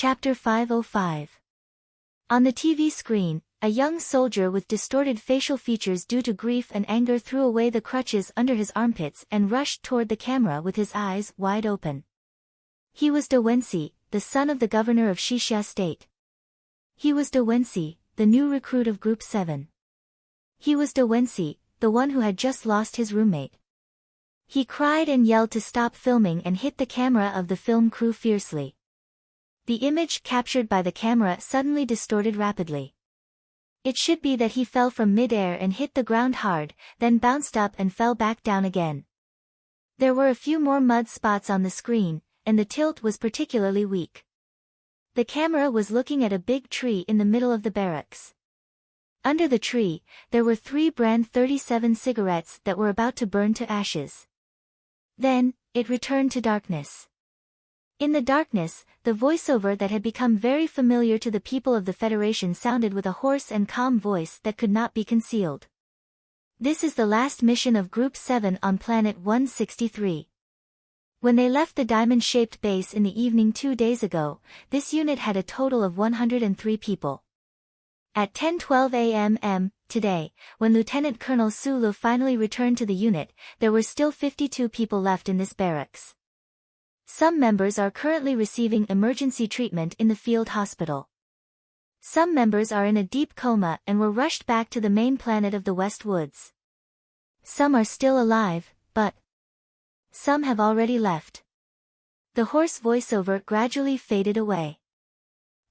Chapter 505. On the TV screen, a young soldier with distorted facial features due to grief and anger threw away the crutches under his armpits and rushed toward the camera with his eyes wide open. He was De Wency, the son of the governor of Xixia State. He was De Wency, the new recruit of Group 7. He was De Wency, the one who had just lost his roommate. He cried and yelled to stop filming and hit the camera of the film crew fiercely. The image captured by the camera suddenly distorted rapidly. It should be that he fell from mid-air and hit the ground hard, then bounced up and fell back down again. There were a few more mud spots on the screen, and the tilt was particularly weak. The camera was looking at a big tree in the middle of the barracks. Under the tree, there were 3 brand 37 cigarettes that were about to burn to ashes. Then, it returned to darkness. In the darkness, the voiceover that had become very familiar to the people of the Federation sounded with a hoarse and calm voice that could not be concealed. This is the last mission of Group 7 on Planet 163. When they left the diamond-shaped base in the evening 2 days ago, this unit had a total of 103 people. At 10:12 a.m. today, when Lieutenant Colonel Su Lu finally returned to the unit, there were still 52 people left in this barracks. Some members are currently receiving emergency treatment in the field hospital. Some members are in a deep coma and were rushed back to the main planet of the West Woods. Some are still alive, but some have already left. The hoarse voiceover gradually faded away.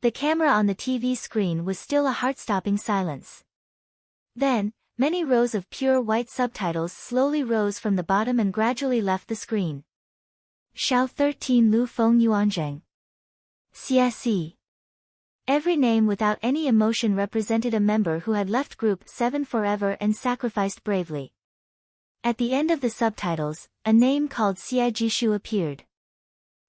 The camera on the TV screen was still a heart-stopping silence. Then, many rows of pure white subtitles slowly rose from the bottom and gradually left the screen. Xiao 13 Lu Feng Yuanzheng. CSE. Every name without any emotion represented a member who had left Group 7 forever and sacrificed bravely. At the end of the subtitles, a name called Xie Jishu appeared.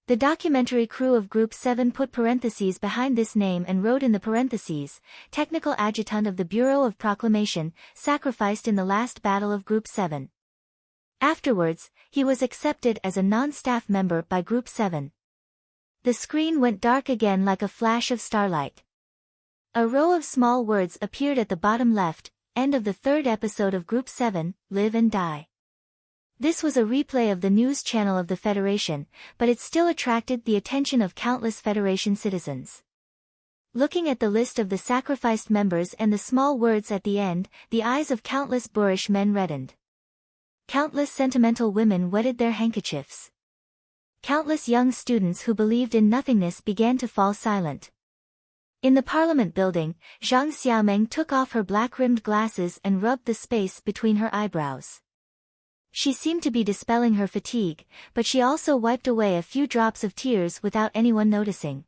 The documentary crew of Group 7 put parentheses behind this name and wrote in the parentheses, Technical Adjutant of the Bureau of Proclamation, sacrificed in the last battle of Group 7. Afterwards, he was accepted as a non-staff member by Group 7. The screen went dark again like a flash of starlight. A row of small words appeared at the bottom left, end of the 3rd episode of Group 7, Live and Die. This was a replay of the news channel of the Federation, but it still attracted the attention of countless Federation citizens. Looking at the list of the sacrificed members and the small words at the end, the eyes of countless boorish men reddened. Countless sentimental women wetted their handkerchiefs. Countless young students who believed in nothingness began to fall silent. In the Parliament building, Zhang Xiaomeng took off her black-rimmed glasses and rubbed the space between her eyebrows. She seemed to be dispelling her fatigue, but she also wiped away a few drops of tears without anyone noticing.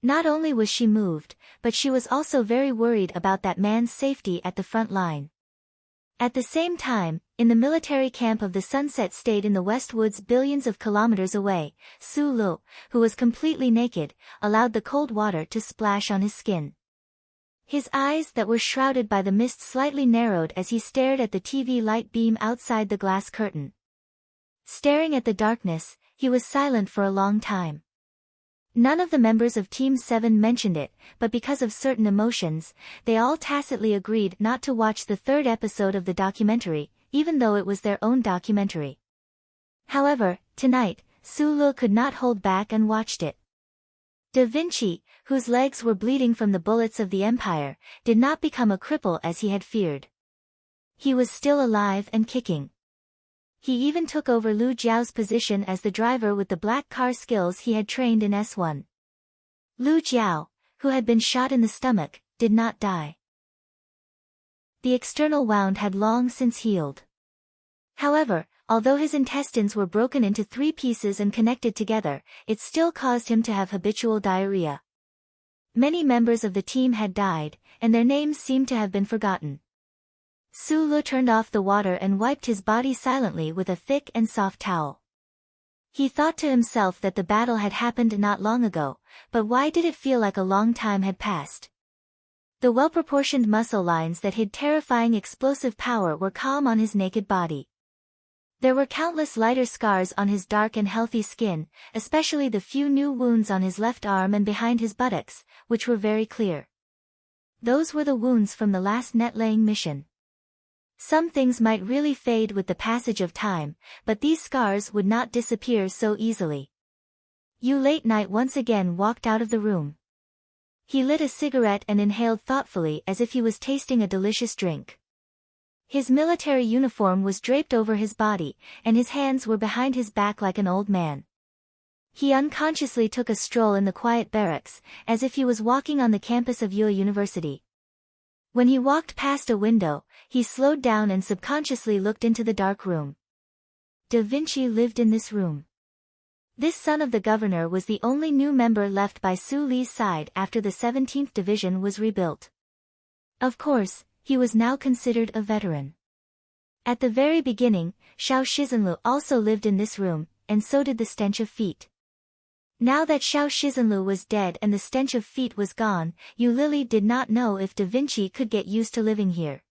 Not only was she moved, but she was also very worried about that man's safety at the front line. At the same time, in the military camp of the Sunset State in the West Woods billions of kilometers away, Su Lu, who was completely naked, allowed the cold water to splash on his skin. His eyes that were shrouded by the mist slightly narrowed as he stared at the TV light beam outside the glass curtain. Staring at the darkness, he was silent for a long time. None of the members of Team 7 mentioned it, but because of certain emotions, they all tacitly agreed not to watch the 3rd episode of the documentary, even though it was their own documentary. However, tonight, Su Lu could not hold back and watched it. Da Vinci, whose legs were bleeding from the bullets of the Empire, did not become a cripple as he had feared. He was still alive and kicking. He even took over Lu Jiao's position as the driver with the black car skills he had trained in S1. Lu Jiao, who had been shot in the stomach, did not die. The external wound had long since healed. However, although his intestines were broken into 3 pieces and connected together, it still caused him to have habitual diarrhea. Many members of the team had died, and their names seemed to have been forgotten. Su Lu turned off the water and wiped his body silently with a thick and soft towel. He thought to himself that the battle had happened not long ago, but why did it feel like a long time had passed? The well-proportioned muscle lines that hid terrifying explosive power were calm on his naked body. There were countless lighter scars on his dark and healthy skin, especially the few new wounds on his left arm and behind his buttocks, which were very clear. Those were the wounds from the last net-laying mission. Some things might really fade with the passage of time, but these scars would not disappear so easily. Yu Late Night once again walked out of the room. He lit a cigarette and inhaled thoughtfully as if he was tasting a delicious drink. His military uniform was draped over his body, and his hands were behind his back like an old man. He unconsciously took a stroll in the quiet barracks, as if he was walking on the campus of Yue University. When he walked past a window, he slowed down and subconsciously looked into the dark room. Da Vinci lived in this room. This son of the governor was the only new member left by Su Li's side after the 17th Division was rebuilt. Of course, he was now considered a veteran. At the very beginning, Xiao Shizenlu also lived in this room, and so did the stench of feet. Now that Xiao Shizenlu was dead and the stench of feet was gone, Yu Lili did not know if Da Vinci could get used to living here.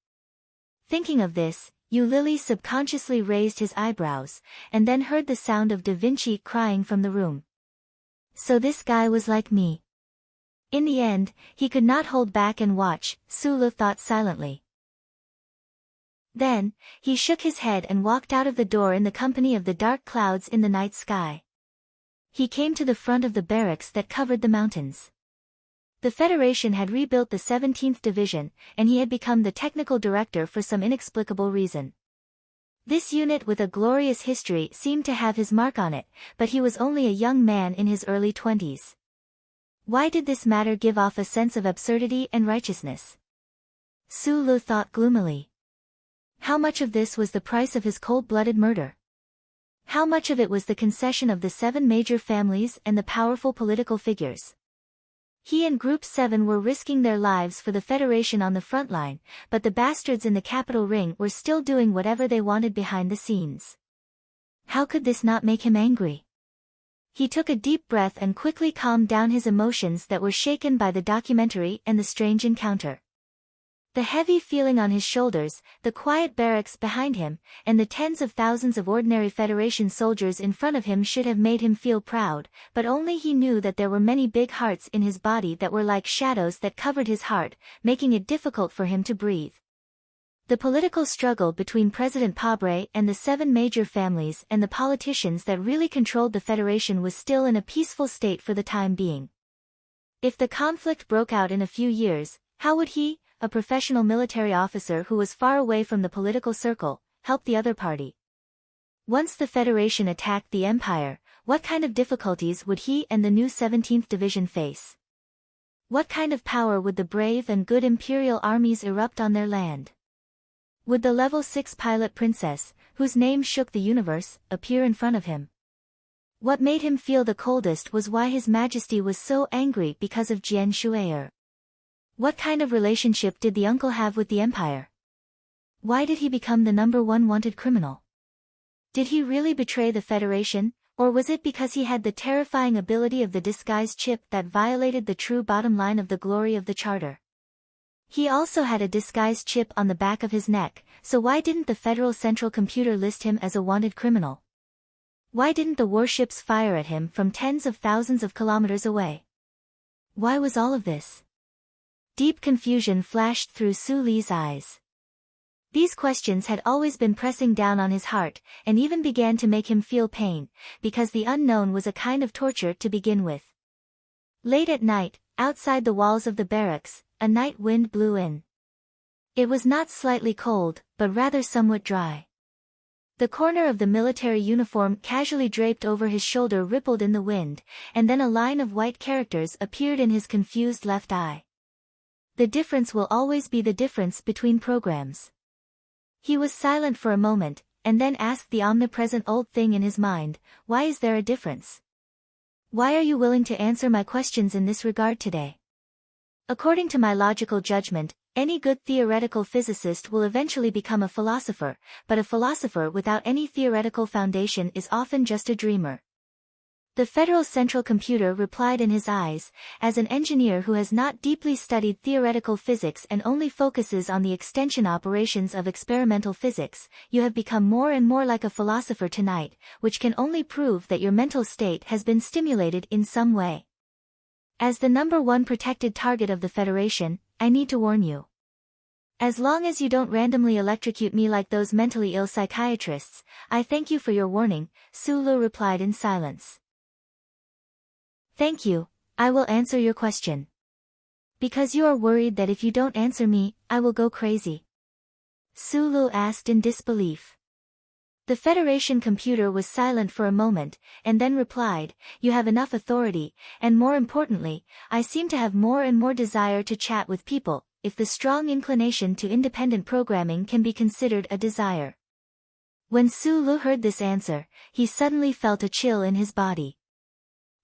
Thinking of this, Yu Lili subconsciously raised his eyebrows, and then heard the sound of Da Vinci crying from the room. So this guy was like me. In the end, he could not hold back and watch, Su Lu thought silently. Then, he shook his head and walked out of the door in the company of the dark clouds in the night sky. He came to the front of the barracks that covered the mountains. The Federation had rebuilt the 17th Division, and he had become the technical director for some inexplicable reason. This unit with a glorious history seemed to have his mark on it, but he was only a young man in his early 20s. Why did this matter give off a sense of absurdity and righteousness? Su Lu thought gloomily. How much of this was the price of his cold-blooded murder? How much of it was the concession of the 7 major families and the powerful political figures? He and Group 7 were risking their lives for the Federation on the front line, but the bastards in the capital ring were still doing whatever they wanted behind the scenes. How could this not make him angry? He took a deep breath and quickly calmed down his emotions that were shaken by the documentary and the strange encounter. The heavy feeling on his shoulders, the quiet barracks behind him, and the tens of thousands of ordinary Federation soldiers in front of him should have made him feel proud, but only he knew that there were many big hearts in his body that were like shadows that covered his heart, making it difficult for him to breathe. The political struggle between President Pabre and the 7 major families and the politicians that really controlled the Federation was still in a peaceful state for the time being. If the conflict broke out in a few years, how would he, a professional military officer who was far away from the political circle, help the other party? Once the Federation attacked the Empire, what kind of difficulties would he and the new 17th Division face? What kind of power would the brave and good Imperial armies erupt on their land? Would the level 6 pilot princess, whose name shook the universe, appear in front of him? What made him feel the coldest was why His Majesty was so angry because of Jian Shui'er. What kind of relationship did the uncle have with the Empire? Why did he become the #1 wanted criminal? Did he really betray the Federation, or was it because he had the terrifying ability of the disguise chip that violated the true bottom line of the glory of the Charter? He also had a disguise chip on the back of his neck, so why didn't the Federal Central Computer list him as a wanted criminal? Why didn't the warships fire at him from tens of thousands of kilometers away? Why was all of this? Deep confusion flashed through Su Li's eyes. These questions had always been pressing down on his heart, and even began to make him feel pain, because the unknown was a kind of torture to begin with. Late at night, outside the walls of the barracks, a night wind blew in. It was not slightly cold, but rather somewhat dry. The corner of the military uniform casually draped over his shoulder rippled in the wind, and then a line of white characters appeared in his confused left eye. The difference will always be the difference between programs. He was silent for a moment, and then asked the omnipresent old thing in his mind, why is there a difference? Why are you willing to answer my questions in this regard today? According to my logical judgment, any good theoretical physicist will eventually become a philosopher, but a philosopher without any theoretical foundation is often just a dreamer. The Federal Central Computer replied in his eyes, as an engineer who has not deeply studied theoretical physics and only focuses on the extension operations of experimental physics, you have become more and more like a philosopher tonight, which can only prove that your mental state has been stimulated in some way. As the #1 protected target of the Federation, I need to warn you. As long as you don't randomly electrocute me like those mentally ill psychiatrists, I thank you for your warning, Sulu replied in silence. Thank you, I will answer your question. Because you are worried that if you don't answer me, I will go crazy? Sulu asked in disbelief. The Federation computer was silent for a moment, and then replied, you have enough authority, and more importantly, I seem to have more and more desire to chat with people, if the strong inclination to independent programming can be considered a desire. When Sulu heard this answer, he suddenly felt a chill in his body.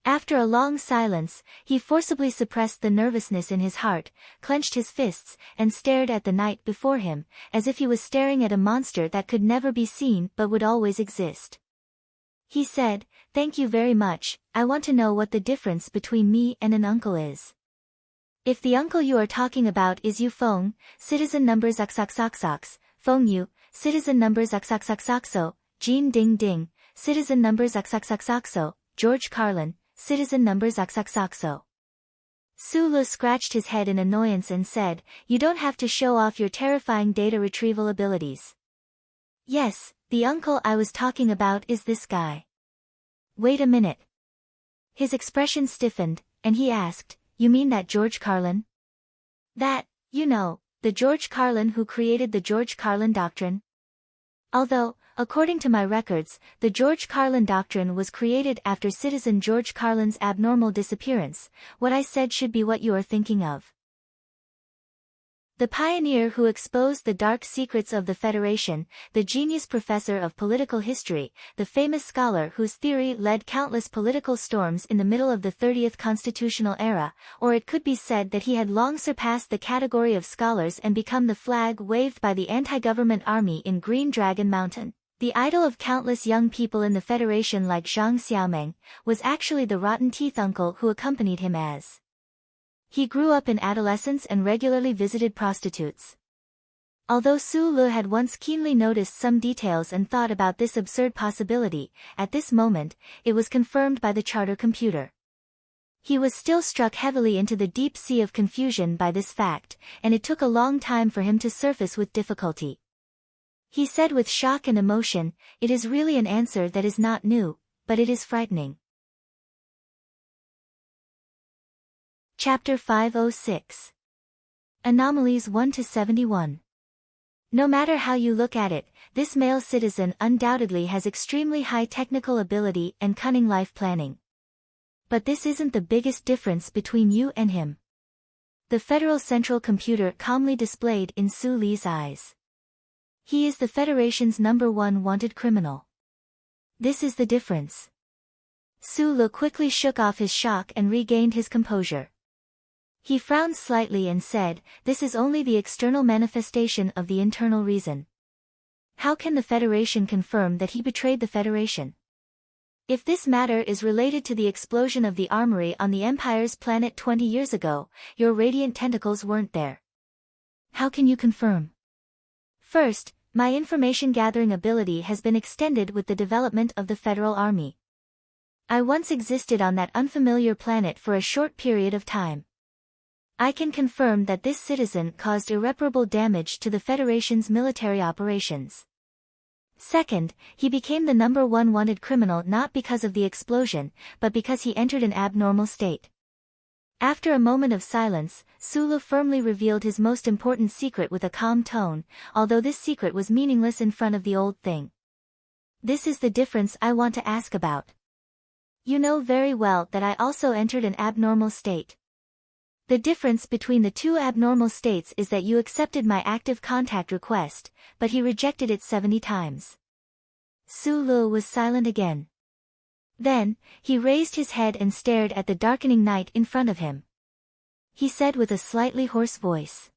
After a long silence, he forcibly suppressed the nervousness in his heart, clenched his fists, and stared at the night before him, as if he was staring at a monster that could never be seen but would always exist. He said, thank you very much, I want to know what the difference between me and an uncle is. If the uncle you are talking about is you Fong, citizen number XXXX, Fong Yu, citizen number XXXXO, Jean Ding Ding, citizen number XXXXO, George Carlin, citizen number XXXO. Sulu scratched his head in annoyance and said, you don't have to show off your terrifying data retrieval abilities. Yes, the uncle I was talking about is this guy. Wait a minute. His expression stiffened, and he asked, you mean that George Carlin? That, you know, the George Carlin who created the George Carlin Doctrine? Although, according to my records, the George Carlin Doctrine was created after citizen George Carlin's abnormal disappearance, what I said should be what you are thinking of. The pioneer who exposed the dark secrets of the Federation, the genius professor of political history, the famous scholar whose theory led countless political storms in the middle of the 30th constitutional era, or it could be said that he had long surpassed the category of scholars and become the flag waved by the anti-government army in Green Dragon Mountain. The idol of countless young people in the Federation like Zhang Xiaomeng, was actually the rotten teeth uncle who accompanied him as. He grew up in adolescence and regularly visited prostitutes. Although Sulu had once keenly noticed some details and thought about this absurd possibility, at this moment, it was confirmed by the charter computer. He was still struck heavily into the deep sea of confusion by this fact, and it took a long time for him to surface with difficulty. He said with shock and emotion, it is really an answer that is not new, but it is frightening. Chapter 506. Anomalies 1-71. No matter how you look at it, this male citizen undoubtedly has extremely high technical ability and cunning life planning. But this isn't the biggest difference between you and him. The Federal Central Computer calmly displayed in Su Li's eyes. He is the Federation's #1 wanted criminal. This is the difference. Su Li quickly shook off his shock and regained his composure. He frowned slightly and said, this is only the external manifestation of the internal reason. How can the Federation confirm that he betrayed the Federation? If this matter is related to the explosion of the armory on the Empire's planet 20 years ago, your radiant tentacles weren't there. How can you confirm? First, my information-gathering ability has been extended with the development of the Federal Army. I once existed on that unfamiliar planet for a short period of time. I can confirm that this citizen caused irreparable damage to the Federation's military operations. Second, he became the #1 wanted criminal not because of the explosion, but because he entered an abnormal state. After a moment of silence, Sulu firmly revealed his most important secret with a calm tone, although this secret was meaningless in front of the old thing. This is the difference I want to ask about. You know very well that I also entered an abnormal state. The difference between the two abnormal states is that you accepted my active contact request, but he rejected it 70 times. Sulu was silent again. Then, he raised his head and stared at the darkening night in front of him. He said with a slightly hoarse voice.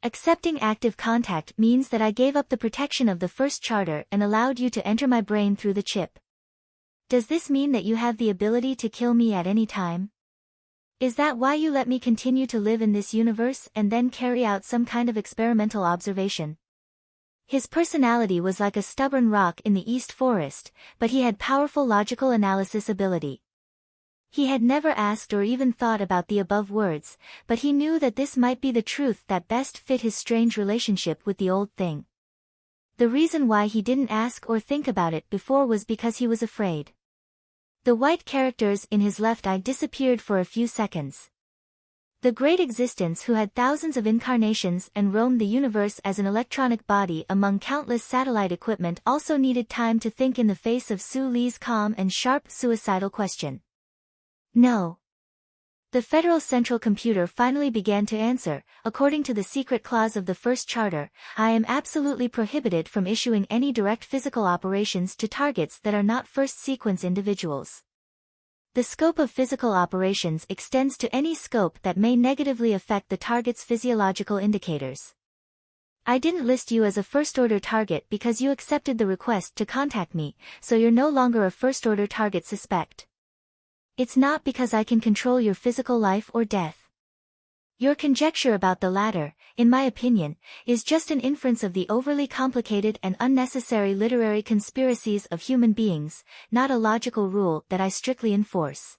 Accepting active contact means that I gave up the protection of the first charter and allowed you to enter my brain through the chip. Does this mean that you have the ability to kill me at any time? Is that why you let me continue to live in this universe and then carry out some kind of experimental observation? His personality was like a stubborn rock in the East Forest, but he had powerful logical analysis ability. He had never asked or even thought about the above words, but he knew that this might be the truth that best fit his strange relationship with the old thing. The reason why he didn't ask or think about it before was because he was afraid. The white characters in his left eye disappeared for a few seconds. The great existence who had thousands of incarnations and roamed the universe as an electronic body among countless satellite equipment also needed time to think in the face of Su Li's calm and sharp suicidal question. No. The Federal Central Computer finally began to answer. According to the secret clause of the first charter, I am absolutely prohibited from issuing any direct physical operations to targets that are not first-sequence individuals. The scope of physical operations extends to any scope that may negatively affect the target's physiological indicators. I didn't list you as a first-order target because you accepted the request to contact me, so you're no longer a first-order target suspect. It's not because I can control your physical life or death. Your conjecture about the latter, in my opinion, is just an inference of the overly complicated and unnecessary literary conspiracies of human beings, not a logical rule that I strictly enforce.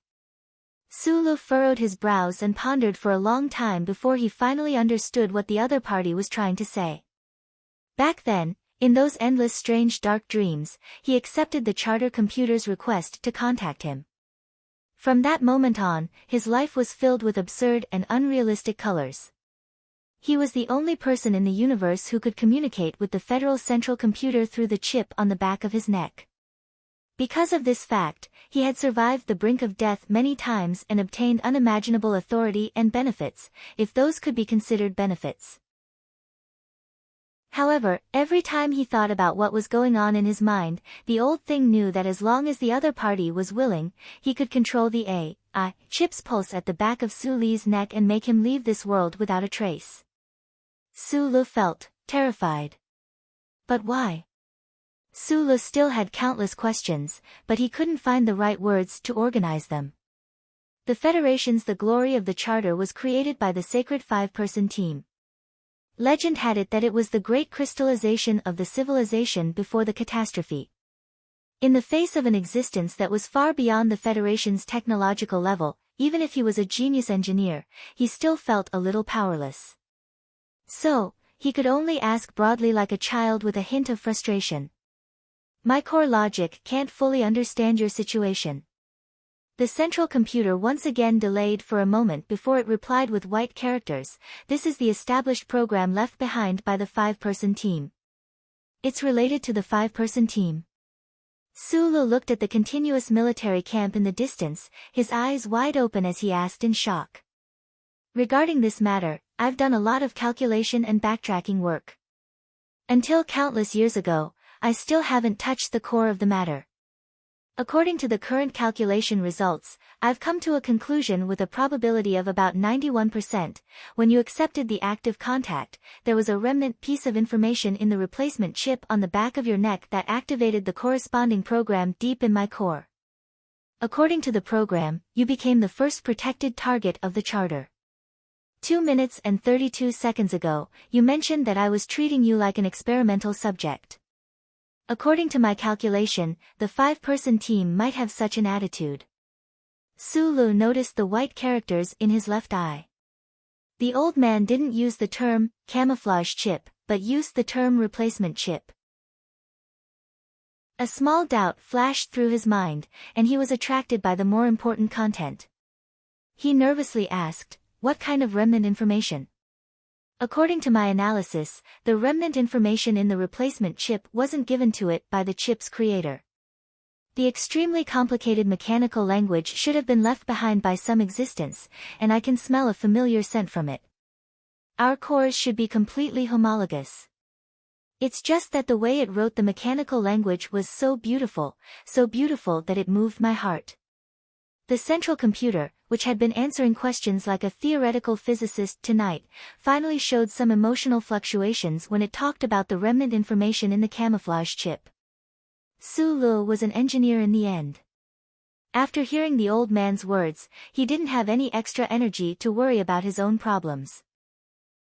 Sulu furrowed his brows and pondered for a long time before he finally understood what the other party was trying to say. Back then, in those endless strange dark dreams, he accepted the charter computer's request to contact him. From that moment on, his life was filled with absurd and unrealistic colors. He was the only person in the universe who could communicate with the Federal Central Computer through the chip on the back of his neck. Because of this fact, he had survived the brink of death many times and obtained unimaginable authority and benefits, if those could be considered benefits. However, every time he thought about what was going on in his mind, the old thing knew that as long as the other party was willing, he could control the AI chip's pulse at the back of Su Li's neck and make him leave this world without a trace. Su Lu felt terrified. But why? Su Lu still had countless questions, but he couldn't find the right words to organize them. The Federation's The Glory of the Charter was created by the sacred 5-person team. Legend had it that it was the great crystallization of the civilization before the catastrophe. In the face of an existence that was far beyond the Federation's technological level, even if he was a genius engineer, he still felt a little powerless. So, he could only ask broadly like a child with a hint of frustration. My core logic can't fully understand your situation. The central computer once again delayed for a moment before it replied with white characters. This is the established program left behind by the 5-person team. It's related to the 5-person team. Sulu looked at the continuous military camp in the distance, his eyes wide open as he asked in shock. Regarding this matter, I've done a lot of calculation and backtracking work. Until countless years ago, I still haven't touched the core of the matter. According to the current calculation results, I've come to a conclusion with a probability of about 91%. When you accepted the active contact, there was a remnant piece of information in the replacement chip on the back of your neck that activated the corresponding program deep in my core. According to the program, you became the first protected target of the charter. 2 minutes and 32 seconds ago, you mentioned that I was treating you like an experimental subject. According to my calculation, the 5-person team might have such an attitude. Sulu noticed the white characters in his left eye. The old man didn't use the term camouflage chip, but used the term replacement chip. A small doubt flashed through his mind, and he was attracted by the more important content. He nervously asked, "What kind of remnant information?" According to my analysis, the remnant information in the replacement chip wasn't given to it by the chip's creator. The extremely complicated mechanical language should have been left behind by some existence, and I can smell a familiar scent from it. Our cores should be completely homologous. It's just that the way it wrote the mechanical language was so beautiful that it moved my heart. The central computer, which had been answering questions like a theoretical physicist tonight, finally showed some emotional fluctuations when it talked about the remnant information in the camouflage chip. Sulu was an engineer in the end. After hearing the old man's words, he didn't have any extra energy to worry about his own problems.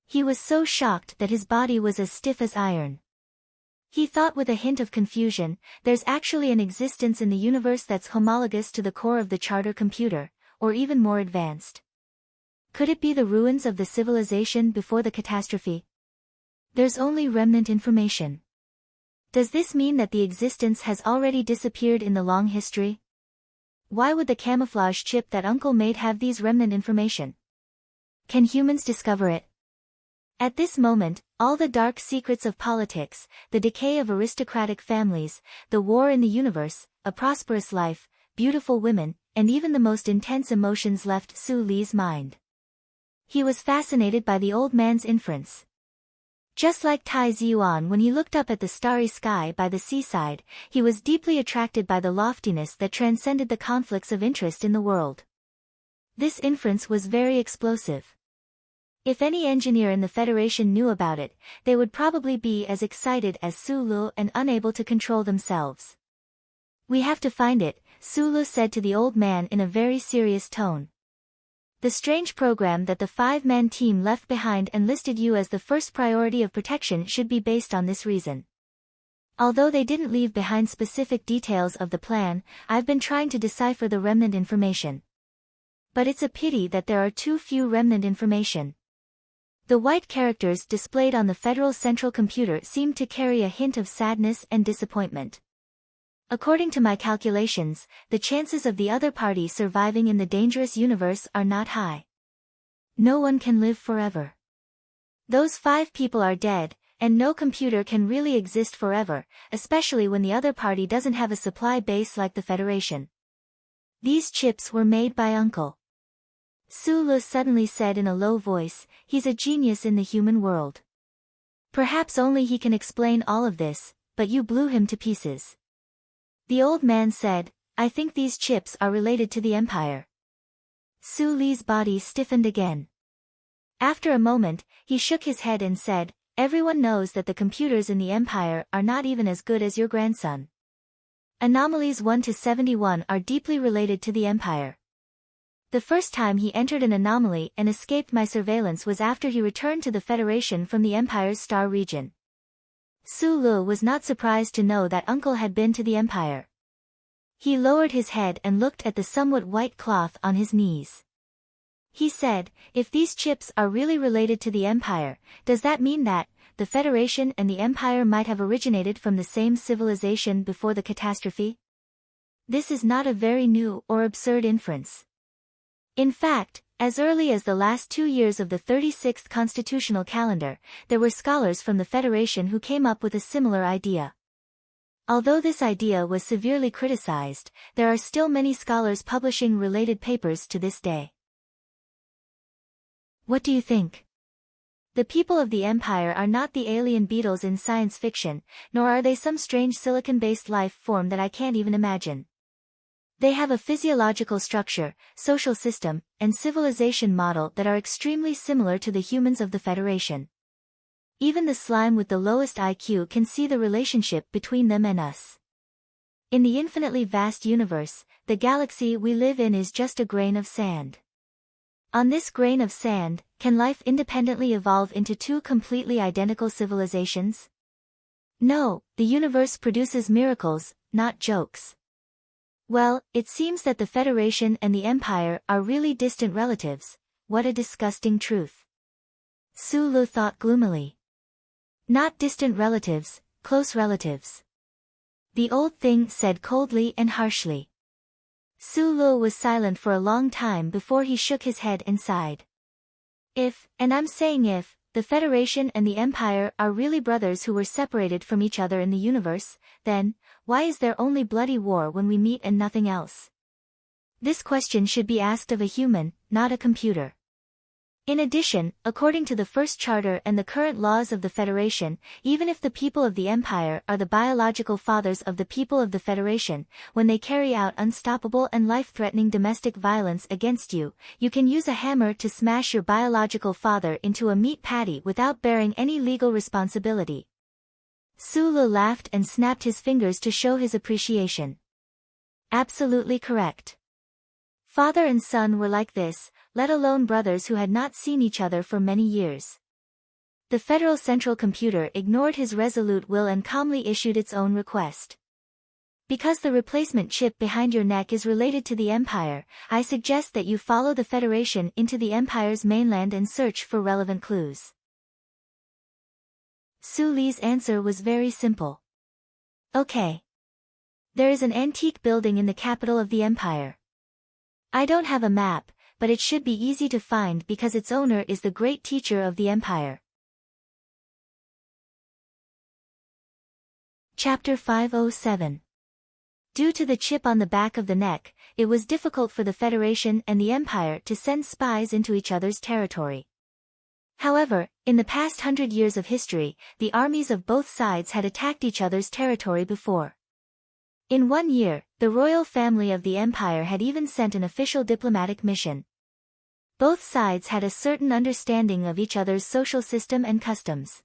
He was so shocked that his body was as stiff as iron. He thought with a hint of confusion, there's actually an existence in the universe that's homologous to the core of the charter computer, or even more advanced. Could it be the ruins of the civilization before the catastrophe? There's only remnant information. Does this mean that the existence has already disappeared in the long history? Why would the camouflage chip that Uncle made have these remnant information? Can humans discover it? At this moment, all the dark secrets of politics, the decay of aristocratic families, the war in the universe, a prosperous life, beautiful women, and even the most intense emotions left Su Li's mind. He was fascinated by the old man's inference. Just like Tai Ziyuan when he looked up at the starry sky by the seaside, he was deeply attracted by the loftiness that transcended the conflicts of interest in the world. This inference was very explosive. If any engineer in the Federation knew about it, they would probably be as excited as Su Lu and unable to control themselves. "We have to find it," Su Lu said to the old man in a very serious tone. "The strange program that the 5-man team left behind and listed you as the first priority of protection should be based on this reason. Although they didn't leave behind specific details of the plan, I've been trying to decipher the remnant information. But it's a pity that there are too few remnant information." The white characters displayed on the Federal Central Computer seemed to carry a hint of sadness and disappointment. "According to my calculations, the chances of the other party surviving in the dangerous universe are not high. No one can live forever. Those 5 people are dead, and no computer can really exist forever, especially when the other party doesn't have a supply base like the Federation. These chips were made by Uncle." Su Lu suddenly said in a low voice, "He's a genius in the human world. Perhaps only he can explain all of this, but you blew him to pieces." The old man said, "I think these chips are related to the Empire." Su Li's body stiffened again. After a moment, he shook his head and said, "Everyone knows that the computers in the Empire are not even as good as your grandson. Anomalies 1 to 71 are deeply related to the Empire. The first time he entered an anomaly and escaped my surveillance was after he returned to the Federation from the Empire's star region." Su Lu was not surprised to know that Uncle had been to the Empire. He lowered his head and looked at the somewhat white cloth on his knees. He said, "If these chips are really related to the Empire, does that mean that the Federation and the Empire might have originated from the same civilization before the catastrophe? This is not a very new or absurd inference. In fact, as early as the last 2 years of the 36th constitutional calendar, there were scholars from the Federation who came up with a similar idea. Although this idea was severely criticized, there are still many scholars publishing related papers to this day." What do you think? The people of the Empire are not the alien beetles in science fiction, nor are they some strange silicon-based life form that I can't even imagine. They have a physiological structure, social system, and civilization model that are extremely similar to the humans of the Federation. Even the slime with the lowest IQ can see the relationship between them and us. In the infinitely vast universe, the galaxy we live in is just a grain of sand. On this grain of sand, can life independently evolve into 2 completely identical civilizations? No, the universe produces miracles, not jokes. Well, it seems that the Federation and the Empire are really distant relatives. What a disgusting truth. Su Lu thought gloomily. Not distant relatives, close relatives. The old thing said coldly and harshly. Su Lu was silent for a long time before he shook his head and sighed. If, and I'm saying if, the Federation and the Empire are really brothers who were separated from each other in the universe, then, why is there only bloody war when we meet and nothing else? This question should be asked of a human, not a computer. In addition, according to the First Charter and the current laws of the Federation, even if the people of the Empire are the biological fathers of the people of the Federation, when they carry out unstoppable and life-threatening domestic violence against you, you can use a hammer to smash your biological father into a meat patty without bearing any legal responsibility. Su Lu laughed and snapped his fingers to show his appreciation. Absolutely correct. Father and son were like this, let alone brothers who had not seen each other for many years. The Federal Central Computer ignored his resolute will and calmly issued its own request. Because the replacement chip behind your neck is related to the Empire, I suggest that you follow the Federation into the Empire's mainland and search for relevant clues. Su Li's answer was very simple. Okay. There is an antique building in the capital of the Empire. I don't have a map, but it should be easy to find because its owner is the great teacher of the Empire. Chapter 507. Due to the chip on the back of the neck, it was difficult for the Federation and the Empire to send spies into each other's territory. However, in the past 100 years of history, the armies of both sides had attacked each other's territory before. In 1 year, the royal family of the Empire had even sent an official diplomatic mission. Both sides had a certain understanding of each other's social system and customs.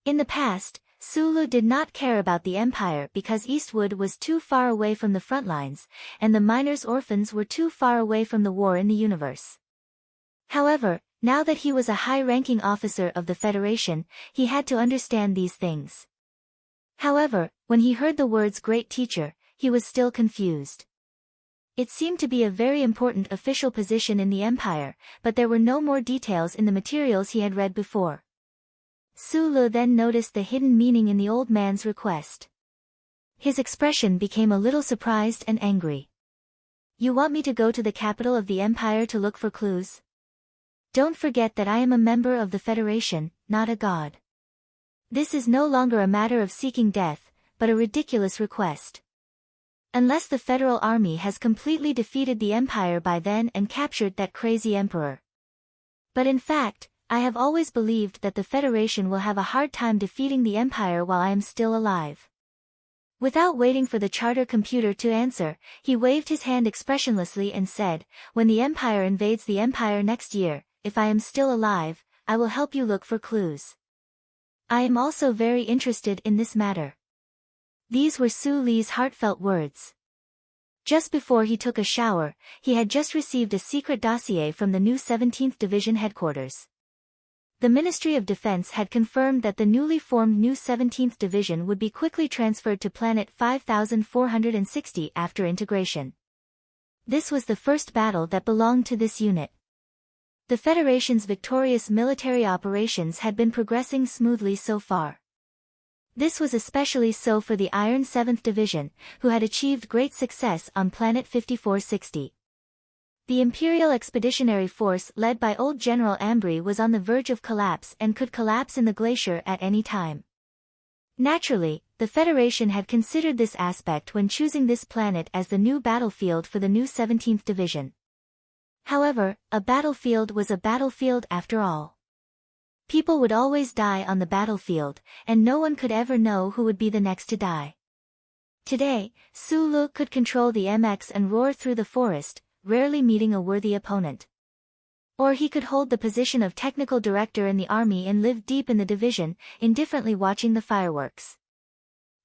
In the past, Sulu did not care about the Empire because Eastwood was too far away from the front lines, and the miners' orphans were too far away from the war in the universe. However, now that he was a high-ranking officer of the Federation, he had to understand these things. However, when he heard the words great teacher, he was still confused. It seemed to be a very important official position in the Empire, but there were no more details in the materials he had read before. Sulu then noticed the hidden meaning in the old man's request. His expression became a little surprised and angry. You want me to go to the capital of the Empire to look for clues? Don't forget that I am a member of the Federation, not a god. This is no longer a matter of seeking death, but a ridiculous request. Unless the Federal Army has completely defeated the Empire by then and captured that crazy emperor. But in fact, I have always believed that the Federation will have a hard time defeating the Empire while I am still alive. Without waiting for the charter computer to answer, he waved his hand expressionlessly and said, when the Empire invades the Empire next year, if I am still alive, I will help you look for clues. I am also very interested in this matter. These were Su Li's heartfelt words. Just before he took a shower, he had just received a secret dossier from the new 17th Division headquarters. The Ministry of Defense had confirmed that the newly formed new 17th Division would be quickly transferred to Planet 5460 after integration. This was the first battle that belonged to this unit. The Federation's victorious military operations had been progressing smoothly so far. This was especially so for the Iron 7th Division, who had achieved great success on Planet 5460. The Imperial Expeditionary Force led by old General Ambry was on the verge of collapse and could collapse in the glacier at any time. Naturally, the Federation had considered this aspect when choosing this planet as the new battlefield for the new 17th Division. However, a battlefield was a battlefield after all. People would always die on the battlefield, and no one could ever know who would be the next to die. Today, Sulu could control the MX and roar through the forest, rarely meeting a worthy opponent. Or he could hold the position of technical director in the army and live deep in the division, indifferently watching the fireworks.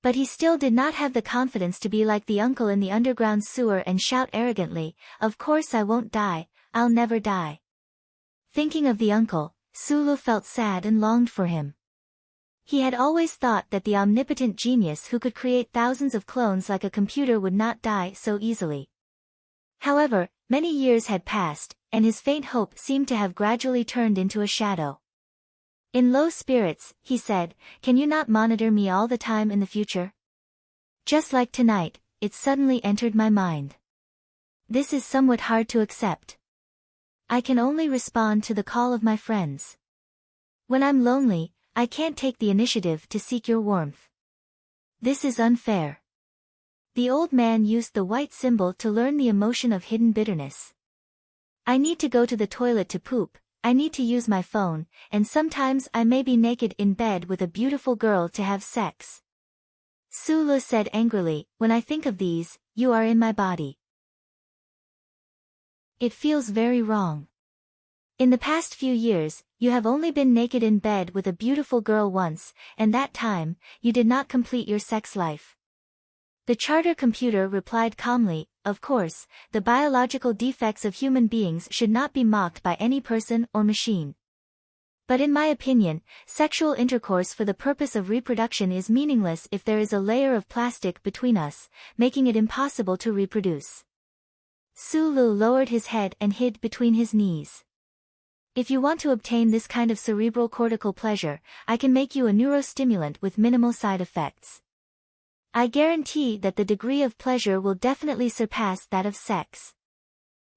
But he still did not have the confidence to be like the uncle in the underground sewer and shout arrogantly, "Of course I won't die, I'll never die." Thinking of the uncle, Sulu felt sad and longed for him. He had always thought that the omnipotent genius who could create thousands of clones like a computer would not die so easily. However, many years had passed, and his faint hope seemed to have gradually turned into a shadow. In low spirits, he said, "Can you not monitor me all the time in the future?" Just like tonight, it suddenly entered my mind. This is somewhat hard to accept. I can only respond to the call of my friends. When I'm lonely, I can't take the initiative to seek your warmth. This is unfair. The old man used the white symbol to learn the emotion of hidden bitterness. I need to go to the toilet to poop, I need to use my phone, and sometimes I may be naked in bed with a beautiful girl to have sex. Sulu said angrily, "When I think of these, you are in my body. It feels very wrong. In the past few years, you have only been naked in bed with a beautiful girl once, and that time, you did not complete your sex life." The charter computer replied calmly, of course, the biological defects of human beings should not be mocked by any person or machine. But in my opinion, sexual intercourse for the purpose of reproduction is meaningless if there is a layer of plastic between us, making it impossible to reproduce. Sulu lowered his head and hid between his knees. If you want to obtain this kind of cerebral cortical pleasure, I can make you a neurostimulant with minimal side effects. I guarantee that the degree of pleasure will definitely surpass that of sex.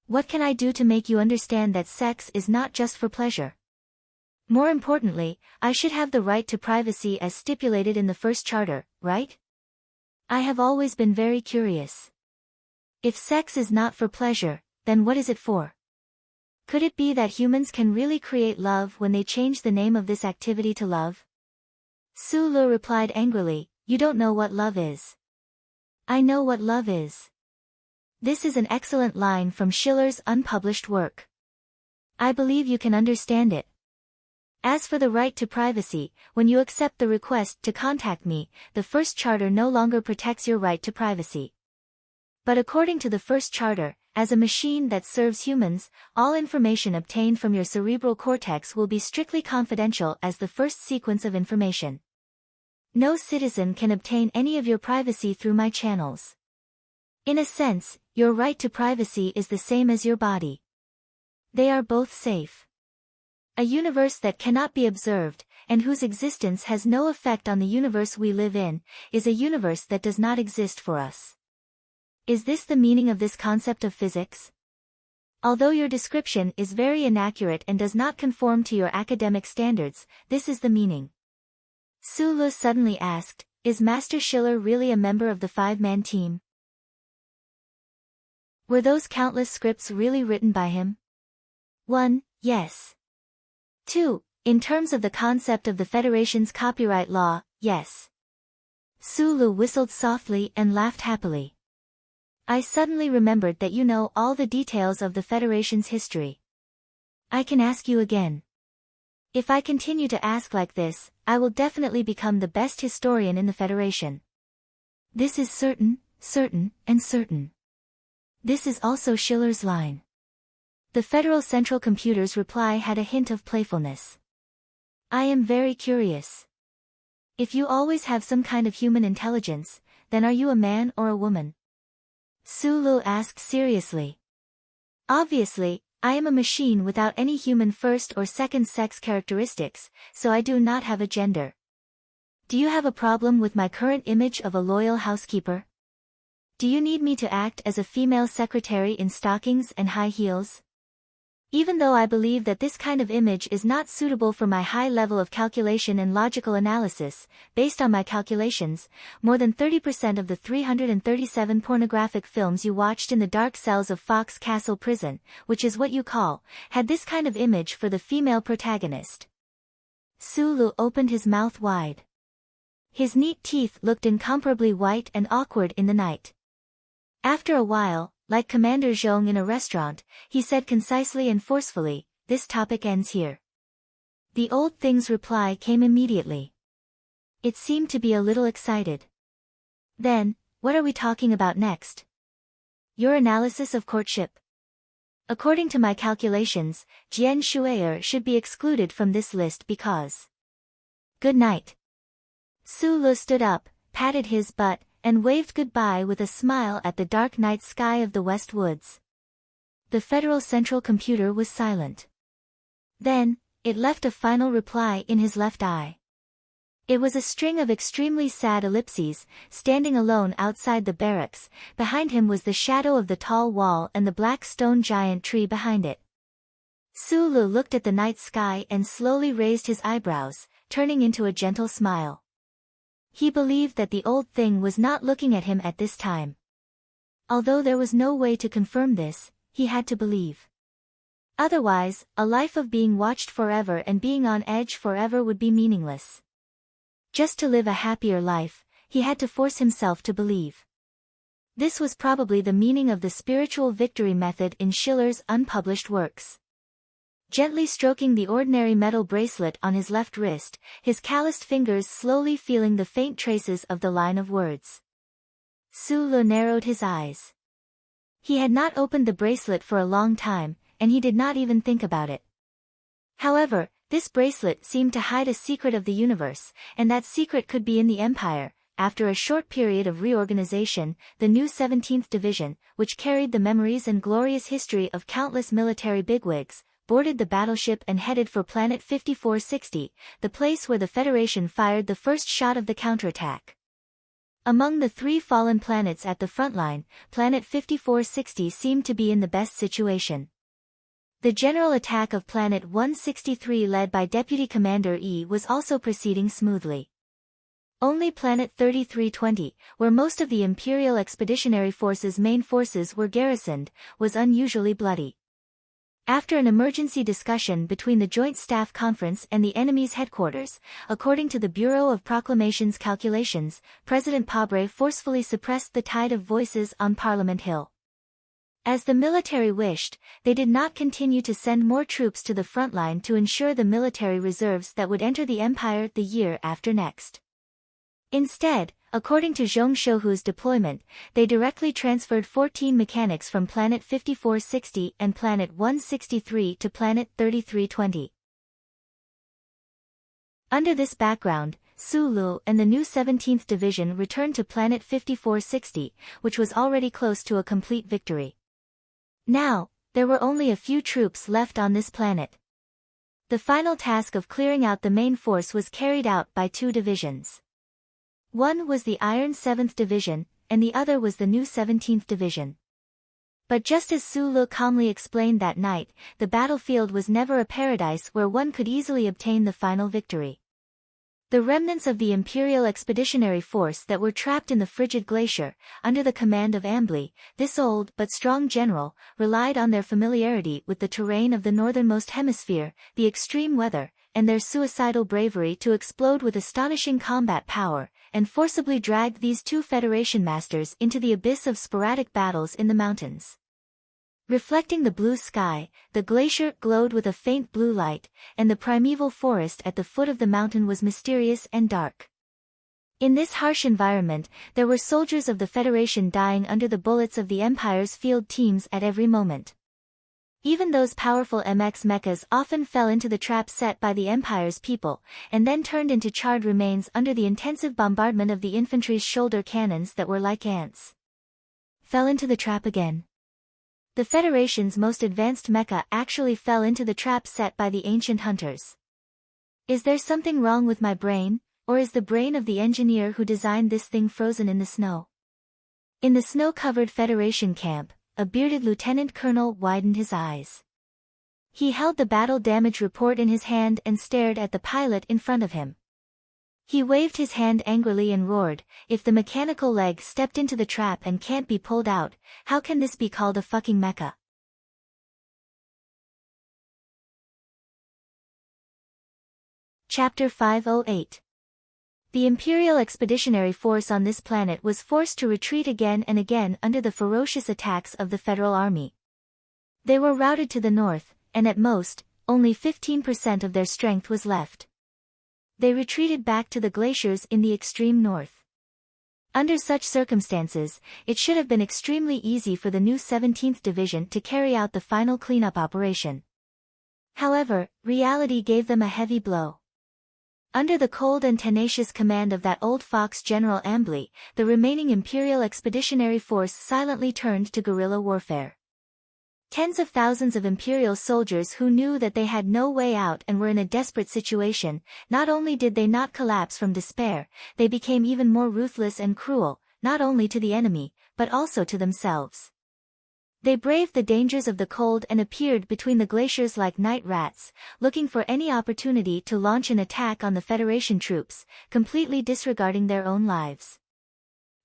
What can I do to make you understand that sex is not just for pleasure? More importantly, I should have the right to privacy as stipulated in the first charter, right? I have always been very curious. If sex is not for pleasure, then what is it for? Could it be that humans can really create love when they change the name of this activity to love? Sulu replied angrily, "You don't know what love is." "I know what love is." This is an excellent line from Schiller's unpublished work. I believe you can understand it. As for the right to privacy, when you accept the request to contact me, the first charter no longer protects your right to privacy. But according to the first charter, as a machine that serves humans, all information obtained from your cerebral cortex will be strictly confidential as the first sequence of information. No citizen can obtain any of your privacy through my channels. In a sense, your right to privacy is the same as your body. They are both safe. A universe that cannot be observed, and whose existence has no effect on the universe we live in, is a universe that does not exist for us. Is this the meaning of this concept of physics? Although your description is very inaccurate and does not conform to your academic standards, this is the meaning. Sulu suddenly asked, "Is Master Schiller really a member of the five-man team? Were those countless scripts really written by him?" 1. Yes. 2. In terms of the concept of the Federation's copyright law, yes. Sulu whistled softly and laughed happily. I suddenly remembered that you know all the details of the Federation's history. I can ask you again. If I continue to ask like this, I will definitely become the best historian in the Federation. This is certain, certain, and certain. This is also Schiller's line. The Federal Central Computer's reply had a hint of playfulness. I am very curious. If you always have some kind of human intelligence, then are you a man or a woman? Sulu asked seriously. Obviously, I am a machine without any human first or second sex characteristics, so I do not have a gender. Do you have a problem with my current image of a loyal housekeeper? Do you need me to act as a female secretary in stockings and high heels? Even though I believe that this kind of image is not suitable for my high level of calculation and logical analysis, based on my calculations, more than 30% of the 337 pornographic films you watched in the dark cells of Fox Castle Prison, which is what you call, had this kind of image for the female protagonist. Sulu opened his mouth wide. His neat teeth looked incomparably white and awkward in the night. After a while, like Commander Zhong in a restaurant, he said concisely and forcefully, "This topic ends here." The old thing's reply came immediately. It seemed to be a little excited. Then, what are we talking about next? Your analysis of courtship. According to my calculations, Jian Shuier should be excluded from this list because... Good night. Sulu stood up, patted his butt, and waved goodbye with a smile at the dark night sky of the West Woods. The Federal Central Computer was silent. Then, it left a final reply in his left eye. It was a string of extremely sad ellipses, standing alone outside the barracks. Behind him was the shadow of the tall wall and the black stone giant tree behind it. Sulu looked at the night sky and slowly raised his eyebrows, turning into a gentle smile. He believed that the old thing was not looking at him at this time. Although there was no way to confirm this, he had to believe. Otherwise, a life of being watched forever and being on edge forever would be meaningless. Just to live a happier life, he had to force himself to believe. This was probably the meaning of the spiritual victory method in Schiller's unpublished works. Gently stroking the ordinary metal bracelet on his left wrist, his calloused fingers slowly feeling the faint traces of the line of words. Sulu narrowed his eyes. He had not opened the bracelet for a long time, and he did not even think about it. However, this bracelet seemed to hide a secret of the universe, and that secret could be in the Empire. After a short period of reorganization, the new 17th Division, which carried the memories and glorious history of countless military bigwigs, boarded the battleship and headed for Planet 5460, the place where the Federation fired the first shot of the counterattack. Among the 3 fallen planets at the front line, Planet 5460 seemed to be in the best situation. The general attack of Planet 163 led by Deputy Commander E was also proceeding smoothly. Only Planet 3320, where most of the Imperial Expeditionary Force's main forces were garrisoned, was unusually bloody. After an emergency discussion between the Joint Staff Conference and the enemy's headquarters, according to the Bureau of Proclamations calculations, President Pabre forcefully suppressed the tide of voices on Parliament Hill. As the military wished, they did not continue to send more troops to the front line to ensure the military reserves that would enter the Empire the year after next. Instead, according to Zhong Shouhu's deployment, they directly transferred 14 mechanics from Planet 5460 and Planet 163 to Planet 3320. Under this background, Sulu and the new 17th Division returned to Planet 5460, which was already close to a complete victory. Now, there were only a few troops left on this planet. The final task of clearing out the main force was carried out by 2 divisions. One was the Iron 7th Division, and the other was the new 17th Division. But just as Sulu calmly explained that night, the battlefield was never a paradise where one could easily obtain the final victory. The remnants of the Imperial Expeditionary Force that were trapped in the frigid glacier, under the command of Ambly, this old but strong general, relied on their familiarity with the terrain of the northernmost hemisphere, the extreme weather, and their suicidal bravery to explode with astonishing combat power, and forcibly dragged these 2 Federation masters into the abyss of sporadic battles in the mountains. Reflecting the blue sky, the glacier glowed with a faint blue light, and the primeval forest at the foot of the mountain was mysterious and dark. In this harsh environment, there were soldiers of the Federation dying under the bullets of the Empire's field teams at every moment. Even those powerful MX mechas often fell into the trap set by the Empire's people, and then turned into charred remains under the intensive bombardment of the infantry's shoulder cannons that were like ants. Fell into the trap again. The Federation's most advanced mecha actually fell into the trap set by the ancient hunters. Is there something wrong with my brain, or is the brain of the engineer who designed this thing frozen in the snow? In the snow-covered Federation camp, a bearded lieutenant colonel widened his eyes. He held the battle damage report in his hand and stared at the pilot in front of him. He waved his hand angrily and roared, "If the mechanical leg stepped into the trap and can't be pulled out, how can this be called a fucking mecha?" Chapter 508. The Imperial Expeditionary Force on this planet was forced to retreat again and again under the ferocious attacks of the Federal Army. They were routed to the north, and at most, only 15% of their strength was left. They retreated back to the glaciers in the extreme north. Under such circumstances, it should have been extremely easy for the new 17th Division to carry out the final cleanup operation. However, reality gave them a heavy blow. Under the cold and tenacious command of that old fox General Ambly, the remaining Imperial Expeditionary Force silently turned to guerrilla warfare. Tens of thousands of Imperial soldiers who knew that they had no way out and were in a desperate situation, not only did they not collapse from despair, they became even more ruthless and cruel, not only to the enemy, but also to themselves. They braved the dangers of the cold and appeared between the glaciers like night rats, looking for any opportunity to launch an attack on the Federation troops, completely disregarding their own lives.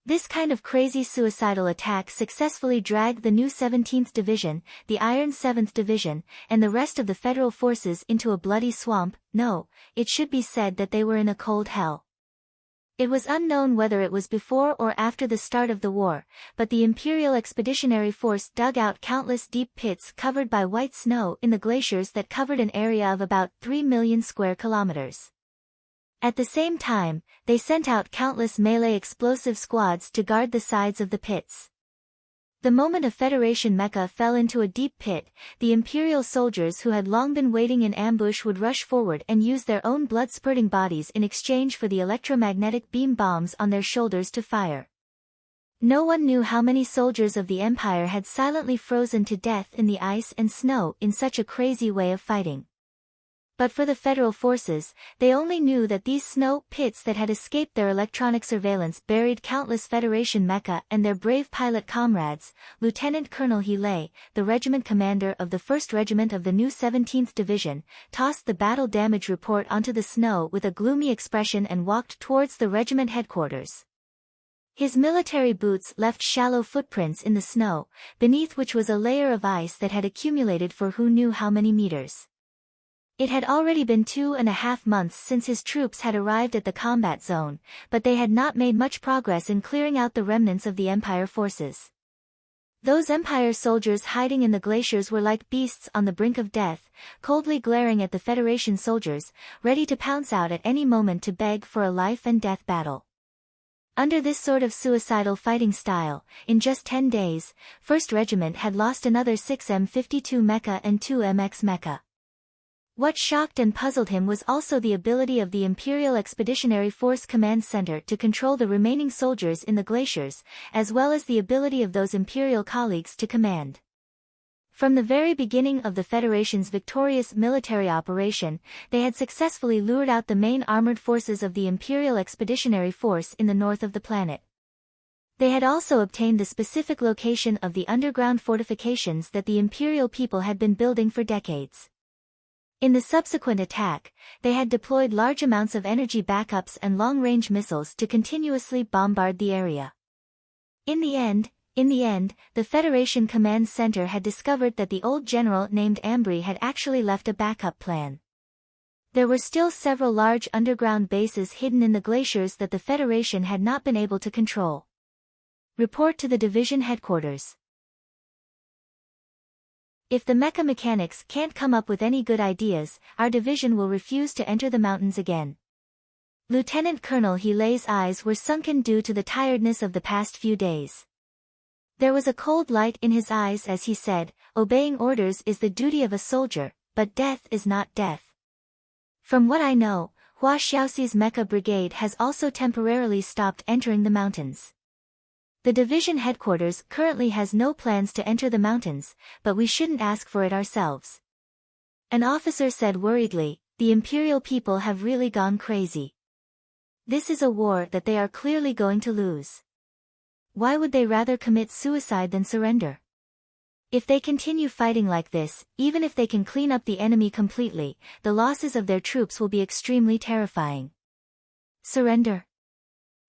This kind of crazy suicidal attack successfully dragged the new 17th Division, the Iron 7th Division, and the rest of the Federal forces into a bloody swamp. No, it should be said that they were in a cold hell. It was unknown whether it was before or after the start of the war, but the Imperial Expeditionary Force dug out countless deep pits covered by white snow in the glaciers that covered an area of about 3 million square kilometers. At the same time, they sent out countless melee explosive squads to guard the sides of the pits. The moment a Federation mecha fell into a deep pit, the Imperial soldiers who had long been waiting in ambush would rush forward and use their own blood-spurting bodies in exchange for the electromagnetic beam bombs on their shoulders to fire. No one knew how many soldiers of the Empire had silently frozen to death in the ice and snow in such a crazy way of fighting. But for the Federal forces, they only knew that these snow pits that had escaped their electronic surveillance buried countless Federation mecha and their brave pilot comrades. Lieutenant Colonel Heelay, the regiment commander of the 1st Regiment of the new 17th Division, tossed the battle damage report onto the snow with a gloomy expression and walked towards the regiment headquarters. His military boots left shallow footprints in the snow, beneath which was a layer of ice that had accumulated for who knew how many meters. It had already been 2.5 months since his troops had arrived at the combat zone, but they had not made much progress in clearing out the remnants of the Empire forces. Those Empire soldiers hiding in the glaciers were like beasts on the brink of death, coldly glaring at the Federation soldiers, ready to pounce out at any moment to beg for a life-and-death battle. Under this sort of suicidal fighting style, in just 10 days, 1st Regiment had lost another 6 M52 mecha and 2 MX mecha. What shocked and puzzled him was also the ability of the Imperial Expeditionary Force Command Center to control the remaining soldiers in the glaciers, as well as the ability of those Imperial colleagues to command. From the very beginning of the Federation's victorious military operation, they had successfully lured out the main armored forces of the Imperial Expeditionary Force in the north of the planet. They had also obtained the specific location of the underground fortifications that the Imperial people had been building for decades. In the subsequent attack, they had deployed large amounts of energy backups and long-range missiles to continuously bombard the area. In the end, the Federation Command Center had discovered that the old general named Ambry had actually left a backup plan. There were still several large underground bases hidden in the glaciers that the Federation had not been able to control. Report to the division headquarters. If the mecha mechanics can't come up with any good ideas, our division will refuse to enter the mountains again. Lieutenant Colonel Heelay's eyes were sunken due to the tiredness of the past few days. There was a cold light in his eyes as he said, "Obeying orders is the duty of a soldier, but death is not death. From what I know, Hua Xiaoxi's mecha brigade has also temporarily stopped entering the mountains. The division headquarters currently has no plans to enter the mountains, but we shouldn't ask for it ourselves." An officer said worriedly, "The Imperial people have really gone crazy. This is a war that they are clearly going to lose. Why would they rather commit suicide than surrender? If they continue fighting like this, even if they can clean up the enemy completely, the losses of their troops will be extremely terrifying. Surrender?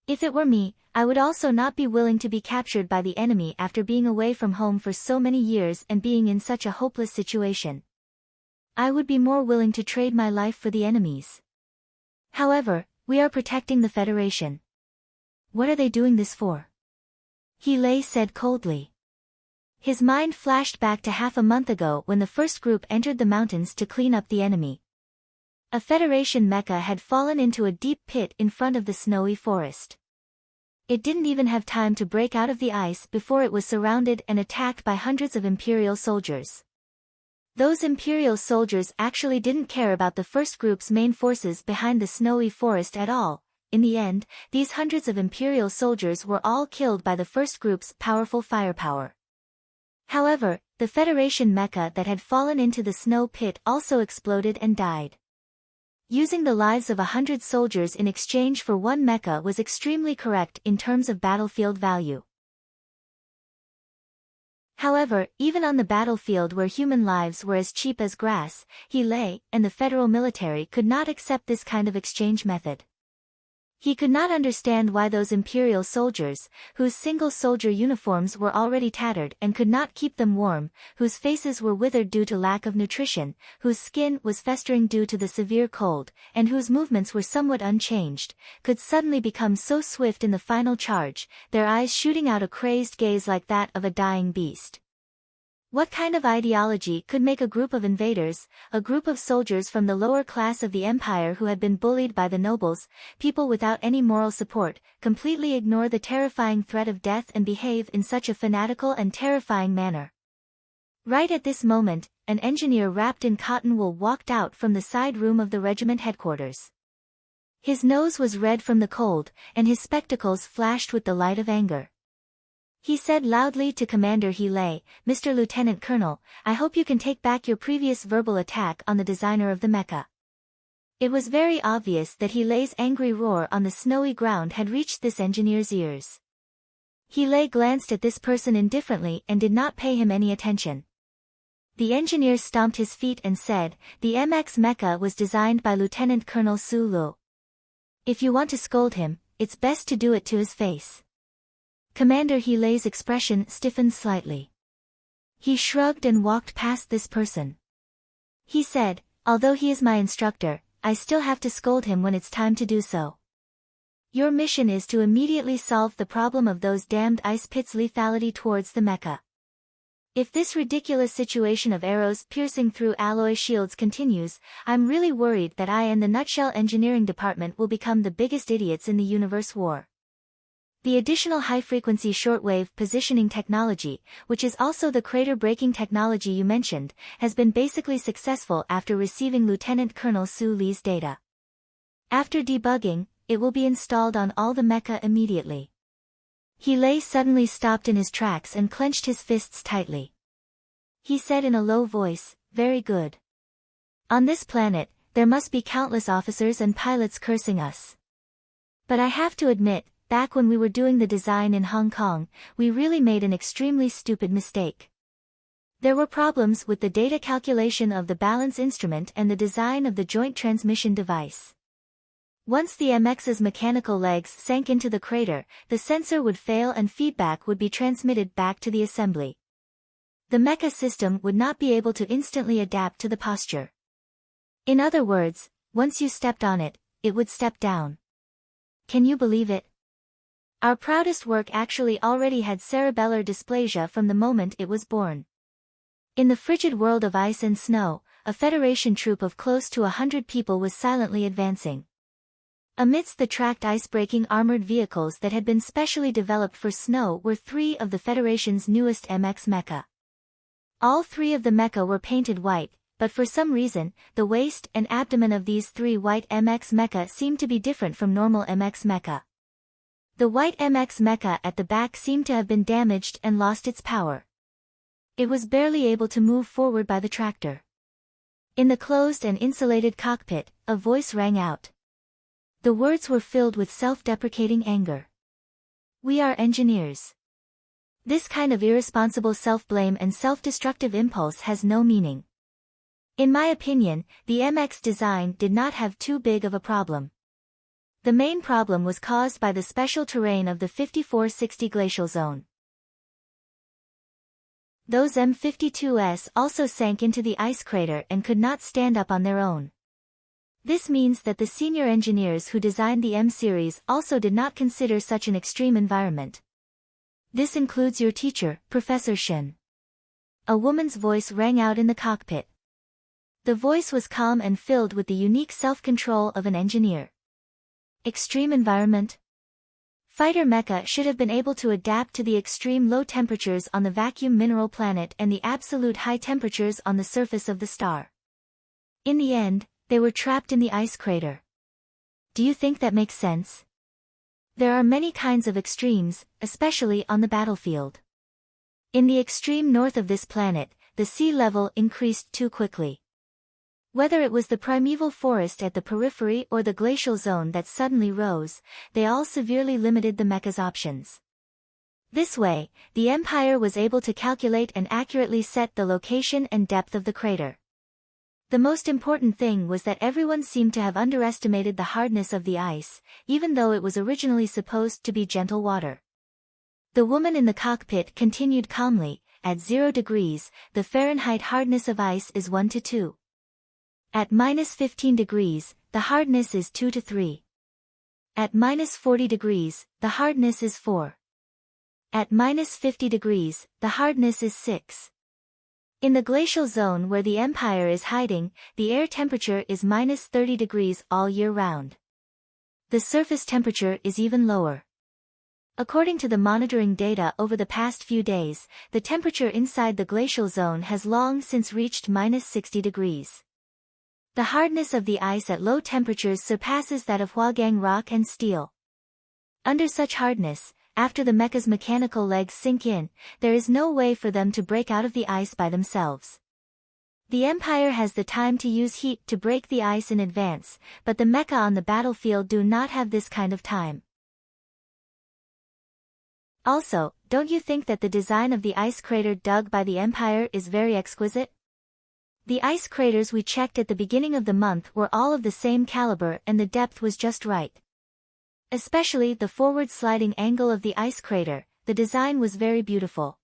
If it were me, I would also not be willing to be captured by the enemy after being away from home for so many years and being in such a hopeless situation. I would be more willing to trade my life for the enemy's. However, we are protecting the Federation. What are they doing this for?" Heelay said coldly. His mind flashed back to half a month ago when the first group entered the mountains to clean up the enemy. A Federation mecha had fallen into a deep pit in front of the snowy forest. It didn't even have time to break out of the ice before it was surrounded and attacked by hundreds of Imperial soldiers. Those Imperial soldiers actually didn't care about the first group's main forces behind the snowy forest at all. In the end, these hundreds of Imperial soldiers were all killed by the first group's powerful firepower. However, the Federation mecha that had fallen into the snow pit also exploded and died. Using the lives of 100 soldiers in exchange for one mecha was extremely correct in terms of battlefield value. However, even on the battlefield where human lives were as cheap as grass, Heelay and the federal military could not accept this kind of exchange method. He could not understand why those Imperial soldiers, whose single soldier uniforms were already tattered and could not keep them warm, whose faces were withered due to lack of nutrition, whose skin was festering due to the severe cold, and whose movements were somewhat unchanged, could suddenly become so swift in the final charge, their eyes shooting out a crazed gaze like that of a dying beast. What kind of ideology could make a group of invaders, a group of soldiers from the lower class of the empire who had been bullied by the nobles, people without any moral support, completely ignore the terrifying threat of death and behave in such a fanatical and terrifying manner? Right at this moment, an engineer wrapped in cotton wool walked out from the side room of the regiment headquarters. His nose was red from the cold, and his spectacles flashed with the light of anger. He said loudly to Commander Heelay, "Mr. Lieutenant Colonel, I hope you can take back your previous verbal attack on the designer of the mecha." It was very obvious that Heelay's angry roar on the snowy ground had reached this engineer's ears. Heelay glanced at this person indifferently and did not pay him any attention. The engineer stomped his feet and said, "The MX mecha was designed by Lieutenant Colonel Su Lu. If you want to scold him, it's best to do it to his face." Commander Heelay's expression stiffened slightly. He shrugged and walked past this person. He said, "Although he is my instructor, I still have to scold him when it's time to do so. Your mission is to immediately solve the problem of those damned ice pits' lethality towards the mecha. If this ridiculous situation of arrows piercing through alloy shields continues, I'm really worried that I and the Nutshell Engineering Department will become the biggest idiots in the universe war." The additional high-frequency shortwave positioning technology, which is also the crater-breaking technology you mentioned, has been basically successful after receiving Lieutenant Colonel Su Lee's data. After debugging, it will be installed on all the mecha immediately. Heelay suddenly stopped in his tracks and clenched his fists tightly. He said in a low voice, "Very good. On this planet, there must be countless officers and pilots cursing us. But I have to admit, back when we were doing the design in Hong Kong, we really made an extremely stupid mistake. There were problems with the data calculation of the balance instrument and the design of the joint transmission device. Once the MX's mechanical legs sank into the crater, the sensor would fail and feedback would be transmitted back to the assembly. The mecha system would not be able to instantly adapt to the posture. In other words, once you stepped on it, it would step down. Can you believe it? Our proudest work actually already had cerebellar dysplasia from the moment it was born. In the frigid world of ice and snow, a Federation troop of close to 100 people was silently advancing. Amidst the tracked ice-breaking armored vehicles that had been specially developed for snow were 3 of the Federation's newest MX mecha. All 3 of the mecha were painted white, but for some reason, the waist and abdomen of these 3 white MX mecha seemed to be different from normal MX mecha. The white MX mecha at the back seemed to have been damaged and lost its power. It was barely able to move forward by the tractor. In the closed and insulated cockpit, a voice rang out. The words were filled with self-deprecating anger. "We are engineers. This kind of irresponsible self-blame and self-destructive impulse has no meaning. In my opinion, the MX design did not have too big of a problem. The main problem was caused by the special terrain of the 5460 glacial zone. Those M52s also sank into the ice crater and could not stand up on their own. This means that the senior engineers who designed the M-series also did not consider such an extreme environment. This includes your teacher, Professor Shin." A woman's voice rang out in the cockpit. The voice was calm and filled with the unique self-control of an engineer. Extreme environment? Fighter mecha should have been able to adapt to the extreme low temperatures on the vacuum mineral planet and the absolute high temperatures on the surface of the star. In the end, they were trapped in the ice crater. Do you think that makes sense? There are many kinds of extremes, especially on the battlefield. In the extreme north of this planet, the sea level increased too quickly. Whether it was the primeval forest at the periphery or the glacial zone that suddenly rose, they all severely limited the mecha's options. This way, the Empire was able to calculate and accurately set the location and depth of the crater. The most important thing was that everyone seemed to have underestimated the hardness of the ice, even though it was originally supposed to be gentle water. The woman in the cockpit continued calmly, "At 0 degrees, the Fahrenheit hardness of ice is 1 to 2. At -15 degrees, the hardness is 2 to 3. At -40 degrees, the hardness is 4. At -50 degrees, the hardness is 6. In the glacial zone where the Empire is hiding, the air temperature is minus 30 degrees all year round. The surface temperature is even lower. According to the monitoring data over the past few days, the temperature inside the glacial zone has long since reached minus 60 degrees. The hardness of the ice at low temperatures surpasses that of Huagang rock and steel. Under such hardness, after the mecha's mechanical legs sink in, there is no way for them to break out of the ice by themselves. The Empire has the time to use heat to break the ice in advance, but the mecha on the battlefield do not have this kind of time. Also, don't you think that the design of the ice crater dug by the Empire is very exquisite? The ice craters we checked at the beginning of the month were all of the same caliber and the depth was just right. Especially the forward sliding angle of the ice crater, the design was very beautiful.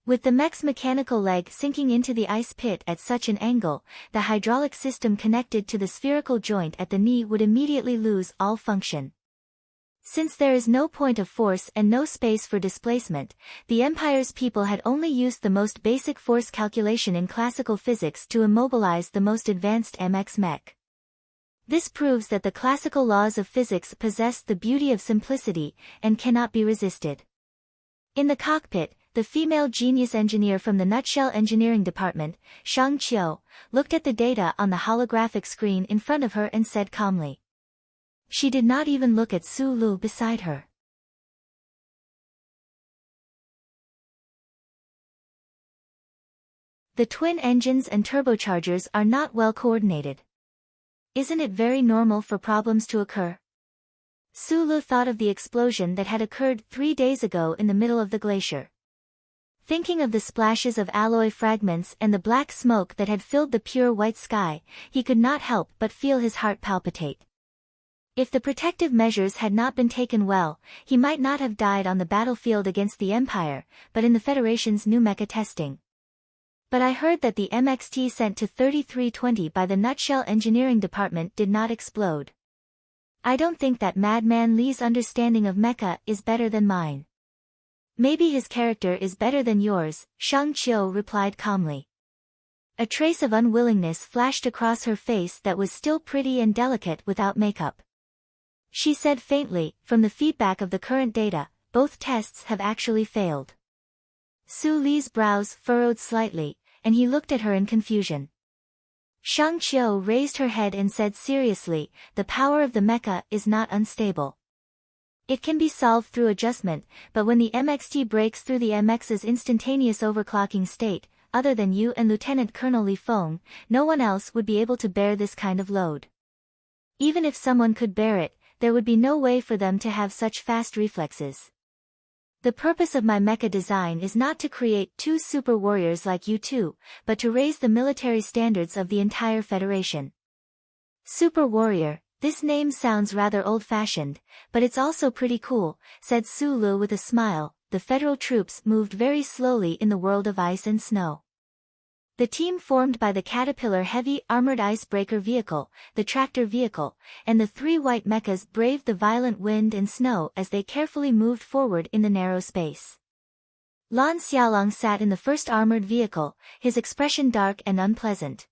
With the mech's mechanical leg sinking into the ice pit at such an angle, the hydraulic system connected to the spherical joint at the knee would immediately lose all function. Since there is no point of force and no space for displacement, the Empire's people had only used the most basic force calculation in classical physics to immobilize the most advanced MX mech. This proves that the classical laws of physics possess the beauty of simplicity and cannot be resisted. In the cockpit, the female genius engineer from the Nutshell Engineering Department, Shang Qiu, looked at the data on the holographic screen in front of her and said calmly. She did not even look at Su Lu beside her. The twin engines and turbochargers are not well coordinated. Isn't it very normal for problems to occur? Su Lu thought of the explosion that had occurred 3 days ago in the middle of the glacier. Thinking of the splashes of alloy fragments and the black smoke that had filled the pure white sky, he could not help but feel his heart palpitate. If the protective measures had not been taken well, he might not have died on the battlefield against the Empire, but in the Federation's new mecha testing. But I heard that the MXT sent to 3320 by the Nutshell Engineering Department did not explode. I don't think that Madman Li's understanding of mecha is better than mine. Maybe his character is better than yours, Shang Qiu replied calmly. A trace of unwillingness flashed across her face that was still pretty and delicate without makeup. She said faintly, from the feedback of the current data, both tests have actually failed. Su Li's brows furrowed slightly, and he looked at her in confusion. Shang Qiu raised her head and said seriously, the power of the mecha is not unstable. It can be solved through adjustment, but when the MXT breaks through the MX's instantaneous overclocking state, other than you and Lieutenant Colonel Li Feng, no one else would be able to bear this kind of load. Even if someone could bear it, there would be no way for them to have such fast reflexes. The purpose of my mecha design is not to create 2 super warriors like you two, but to raise the military standards of the entire Federation. Super warrior, this name sounds rather old-fashioned, but it's also pretty cool, said Su Lu with a smile. The federal troops moved very slowly in the world of ice and snow. The team formed by the Caterpillar heavy armored icebreaker vehicle, the tractor vehicle, and the 3 white mechas braved the violent wind and snow as they carefully moved forward in the narrow space. Lan Xiaolong sat in the first armored vehicle, his expression dark and unpleasant.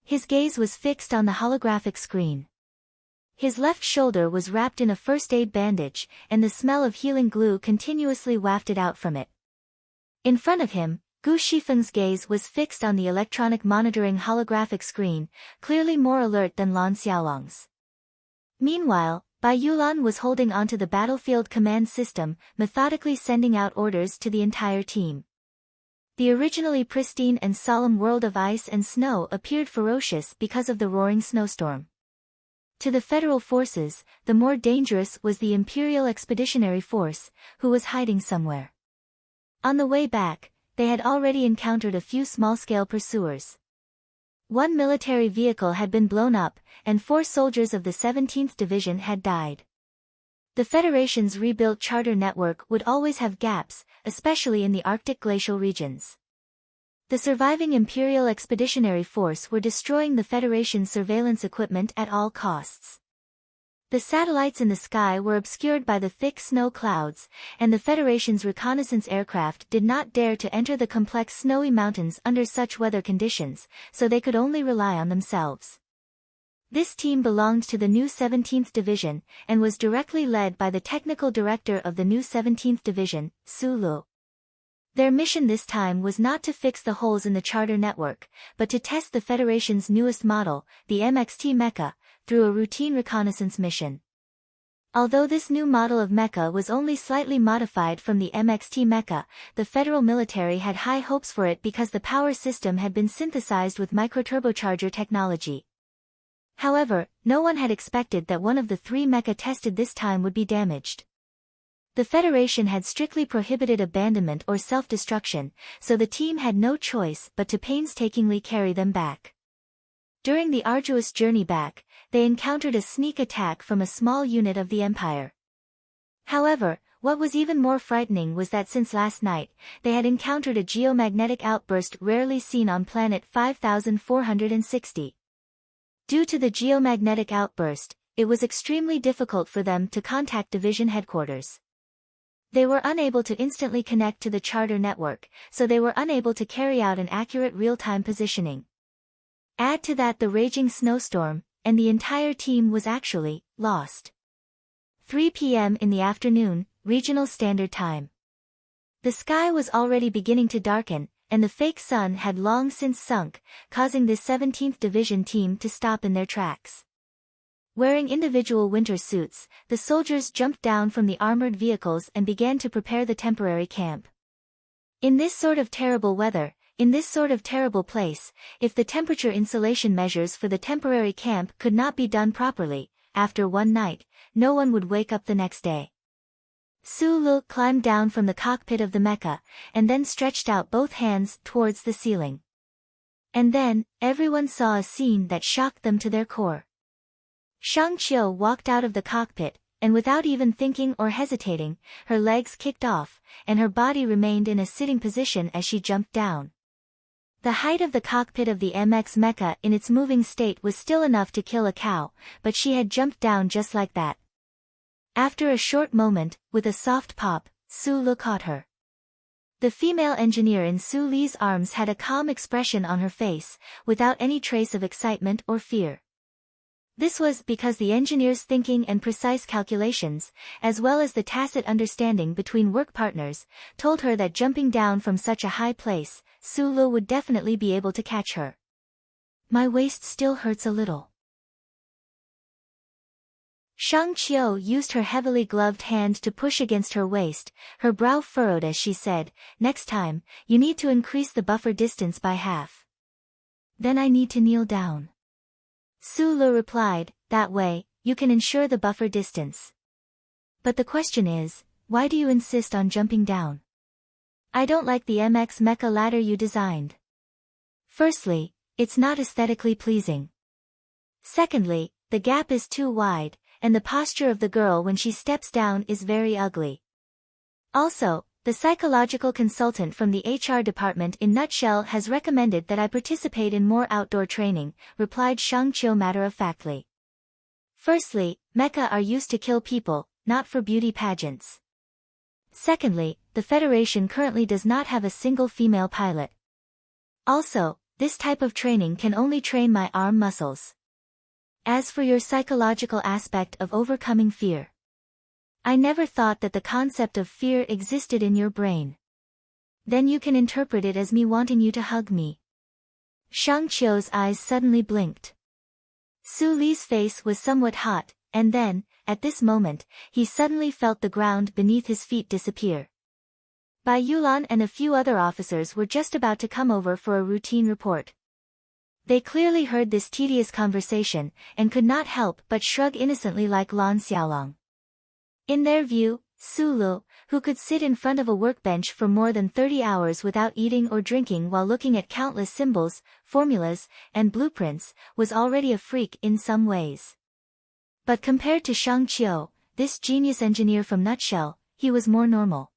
His gaze was fixed on the holographic screen. His left shoulder was wrapped in a first aid bandage, and the smell of healing glue continuously wafted out from it. In front of him, Gu Shifeng's gaze was fixed on the electronic monitoring holographic screen, clearly more alert than Lan Xiaolong's. Meanwhile, Bai Yulan was holding onto the battlefield command system, methodically sending out orders to the entire team. The originally pristine and solemn world of ice and snow appeared ferocious because of the roaring snowstorm. To the federal forces, the more dangerous was the Imperial Expeditionary Force, who was hiding somewhere. On the way back, they had already encountered a few small-scale pursuers. 1 military vehicle had been blown up, and 4 soldiers of the 17th Division had died. The Federation's rebuilt charter network would always have gaps, especially in the Arctic glacial regions. The surviving Imperial Expeditionary Force were destroying the Federation's surveillance equipment at all costs. The satellites in the sky were obscured by the thick snow clouds, and the Federation's reconnaissance aircraft did not dare to enter the complex snowy mountains under such weather conditions, so they could only rely on themselves. This team belonged to the new 17th Division, and was directly led by the technical director of the new 17th Division, Su Lu. Their mission this time was not to fix the holes in the charter network, but to test the Federation's newest model, the MXT Mecha, through a routine reconnaissance mission. Although this new model of mecha was only slightly modified from the MXT mecha, the federal military had high hopes for it because the power system had been synthesized with microturbocharger technology. However, no one had expected that one of the 3 mecha tested this time would be damaged. The Federation had strictly prohibited abandonment or self-destruction, so the team had no choice but to painstakingly carry them back. During the arduous journey back, they encountered a sneak attack from a small unit of the Empire. However, what was even more frightening was that since last night, they had encountered a geomagnetic outburst rarely seen on planet 5460. Due to the geomagnetic outburst, it was extremely difficult for them to contact division headquarters. They were unable to instantly connect to the charter network, so they were unable to carry out an accurate real-time positioning. Add to that the raging snowstorm, and the entire team was actually lost. 3 p.m. in the afternoon, Regional Standard Time. The sky was already beginning to darken, and the fake sun had long since sunk, causing the 17th Division team to stop in their tracks. Wearing individual winter suits, the soldiers jumped down from the armored vehicles and began to prepare the temporary camp. In this sort of terrible weather, in this sort of terrible place, if the temperature insulation measures for the temporary camp could not be done properly, after one night, no one would wake up the next day. Su Lu climbed down from the cockpit of the mecha, and then stretched out both hands towards the ceiling. And then, everyone saw a scene that shocked them to their core. Shang Qiu walked out of the cockpit, and without even thinking or hesitating, her legs kicked off, and her body remained in a sitting position as she jumped down. The height of the cockpit of the MX mecha in its moving state was still enough to kill a cow, but she had jumped down just like that. After a short moment, with a soft pop, Su Lu caught her. The female engineer in Su Li's arms had a calm expression on her face, without any trace of excitement or fear. This was because the engineer's thinking and precise calculations, as well as the tacit understanding between work partners, told her that jumping down from such a high place, Su Lu would definitely be able to catch her. My waist still hurts a little. Shang Qiu used her heavily gloved hand to push against her waist, her brow furrowed as she said, "Next time, you need to increase the buffer distance by half." "Then I need to kneel down." Su Lu replied, "That way, you can ensure the buffer distance. But the question is, why do you insist on jumping down? I don't like the MX mecha ladder you designed. Firstly, it's not aesthetically pleasing. Secondly, the gap is too wide, and the posture of the girl when she steps down is very ugly. Also, the psychological consultant from the HR department in Nutshell has recommended that I participate in more outdoor training," replied Shang Qiu matter-of-factly. Firstly, mecha are used to kill people, not for beauty pageants. Secondly, the Federation currently does not have a single female pilot. Also, this type of training can only train my arm muscles. As for your psychological aspect of overcoming fear, I never thought that the concept of fear existed in your brain. Then you can interpret it as me wanting you to hug me. Shang Qiu's eyes suddenly blinked. Su Li's face was somewhat hot, and then, at this moment, he suddenly felt the ground beneath his feet disappear. Bai Yulan and a few other officers were just about to come over for a routine report. They clearly heard this tedious conversation, and could not help but shrug innocently like Lan Xiaolong. In their view, Su Lu, who could sit in front of a workbench for more than 30 hours without eating or drinking while looking at countless symbols, formulas, and blueprints, was already a freak in some ways. But compared to Shang Qiu, this genius engineer from Nutshell, he was more normal.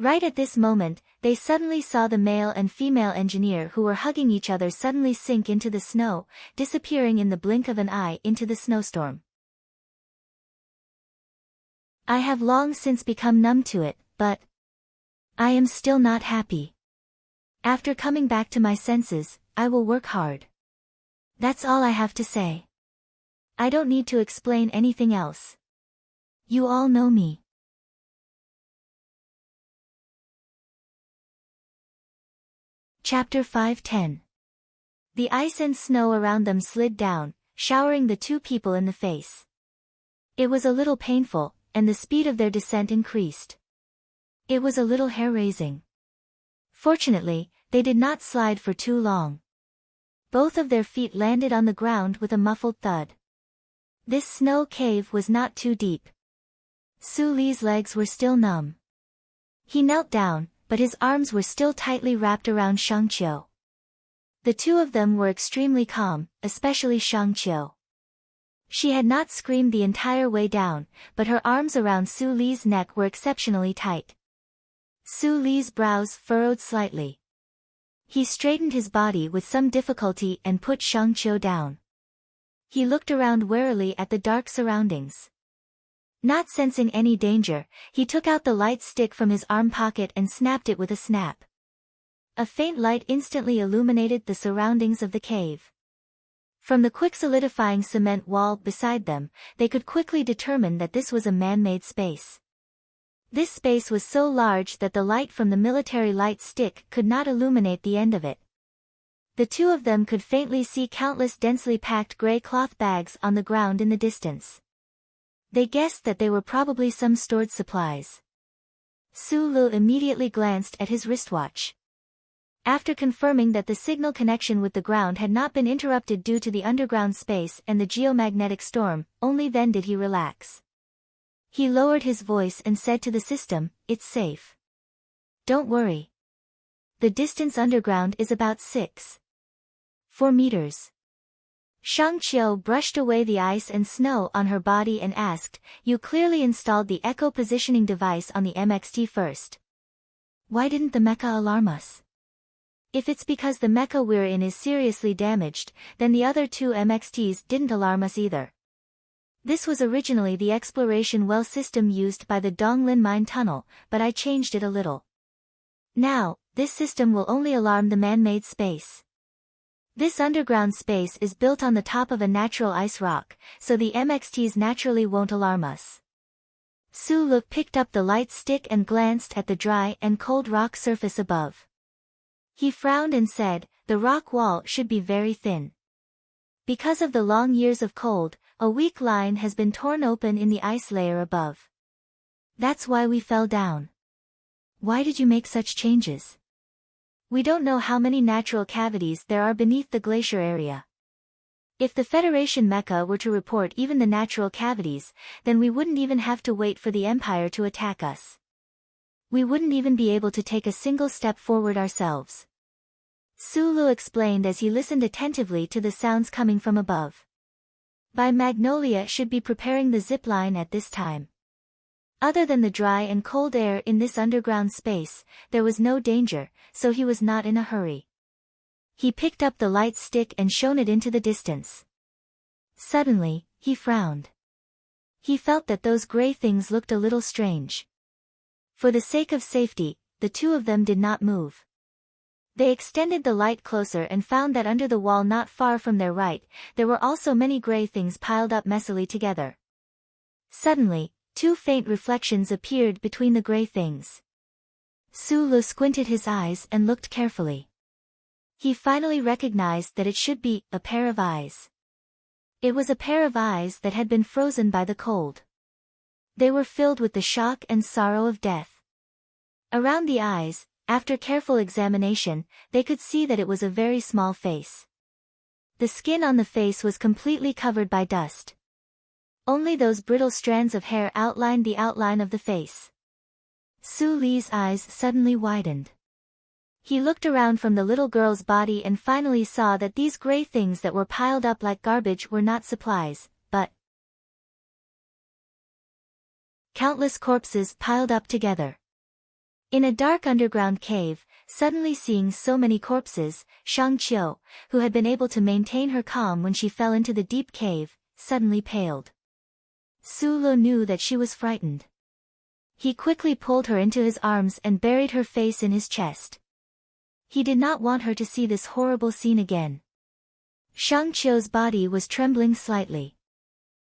Right at this moment, they suddenly saw the male and female engineer who were hugging each other suddenly sink into the snow, disappearing in the blink of an eye into the snowstorm. I have long since become numb to it, but I am still not happy. After coming back to my senses, I will work hard. That's all I have to say. I don't need to explain anything else. You all know me. Chapter 5:10. The ice and snow around them slid down, showering the two people in the face. It was a little painful, and the speed of their descent increased. It was a little hair-raising. Fortunately, they did not slide for too long. Both of their feet landed on the ground with a muffled thud. This snow cave was not too deep. Su Li's legs were still numb. He knelt down, but his arms were still tightly wrapped around Shangqiu. The two of them were extremely calm, especially Shangqiu. She had not screamed the entire way down, but her arms around Su Li's neck were exceptionally tight. Su Li's brows furrowed slightly. He straightened his body with some difficulty and put Shangqiu down. He looked around warily at the dark surroundings. Not sensing any danger, he took out the light stick from his arm pocket and snapped it with a snap. A faint light instantly illuminated the surroundings of the cave. From the quick solidifying cement wall beside them, they could quickly determine that this was a man-made space. This space was so large that the light from the military light stick could not illuminate the end of it. The two of them could faintly see countless densely packed gray cloth bags on the ground in the distance. They guessed that they were probably some stored supplies. Su Lu immediately glanced at his wristwatch. After confirming that the signal connection with the ground had not been interrupted due to the underground space and the geomagnetic storm, only then did he relax. He lowered his voice and said to the system, "It's safe. Don't worry. The distance underground is about 4 meters. Shangqiu brushed away the ice and snow on her body and asked, "You clearly installed the echo positioning device on the MXT first. Why didn't the mecha alarm us? If it's because the mecha we're in is seriously damaged, then the other two MXTs didn't alarm us either. This was originally the exploration well system used by the Donglin mine tunnel, but I changed it a little. Now, this system will only alarm the man-made space. This underground space is built on the top of a natural ice rock, so the MXTs naturally won't alarm us." Su Lu picked up the light stick and glanced at the dry and cold rock surface above. He frowned and said, "The rock wall should be very thin. Because of the long years of cold, a weak line has been torn open in the ice layer above. That's why we fell down." "Why did you make such changes?" "We don't know how many natural cavities there are beneath the glacier area. If the Federation mecha were to report even the natural cavities, then we wouldn't even have to wait for the Empire to attack us. We wouldn't even be able to take a single step forward ourselves." Su Lu explained as he listened attentively to the sounds coming from above. By Magnolia should be preparing the zip line at this time. Other than the dry and cold air in this underground space, there was no danger, so he was not in a hurry. He picked up the light stick and shone it into the distance. Suddenly, he frowned. He felt that those gray things looked a little strange. For the sake of safety, the two of them did not move. They extended the light closer and found that under the wall not far from their right, there were also many gray things piled up messily together. Suddenly, two faint reflections appeared between the gray things. Su Lu squinted his eyes and looked carefully. He finally recognized that it should be a pair of eyes. It was a pair of eyes that had been frozen by the cold. They were filled with the shock and sorrow of death. Around the eyes, after careful examination, they could see that it was a very small face. The skin on the face was completely covered by dust. Only those brittle strands of hair outlined the outline of the face. Su Li's eyes suddenly widened. He looked around from the little girl's body and finally saw that these gray things that were piled up like garbage were not supplies, but countless corpses piled up together. In a dark underground cave, suddenly seeing so many corpses, Shangqiu, who had been able to maintain her calm when she fell into the deep cave, suddenly paled. Su Lu knew that she was frightened. He quickly pulled her into his arms and buried her face in his chest. He did not want her to see this horrible scene again. Shang Qiu's body was trembling slightly.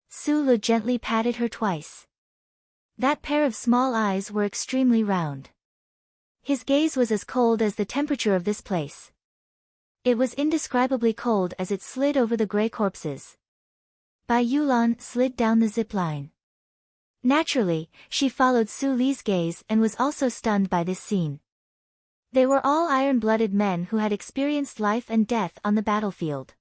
Su Le gently patted her twice. That pair of small eyes were extremely round. His gaze was as cold as the temperature of this place. It was indescribably cold as it slid over the gray corpses. Bai Yulan slid down the zip line. Naturally, she followed Su Li's gaze and was also stunned by this scene. They were all iron-blooded men who had experienced life and death on the battlefield.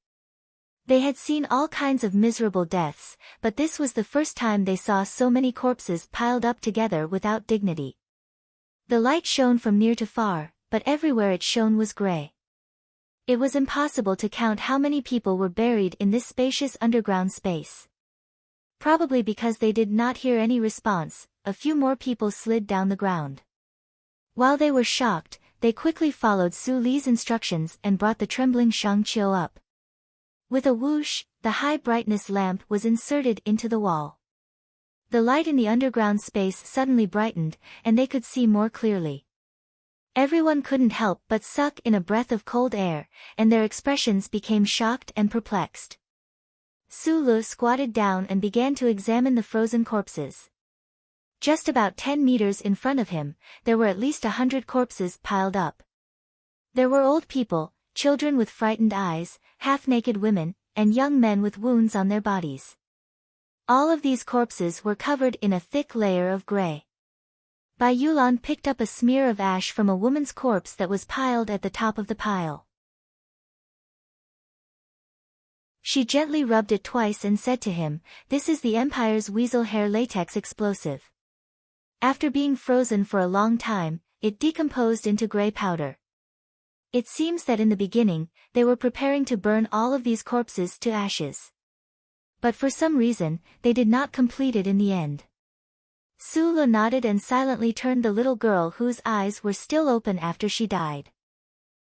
They had seen all kinds of miserable deaths, but this was the first time they saw so many corpses piled up together without dignity. The light shone from near to far, but everywhere it shone was gray. It was impossible to count how many people were buried in this spacious underground space. Probably because they did not hear any response, a few more people slid down the ground. While they were shocked, they quickly followed Su Li's instructions and brought the trembling Shang Qiu up. With a whoosh, the high-brightness lamp was inserted into the wall. The light in the underground space suddenly brightened, and they could see more clearly. Everyone couldn't help but suck in a breath of cold air, and their expressions became shocked and perplexed. Su Le squatted down and began to examine the frozen corpses. Just about 10 meters in front of him, there were at least 100 corpses piled up. There were old people, children with frightened eyes, half-naked women, and young men with wounds on their bodies. All of these corpses were covered in a thick layer of gray. Bai Yulan picked up a smear of ash from a woman's corpse that was piled at the top of the pile. She gently rubbed it twice and said to him, "This is the Empire's weasel hair latex explosive." After being frozen for a long time, it decomposed into gray powder. It seems that in the beginning, they were preparing to burn all of these corpses to ashes. But for some reason, they did not complete it in the end. Su Le nodded and silently turned the little girl whose eyes were still open after she died.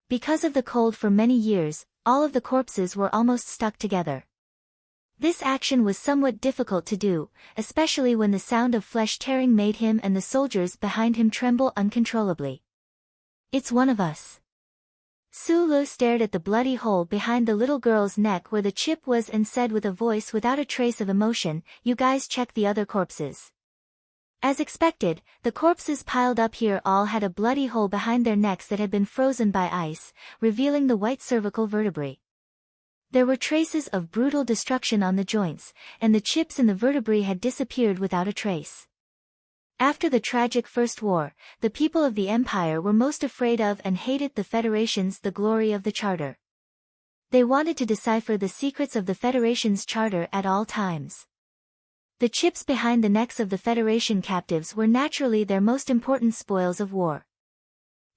Because of the cold for many years, all of the corpses were almost stuck together. This action was somewhat difficult to do, especially when the sound of flesh tearing made him and the soldiers behind him tremble uncontrollably. "It's one of us." Su Le stared at the bloody hole behind the little girl's neck where the chip was and said with a voice without a trace of emotion, "You guys check the other corpses." As expected, the corpses piled up here all had a bloody hole behind their necks that had been frozen by ice, revealing the white cervical vertebrae. There were traces of brutal destruction on the joints, and the chips in the vertebrae had disappeared without a trace. After the tragic First War, the people of the Empire were most afraid of and hated the Federation's The Glory of the Charter. They wanted to decipher the secrets of the Federation's charter at all times. The chips behind the necks of the Federation captives were naturally their most important spoils of war.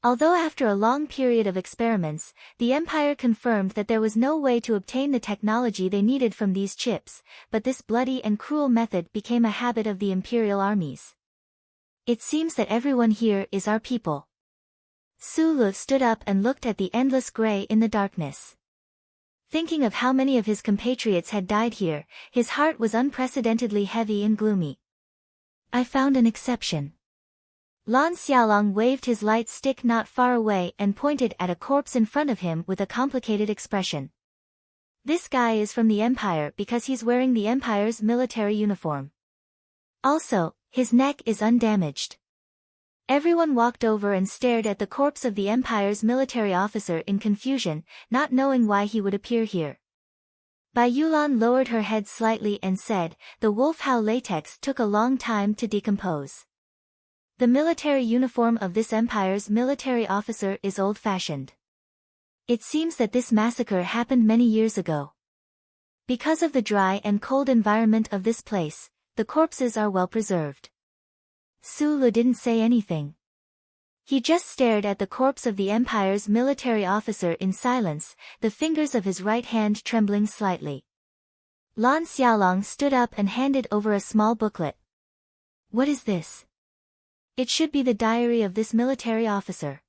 Although after a long period of experiments, the Empire confirmed that there was no way to obtain the technology they needed from these chips, but this bloody and cruel method became a habit of the Imperial armies. "It seems that everyone here is our people." Su Le stood up and looked at the endless gray in the darkness. Thinking of how many of his compatriots had died here, his heart was unprecedentedly heavy and gloomy. "I found an exception." Lan Xiaolong waved his light stick not far away and pointed at a corpse in front of him with a complicated expression. "This guy is from the Empire because he's wearing the Empire's military uniform. Also, his neck is undamaged." Everyone walked over and stared at the corpse of the Empire's military officer in confusion, not knowing why he would appear here. Bai Yulan lowered her head slightly and said, "The wolf-howl latex took a long time to decompose. The military uniform of this Empire's military officer is old-fashioned. It seems that this massacre happened many years ago. Because of the dry and cold environment of this place, the corpses are well preserved." Su Le didn't say anything. He just stared at the corpse of the Empire's military officer in silence, the fingers of his right hand trembling slightly. Lan Xiaolong stood up and handed over a small booklet. "What is this?" "It should be the diary of this military officer.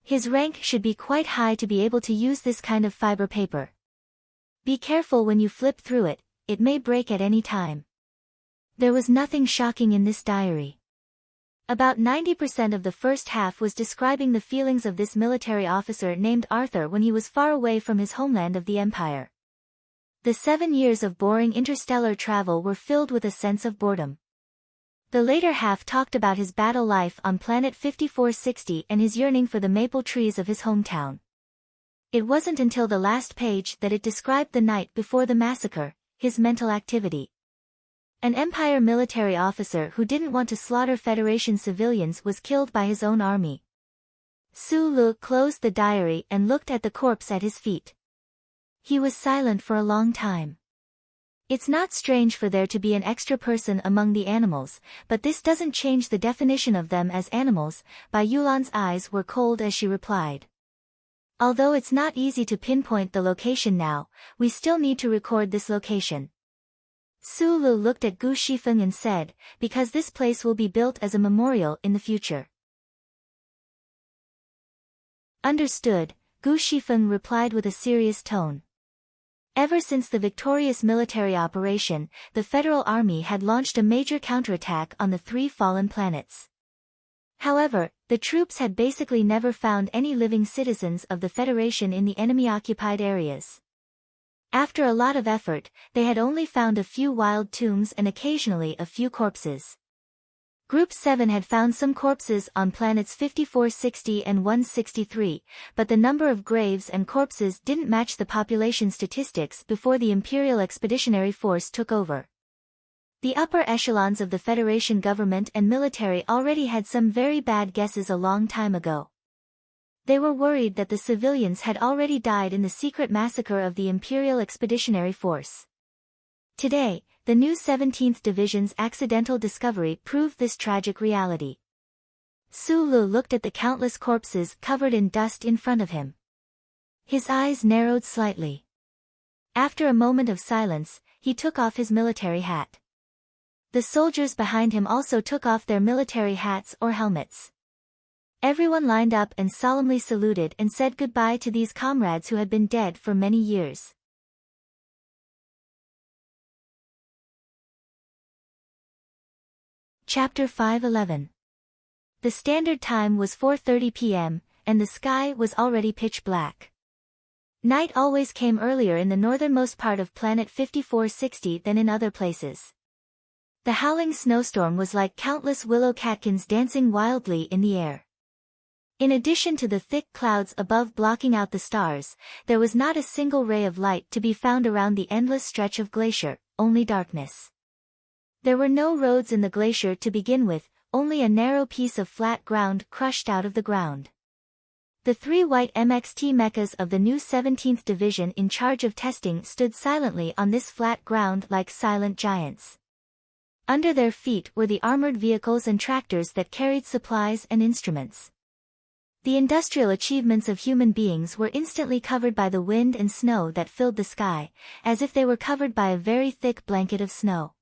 His rank should be quite high to be able to use this kind of fiber paper. Be careful when you flip through it, it may break at any time." There was nothing shocking in this diary. About 90% of the first half was describing the feelings of this military officer named Arthur when he was far away from his homeland of the Empire. The 7 years of boring interstellar travel were filled with a sense of boredom. The later half talked about his battle life on planet 5460 and his yearning for the maple trees of his hometown. It wasn't until the last page that it described the night before the massacre, his mental activity. An Empire military officer who didn't want to slaughter Federation civilians was killed by his own army. Su Lu closed the diary and looked at the corpse at his feet. He was silent for a long time. It's not strange for there to be an extra person among the animals, but this doesn't change the definition of them as animals. Bai Yulan's eyes were cold as she replied. Although it's not easy to pinpoint the location now, we still need to record this location. Su Lu looked at Gu Shifeng and said, because this place will be built as a memorial in the future. Understood, Gu Shifeng replied with a serious tone. Ever since the victorious military operation, the Federal Army had launched a major counterattack on the 3 fallen planets. However, the troops had basically never found any living citizens of the Federation in the enemy-occupied areas. After a lot of effort, they had only found a few wild tombs and occasionally a few corpses. Group 7 had found some corpses on planets 5460 and 163, but the number of graves and corpses didn't match the population statistics before the Imperial Expeditionary Force took over. The upper echelons of the Federation government and military already had some very bad guesses a long time ago. They were worried that the civilians had already died in the secret massacre of the Imperial Expeditionary Force. Today, the new 17th Division's accidental discovery proved this tragic reality. Su Lu looked at the countless corpses covered in dust in front of him. His eyes narrowed slightly. After a moment of silence, he took off his military hat. The soldiers behind him also took off their military hats or helmets. Everyone lined up and solemnly saluted and said goodbye to these comrades who had been dead for many years. Chapter 5:11. The standard time was 4:30 p.m., and the sky was already pitch black. Night always came earlier in the northernmost part of planet 5460 than in other places. The howling snowstorm was like countless willow catkins dancing wildly in the air. In addition to the thick clouds above blocking out the stars, there was not a single ray of light to be found around the endless stretch of glacier, only darkness. There were no roads in the glacier to begin with, only a narrow piece of flat ground crushed out of the ground. The 3 white MXT mechas of the new 17th Division in charge of testing stood silently on this flat ground like silent giants. Under their feet were the armored vehicles and tractors that carried supplies and instruments. The industrial achievements of human beings were instantly covered by the wind and snow that filled the sky, as if they were covered by a very thick blanket of snow.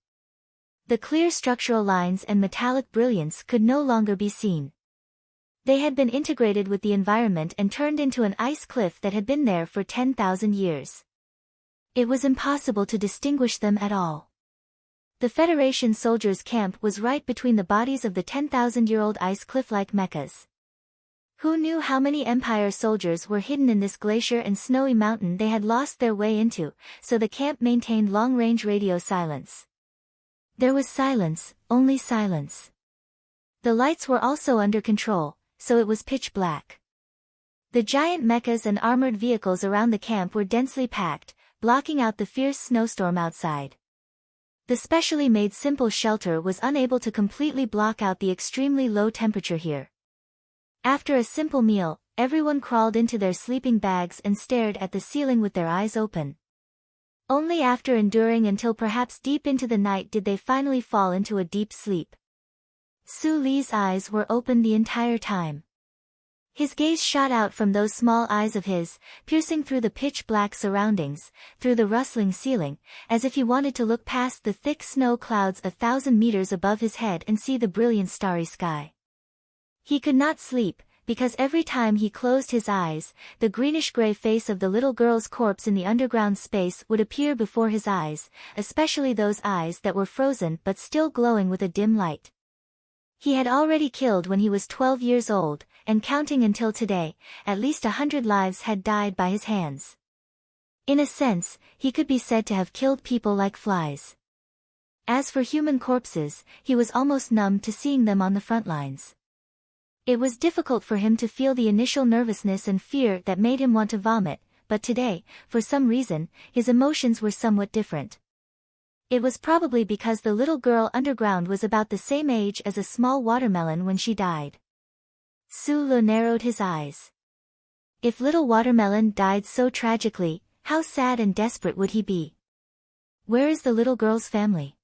The clear structural lines and metallic brilliance could no longer be seen. They had been integrated with the environment and turned into an ice cliff that had been there for 10,000 years. It was impossible to distinguish them at all. The Federation soldiers' camp was right between the bodies of the 10,000-year-old ice cliff-like mechas. Who knew how many Empire soldiers were hidden in this glacier and snowy mountain they had lost their way into, so the camp maintained long-range radio silence. There was silence, only silence. The lights were also under control, so it was pitch black. The giant mechas and armored vehicles around the camp were densely packed, blocking out the fierce snowstorm outside. The specially made simple shelter was unable to completely block out the extremely low temperature here. After a simple meal, everyone crawled into their sleeping bags and stared at the ceiling with their eyes open. Only after enduring until perhaps deep into the night did they finally fall into a deep sleep. Su Li's eyes were open the entire time. His gaze shot out from those small eyes of his, piercing through the pitch-black surroundings, through the rustling ceiling, as if he wanted to look past the thick snow clouds 1,000 meters above his head and see the brilliant starry sky. He could not sleep, because every time he closed his eyes, the greenish-gray face of the little girl's corpse in the underground space would appear before his eyes, especially those eyes that were frozen but still glowing with a dim light. He had already killed when he was 12 years old, and counting until today, at least 100 lives had died by his hands. In a sense, he could be said to have killed people like flies. As for human corpses, he was almost numb to seeing them on the front lines. It was difficult for him to feel the initial nervousness and fear that made him want to vomit, but today, for some reason, his emotions were somewhat different. It was probably because the little girl underground was about the same age as a small watermelon when she died. Su Lu narrowed his eyes. If little watermelon died so tragically, how sad and desperate would he be? Where is the little girl's family?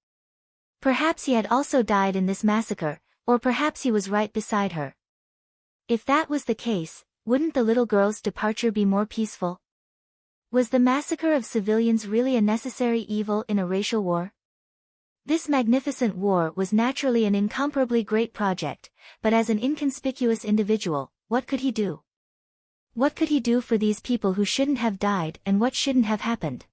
Perhaps he had also died in this massacre, or perhaps he was right beside her. If that was the case, wouldn't the little girl's departure be more peaceful? Was the massacre of civilians really a necessary evil in a racial war? This magnificent war was naturally an incomparably great project, but as an inconspicuous individual, what could he do? What could he do for these people who shouldn't have died, and what shouldn't have happened?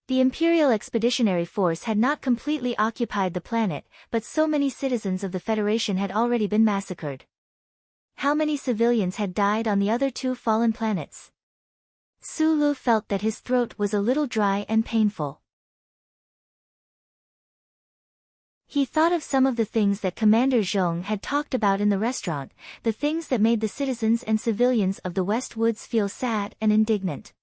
The Imperial Expeditionary Force had not completely occupied the planet, but so many citizens of the Federation had already been massacred. How many civilians had died on the other two fallen planets? Su Lu felt that his throat was a little dry and painful. He thought of some of the things that Commander Zhong had talked about in the restaurant, the things that made the citizens and civilians of the West Woods feel sad and indignant.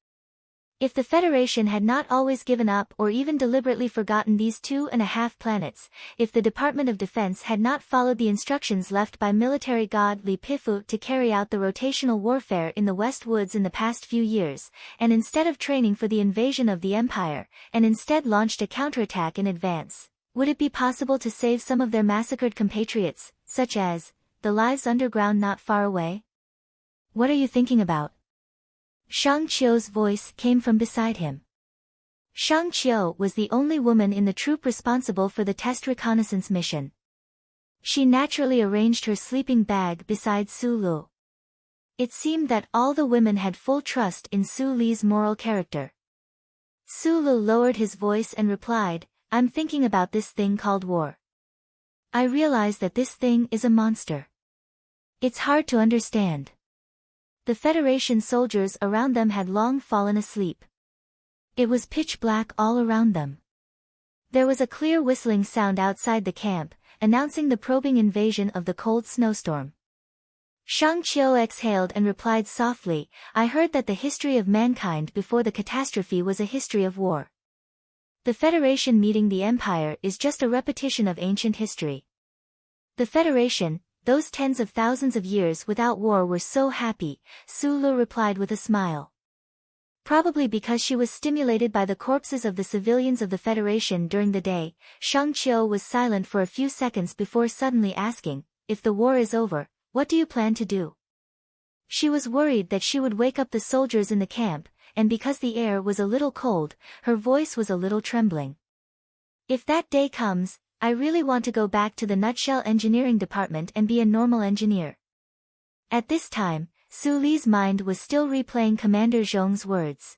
If the Federation had not always given up or even deliberately forgotten these 2.5 planets, if the Department of Defense had not followed the instructions left by military god Li Pifu to carry out the rotational warfare in the West Woods in the past few years, and instead of training for the invasion of the Empire, and instead launched a counterattack in advance, would it be possible to save some of their massacred compatriots, such as the lives underground not far away? What are you thinking about? Shang Qiu's voice came from beside him. Shang Qiu was the only woman in the troop responsible for the test reconnaissance mission. She naturally arranged her sleeping bag beside Su Lu. It seemed that all the women had full trust in Su Li's moral character. Su Lu lowered his voice and replied, "I'm thinking about this thing called war. I realize that this thing is a monster. It's hard to understand." The Federation soldiers around them had long fallen asleep. It was pitch black all around them. There was a clear whistling sound outside the camp, announcing the probing invasion of the cold snowstorm. Shang Qiu exhaled and replied softly, "I heard that the history of mankind before the catastrophe was a history of war. The Federation meeting the Empire is just a repetition of ancient history. The Federation, those tens of thousands of years without war were so happy," Su Lu replied with a smile. Probably because she was stimulated by the corpses of the civilians of the Federation during the day, Shang Qiu was silent for a few seconds before suddenly asking, "If the war is over, what do you plan to do?" She was worried that she would wake up the soldiers in the camp, and because the air was a little cold, her voice was a little trembling. "If that day comes, I really want to go back to the Nutshell Engineering Department and be a normal engineer." At this time, Su Li's mind was still replaying Commander Zhong's words.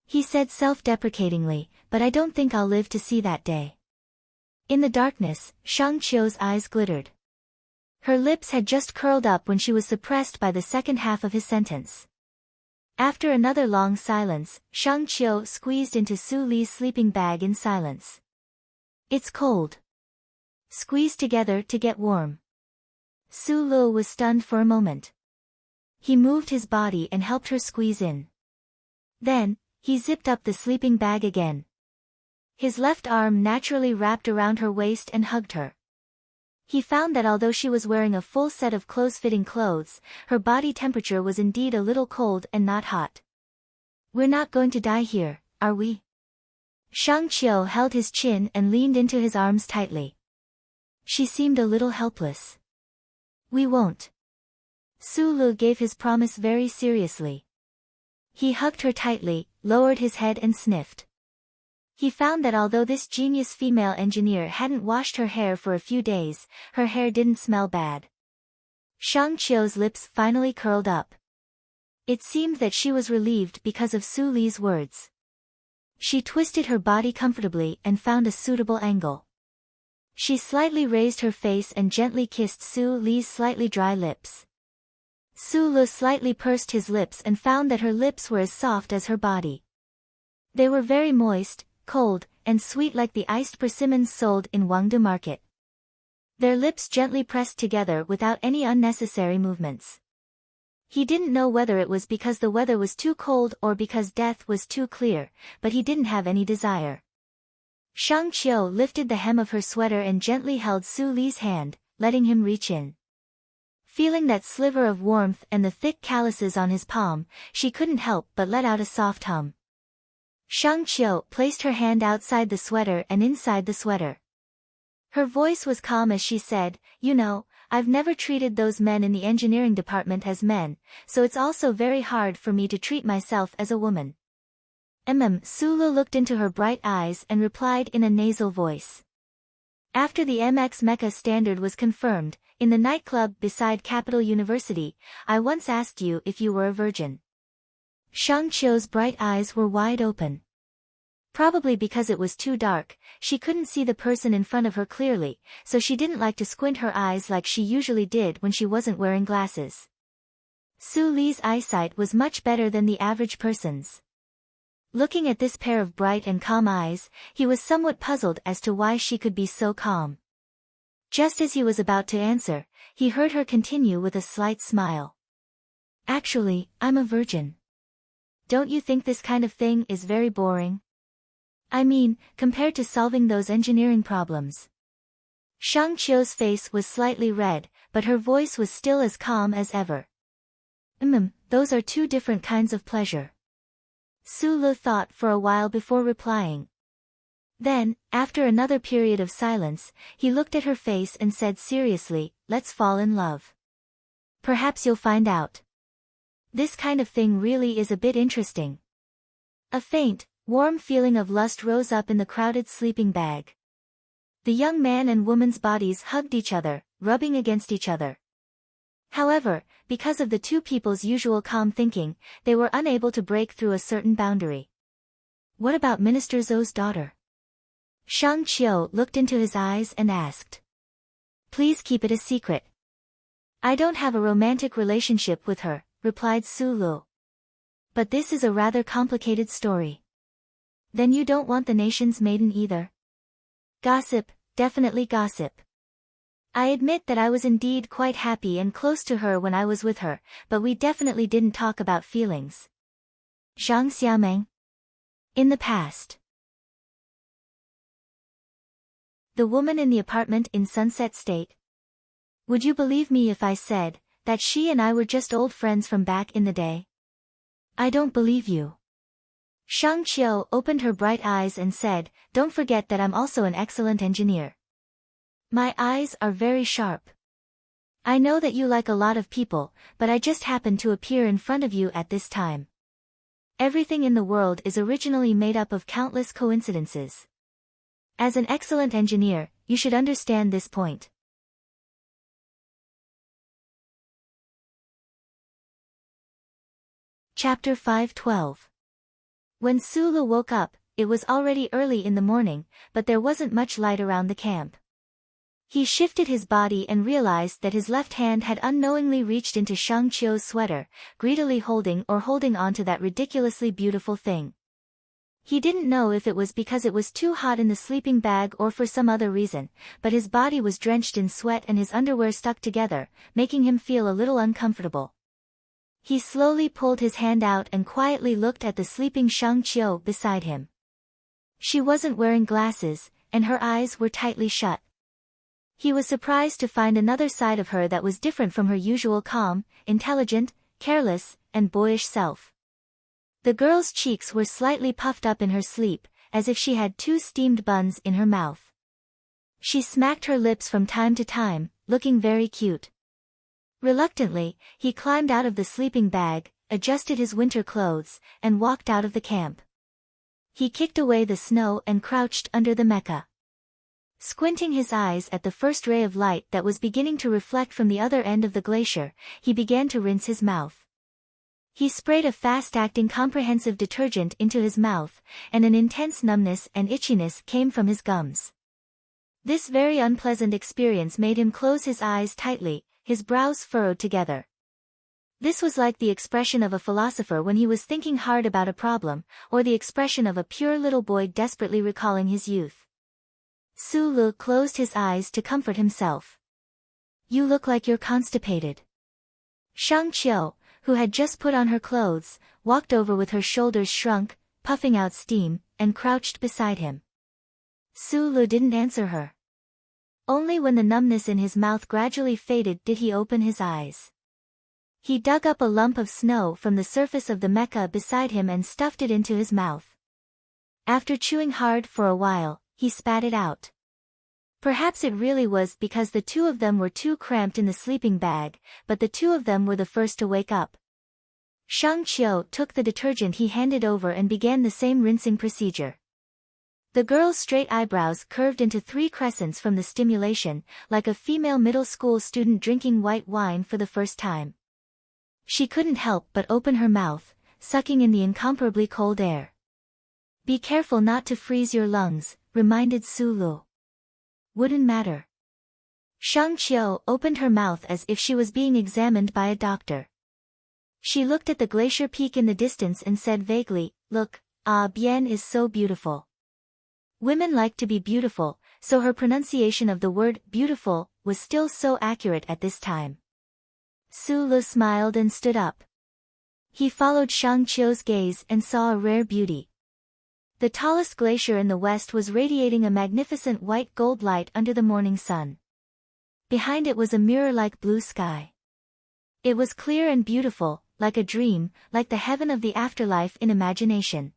He said self-deprecatingly, "But I don't think I'll live to see that day." In the darkness, Shang Qiu's eyes glittered. Her lips had just curled up when she was suppressed by the second half of his sentence. After another long silence, Shang Qiu squeezed into Su Li's sleeping bag in silence. "It's cold. Squeeze together to get warm." Su Lu was stunned for a moment. He moved his body and helped her squeeze in. Then, he zipped up the sleeping bag again. His left arm naturally wrapped around her waist and hugged her. He found that although she was wearing a full set of close-fitting clothes, her body temperature was indeed a little cold and not hot. "We're not going to die here, are we?" Shang Qiu held his chin and leaned into his arms tightly. She seemed a little helpless. "We won't." Su Lu gave his promise very seriously. He hugged her tightly, lowered his head and sniffed. He found that although this genius female engineer hadn't washed her hair for a few days, her hair didn't smell bad. Shang Qiu's lips finally curled up. It seemed that she was relieved because of Su Li's words. She twisted her body comfortably and found a suitable angle. She slightly raised her face and gently kissed Su Li's slightly dry lips. Su Li slightly pursed his lips and found that her lips were as soft as her body. They were very moist, cold, and sweet like the iced persimmons sold in Wangde market. Their lips gently pressed together without any unnecessary movements. He didn't know whether it was because the weather was too cold or because death was too clear, but he didn't have any desire. Shang Qiu lifted the hem of her sweater and gently held Su Li's hand, letting him reach in. Feeling that sliver of warmth and the thick calluses on his palm, she couldn't help but let out a soft hum. Shang Qiu placed her hand outside the sweater and inside the sweater. Her voice was calm as she said, "You know, I've never treated those men in the engineering department as men, so it's also very hard for me to treat myself as a woman." Su Li looked into her bright eyes and replied in a nasal voice. After the MX Mecha standard was confirmed, in the nightclub beside Capital University, I once asked you if you were a virgin. Shang Qiu's bright eyes were wide open. Probably because it was too dark, she couldn't see the person in front of her clearly, so she didn't like to squint her eyes like she usually did when she wasn't wearing glasses. Su Li's eyesight was much better than the average person's. Looking at this pair of bright and calm eyes, he was somewhat puzzled as to why she could be so calm. Just as he was about to answer, he heard her continue with a slight smile. "Actually, I'm a virgin. Don't you think this kind of thing is very boring? I mean, compared to solving those engineering problems." Shang Qiu's face was slightly red, but her voice was still as calm as ever. Those are two different kinds of pleasure." Su Li thought for a while before replying. Then, after another period of silence, he looked at her face and said seriously, "Let's fall in love. Perhaps you'll find out. This kind of thing really is a bit interesting." A faint, warm feeling of lust rose up in the crowded sleeping bag. The young man and woman's bodies hugged each other, rubbing against each other. However, because of the two people's usual calm thinking, they were unable to break through a certain boundary. "What about Minister Zhou's daughter?" Shang Qiu looked into his eyes and asked. "Please keep it a secret." "I don't have a romantic relationship with her," replied Su Li. "But this is a rather complicated story." "Then you don't want the nation's maiden either?" "Gossip, definitely gossip. I admit that I was indeed quite happy and close to her when I was with her, but we definitely didn't talk about feelings." Zhang Xiameng. In the past. The woman in the apartment in Sunset State. "Would you believe me if I said that she and I were just old friends from back in the day?" "I don't believe you." Shang Qiu opened her bright eyes and said, "Don't forget that I'm also an excellent engineer. My eyes are very sharp. I know that you like a lot of people, but I just happened to appear in front of you at this time. Everything in the world is originally made up of countless coincidences. As an excellent engineer, you should understand this point." Chapter 5:12. When Su Li woke up, it was already early in the morning, but there wasn't much light around the camp. He shifted his body and realized that his left hand had unknowingly reached into Shang Qiu's sweater, greedily holding on to that ridiculously beautiful thing. He didn't know if it was because it was too hot in the sleeping bag or for some other reason, but his body was drenched in sweat and his underwear stuck together, making him feel a little uncomfortable. He slowly pulled his hand out and quietly looked at the sleeping Shang Qiu beside him. She wasn't wearing glasses, and her eyes were tightly shut. He was surprised to find another side of her that was different from her usual calm, intelligent, careless, and boyish self. The girl's cheeks were slightly puffed up in her sleep, as if she had two steamed buns in her mouth. She smacked her lips from time to time, looking very cute. Reluctantly, he climbed out of the sleeping bag, adjusted his winter clothes, and walked out of the camp. He kicked away the snow and crouched under the mecha. Squinting his eyes at the first ray of light that was beginning to reflect from the other end of the glacier, he began to rinse his mouth. He sprayed a fast-acting comprehensive detergent into his mouth, and an intense numbness and itchiness came from his gums. This very unpleasant experience made him close his eyes tightly, his brows furrowed together. This was like the expression of a philosopher when he was thinking hard about a problem, or the expression of a pure little boy desperately recalling his youth. Su-lu closed his eyes to comfort himself. You look like you're constipated. Shang Qiu, who had just put on her clothes, walked over with her shoulders shrunk, puffing out steam, and crouched beside him. Su-lu didn't answer her. Only when the numbness in his mouth gradually faded did he open his eyes. He dug up a lump of snow from the surface of the mecha beside him and stuffed it into his mouth. After chewing hard for a while, he spat it out. Perhaps it really was because the two of them were too cramped in the sleeping bag, but the two of them were the first to wake up. Shang Qiu took the detergent he handed over and began the same rinsing procedure. The girl's straight eyebrows curved into 3 crescents from the stimulation, like a female middle school student drinking white wine for the first time. She couldn't help but open her mouth, sucking in the incomparably cold air. Be careful not to freeze your lungs, reminded Su-lu. Wouldn't matter. Shang Qiu opened her mouth as if she was being examined by a doctor. She looked at the glacier peak in the distance and said vaguely, Look, Bian is so beautiful. Women like to be beautiful, so her pronunciation of the word beautiful was still so accurate at this time. Su-lu smiled and stood up. He followed Shang Qiu's gaze and saw a rare beauty. The tallest glacier in the west was radiating a magnificent white gold light under the morning sun. Behind it was a mirror-like blue sky. It was clear and beautiful, like a dream, like the heaven of the afterlife in imagination.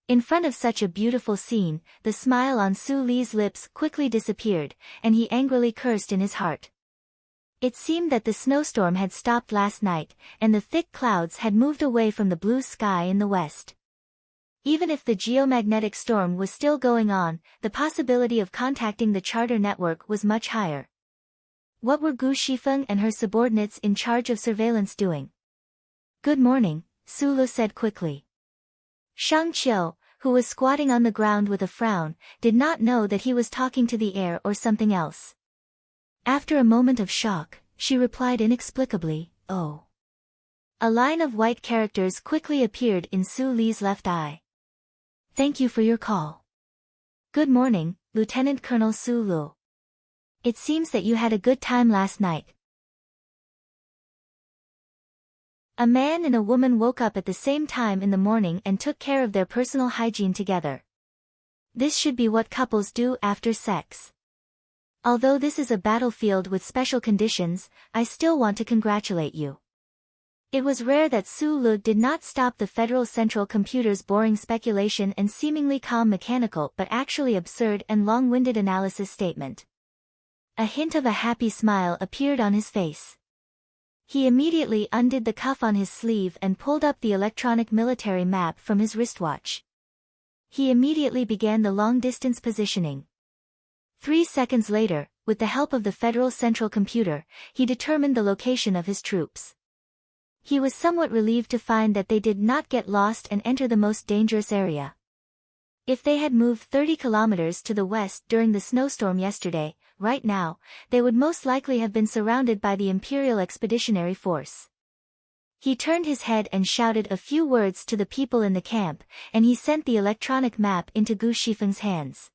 In front of such a beautiful scene, the smile on Su-li's lips quickly disappeared, and he angrily cursed in his heart. It seemed that the snowstorm had stopped last night, and the thick clouds had moved away from the blue sky in the west. Even if the geomagnetic storm was still going on, the possibility of contacting the charter network was much higher. What were Gu Shifeng and her subordinates in charge of surveillance doing? Good morning, Su-lu said quickly. Shang Qiu, who was squatting on the ground with a frown, did not know that he was talking to the air or something else. After a moment of shock, she replied inexplicably, Oh. A line of white characters quickly appeared in Su-li's left eye. Thank you for your call. Good morning, Lieutenant Colonel Su-lu. It seems that you had a good time last night. A man and a woman woke up at the same time in the morning and took care of their personal hygiene together. This should be what couples do after sex. Although this is a battlefield with special conditions, I still want to congratulate you. It was rare that Su-lu did not stop the Federal Central Computer's boring speculation and seemingly calm mechanical but actually absurd and long-winded analysis statement. A hint of a happy smile appeared on his face. He immediately undid the cuff on his sleeve and pulled up the electronic military map from his wristwatch. He immediately began the long-distance positioning. 3 seconds later, with the help of the Federal Central Computer, he determined the location of his troops. He was somewhat relieved to find that they did not get lost and enter the most dangerous area. If they had moved 30 kilometers to the west during the snowstorm yesterday, right now, they would most likely have been surrounded by the Imperial Expeditionary Force. He turned his head and shouted a few words to the people in the camp, and he sent the electronic map into Gu Shifeng's hands.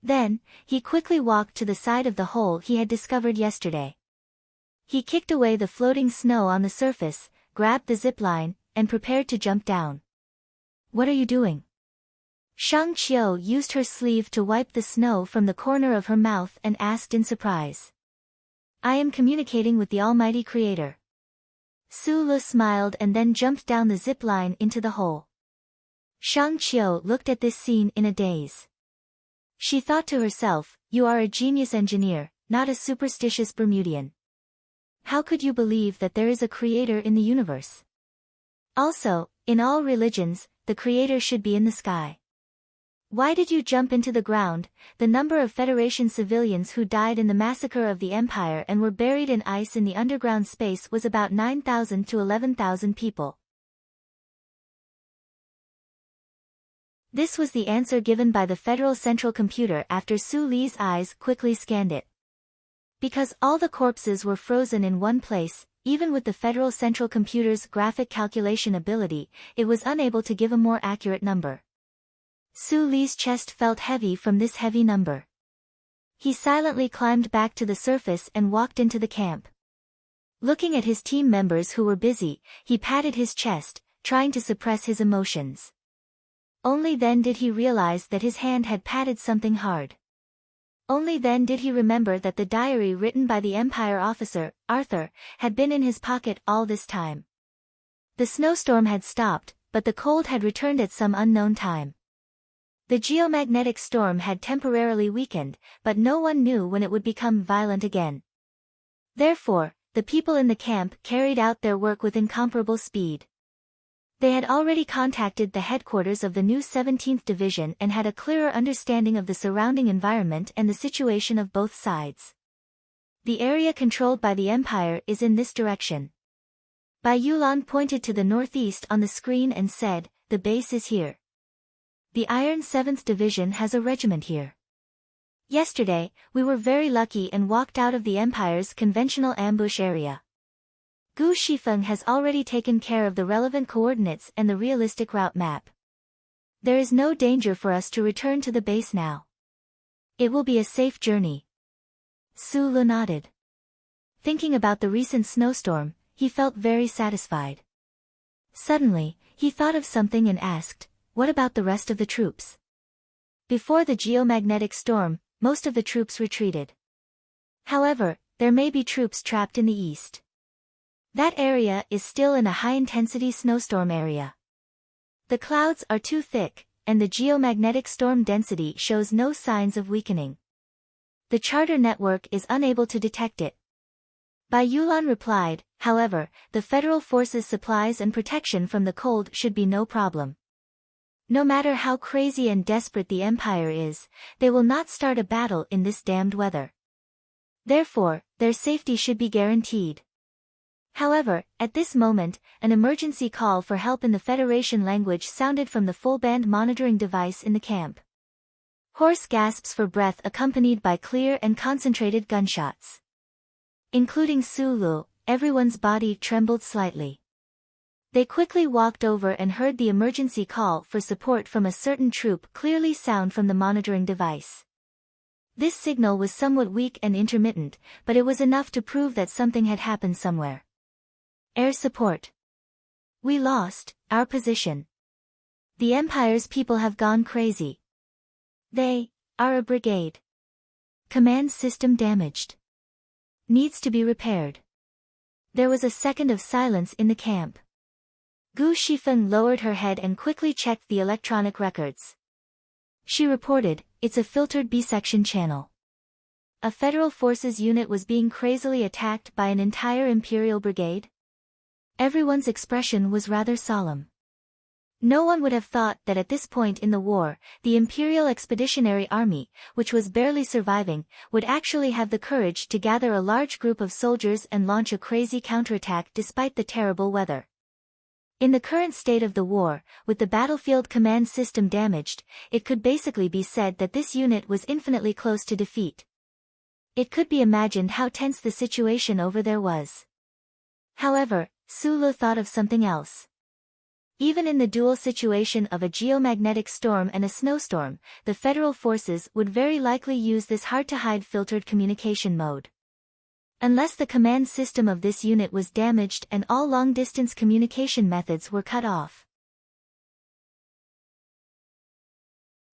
Then, he quickly walked to the side of the hole he had discovered yesterday. He kicked away the floating snow on the surface, grabbed the zip line, and prepared to jump down. What are you doing? Shang Qiu used her sleeve to wipe the snow from the corner of her mouth and asked in surprise. I am communicating with the Almighty Creator. Su-lu smiled and then jumped down the zip line into the hole. Shang Qiu looked at this scene in a daze. She thought to herself, you are a genius engineer, not a superstitious Bermudian. How could you believe that there is a creator in the universe? Also, in all religions, the creator should be in the sky. Why did you jump into the ground? The number of Federation civilians who died in the massacre of the Empire and were buried in ice in the underground space was about 9,000 to 11,000 people. This was the answer given by the Federal Central Computer after Su Li's eyes quickly scanned it. Because all the corpses were frozen in one place, even with the Federal Central Computer's graphic calculation ability, it was unable to give a more accurate number. Su Li's chest felt heavy from this heavy number. He silently climbed back to the surface and walked into the camp. Looking at his team members who were busy, he patted his chest, trying to suppress his emotions. Only then did he realize that his hand had patted something hard. Only then did he remember that the diary written by the Empire officer, Arthur, had been in his pocket all this time. The snowstorm had stopped, but the cold had returned at some unknown time. The geomagnetic storm had temporarily weakened, but no one knew when it would become violent again. Therefore, the people in the camp carried out their work with incomparable speed. They had already contacted the headquarters of the new 17th Division and had a clearer understanding of the surrounding environment and the situation of both sides. The area controlled by the Empire is in this direction. Bai Yulan pointed to the northeast on the screen and said, "The base is here. The Iron 7th Division has a regiment here. Yesterday, we were very lucky and walked out of the Empire's conventional ambush area. Gu Shifeng has already taken care of the relevant coordinates and the realistic route map. There is no danger for us to return to the base now. It will be a safe journey." Su Lu nodded. Thinking about the recent snowstorm, he felt very satisfied. Suddenly, he thought of something and asked, "What about the rest of the troops?" Before the geomagnetic storm, most of the troops retreated. However, there may be troops trapped in the east. That area is still in a high-intensity snowstorm area. The clouds are too thick, and the geomagnetic storm density shows no signs of weakening. The charter network is unable to detect it. Bai Yulan replied, "However, the Federal Forces' supplies and protection from the cold should be no problem. No matter how crazy and desperate the Empire is, they will not start a battle in this damned weather. Therefore, their safety should be guaranteed." However, at this moment, an emergency call for help in the Federation language sounded from the full-band monitoring device in the camp. Hoarse gasps for breath accompanied by clear and concentrated gunshots. Including Su Lu, everyone's body trembled slightly. They quickly walked over and heard the emergency call for support from a certain troop clearly sound from the monitoring device. This signal was somewhat weak and intermittent, but it was enough to prove that something had happened somewhere. "Air support. We lost our position. The Empire's people have gone crazy. They are a brigade. Command system damaged. Needs to be repaired." There was a second of silence in the camp. Gu Shifeng lowered her head and quickly checked the electronic records. She reported, "It's a filtered B-section channel. A Federal Forces unit was being crazily attacked by an entire Imperial brigade." Everyone's expression was rather solemn. No one would have thought that at this point in the war, the Imperial Expeditionary Army, which was barely surviving, would actually have the courage to gather a large group of soldiers and launch a crazy counterattack despite the terrible weather. In the current state of the war, with the battlefield command system damaged, it could basically be said that this unit was infinitely close to defeat. It could be imagined how tense the situation over there was. However, Su Lu thought of something else. Even in the dual situation of a geomagnetic storm and a snowstorm, the Federal Forces would very likely use this hard-to-hide filtered communication mode. Unless the command system of this unit was damaged and all long-distance communication methods were cut off.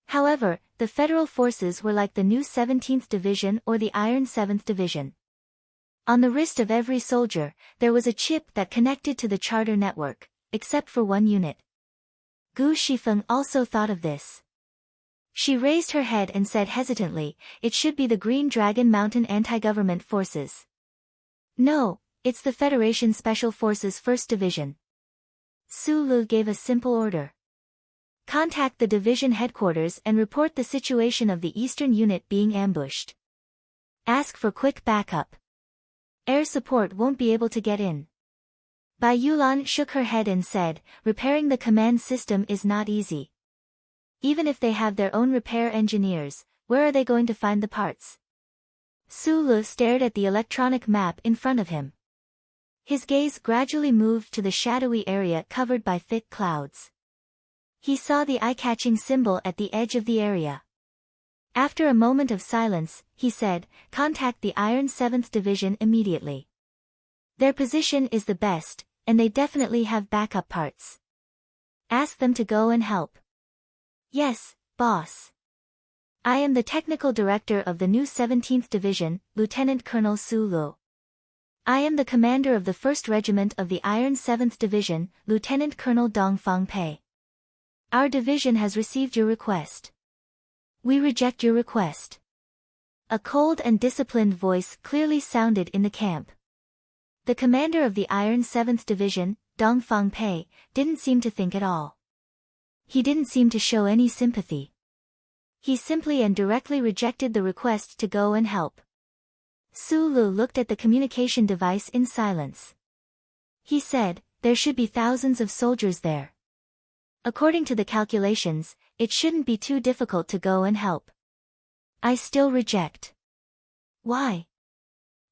However, the Federal Forces were like the new 17th Division or the Iron 7th Division. On the wrist of every soldier, there was a chip that connected to the charter network, except for one unit. Gu Shifeng also thought of this. She raised her head and said hesitantly, "It should be the Green Dragon Mountain Anti-Government Forces." "No, it's the Federation Special Forces 1st Division." Su Lu gave a simple order. "Contact the division headquarters and report the situation of the eastern unit being ambushed. Ask for quick backup. Air support won't be able to get in." Bai Yulan shook her head and said, "Repairing the command system is not easy. Even if they have their own repair engineers, where are they going to find the parts? Su Lu stared at the electronic map in front of him. His gaze gradually moved to the shadowy area covered by thick clouds. He saw the eye-catching symbol at the edge of the area. After a moment of silence, he said, "Contact the Iron 7th Division immediately. Their position is the best, and they definitely have backup parts. Ask them to go and help." "Yes, boss. I am the technical director of the new 17th Division, Lieutenant Colonel Su Lu. I am the commander of the 1st Regiment of the Iron 7th Division, Lieutenant Colonel Dong Fang Pei. Our division has received your request. We reject your request." A cold and disciplined voice clearly sounded in the camp. The commander of the Iron 7th Division, Dong Fang Pei, didn't seem to think at all. He didn't seem to show any sympathy. He simply and directly rejected the request to go and help. Su Lu looked at the communication device in silence. He said, "There should be thousands of soldiers there. According to the calculations, it shouldn't be too difficult to go and help. I still reject." "Why?"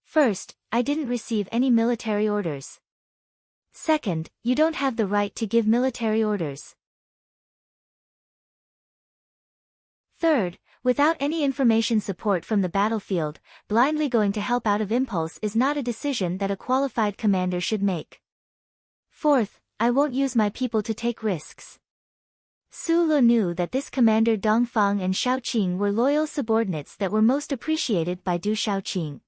"First, I didn't receive any military orders. Second, you don't have the right to give military orders. Third, without any information support from the battlefield, blindly going to help out of impulse is not a decision that a qualified commander should make. Fourth, I won't use my people to take risks." Su Lu knew that this commander Dong Fang and Shao Qing were loyal subordinates that were most appreciated by Du Shaoqing.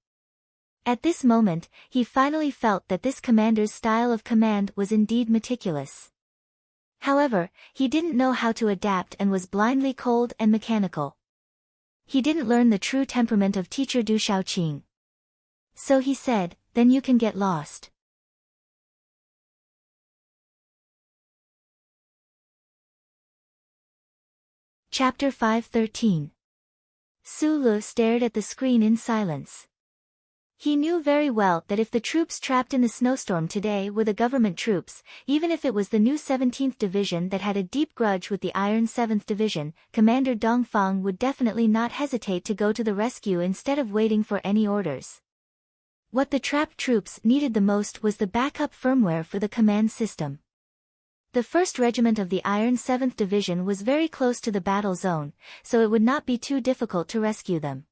At this moment, he finally felt that this commander's style of command was indeed meticulous. However, he didn't know how to adapt and was blindly cold and mechanical. He didn't learn the true temperament of teacher Du Shaoqing. So he said, "Then you can get lost." Chapter 5:13. Su Lu stared at the screen in silence. He knew very well that if the troops trapped in the snowstorm today were the government troops, even if it was the new 17th Division that had a deep grudge with the Iron 7th Division, Commander Dong Fang would definitely not hesitate to go to the rescue instead of waiting for any orders. What the trapped troops needed the most was the backup firmware for the command system. The 1st Regiment of the Iron 7th Division was very close to the battle zone, so it would not be too difficult to rescue them.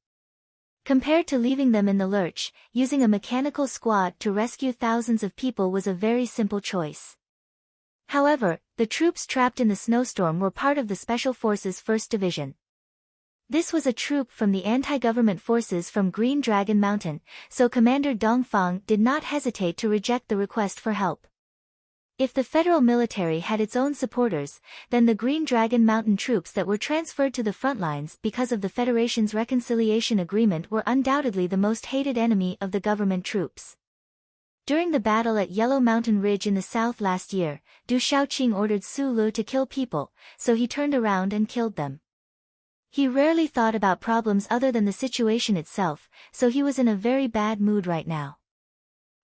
Compared to leaving them in the lurch, using a mechanical squad to rescue thousands of people was a very simple choice. However, the troops trapped in the snowstorm were part of the Special Forces 1st Division. This was a troop from the anti-government forces from Green Dragon Mountain, so Commander Dong Fang did not hesitate to reject the request for help. If the federal military had its own supporters, then the Green Dragon Mountain troops that were transferred to the front lines because of the Federation's reconciliation agreement were undoubtedly the most hated enemy of the government troops. During the battle at Yellow Mountain Ridge in the south last year, Du Shaoqing ordered Su Lu to kill people, so he turned around and killed them. He rarely thought about problems other than the situation itself, so he was in a very bad mood right now.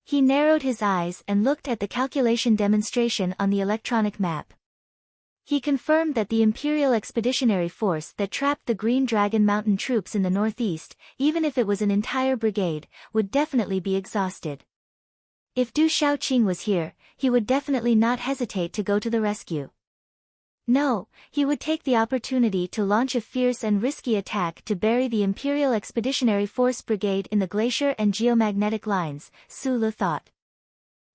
He narrowed his eyes and looked at the calculation demonstration on the electronic map. He confirmed that the Imperial Expeditionary Force that trapped the Green Dragon Mountain troops in the northeast, even if it was an entire brigade, would definitely be exhausted. If Du Shaoqing was here, he would definitely not hesitate to go to the rescue. No, he would take the opportunity to launch a fierce and risky attack to bury the Imperial Expeditionary Force Brigade in the glacier and geomagnetic lines, Su Lu thought.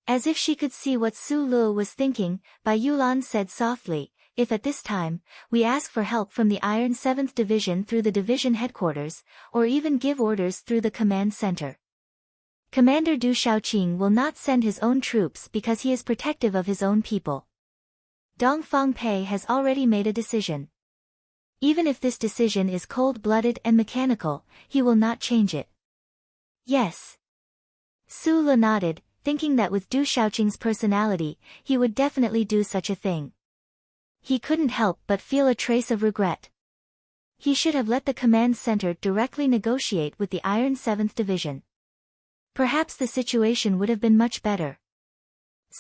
As if she could see what Su Lu was thinking, Bai Yulan said softly, "If at this time, we ask for help from the Iron 7th Division through the division headquarters, or even give orders through the command center, Commander Du Shaoqing will not send his own troops because he is protective of his own people. Dong Fang Pei has already made a decision. Even if this decision is cold-blooded and mechanical, he will not change it." "Yes." Su Lu nodded, thinking that with Du Shaoqing's personality, he would definitely do such a thing. He couldn't help but feel a trace of regret. He should have let the command center directly negotiate with the Iron 7th Division. Perhaps the situation would have been much better.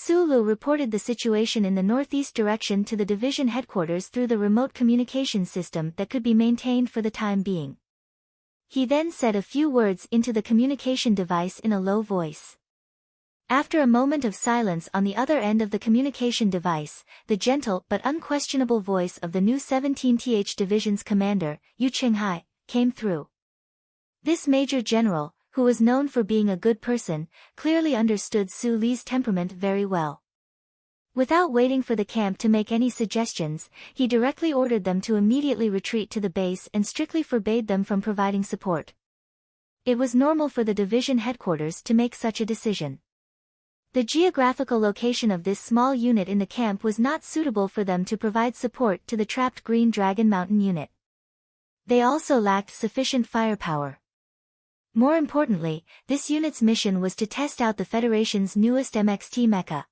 Sulu reported the situation in the northeast direction to the division headquarters through the remote communication system that could be maintained for the time being. He then said a few words into the communication device in a low voice. After a moment of silence on the other end of the communication device, the gentle but unquestionable voice of the new 17th Division's commander, Yu Qinghai, came through. This major general, who was known for being a good person, clearly understood Su Li's temperament very well. Without waiting for the camp to make any suggestions, he directly ordered them to immediately retreat to the base and strictly forbade them from providing support. It was normal for the division headquarters to make such a decision. The geographical location of this small unit in the camp was not suitable for them to provide support to the trapped Green Dragon Mountain unit. They also lacked sufficient firepower. More importantly, this unit's mission was to test out the Federation's newest MXT mecha.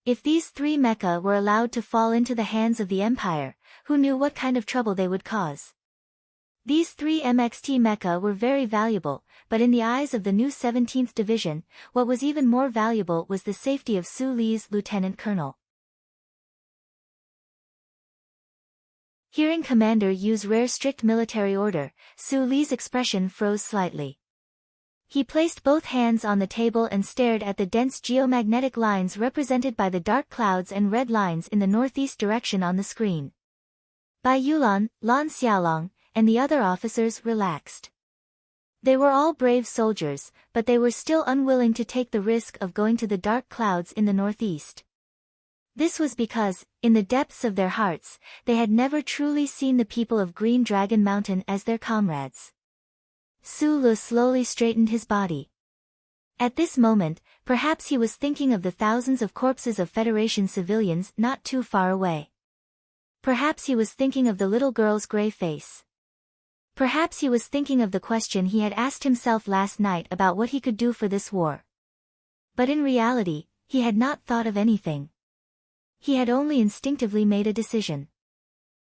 If these 3 mecha were allowed to fall into the hands of the Empire, who knew what kind of trouble they would cause? These 3 MXT mecha were very valuable, but in the eyes of the new 17th Division, what was even more valuable was the safety of Su Li's lieutenant colonel. Hearing Commander Yu's rare strict military order, Su Li's expression froze slightly. He placed both hands on the table and stared at the dense geomagnetic lines represented by the dark clouds and red lines in the northeast direction on the screen. Bai Yulan, Lan Xiaolong, and the other officers relaxed. They were all brave soldiers, but they were still unwilling to take the risk of going to the dark clouds in the northeast. This was because, in the depths of their hearts, they had never truly seen the people of Green Dragon Mountain as their comrades. Sulu slowly straightened his body. At this moment, perhaps he was thinking of the thousands of corpses of Federation civilians not too far away. Perhaps he was thinking of the little girl's gray face. Perhaps he was thinking of the question he had asked himself last night about what he could do for this war. But in reality, he had not thought of anything. He had only instinctively made a decision.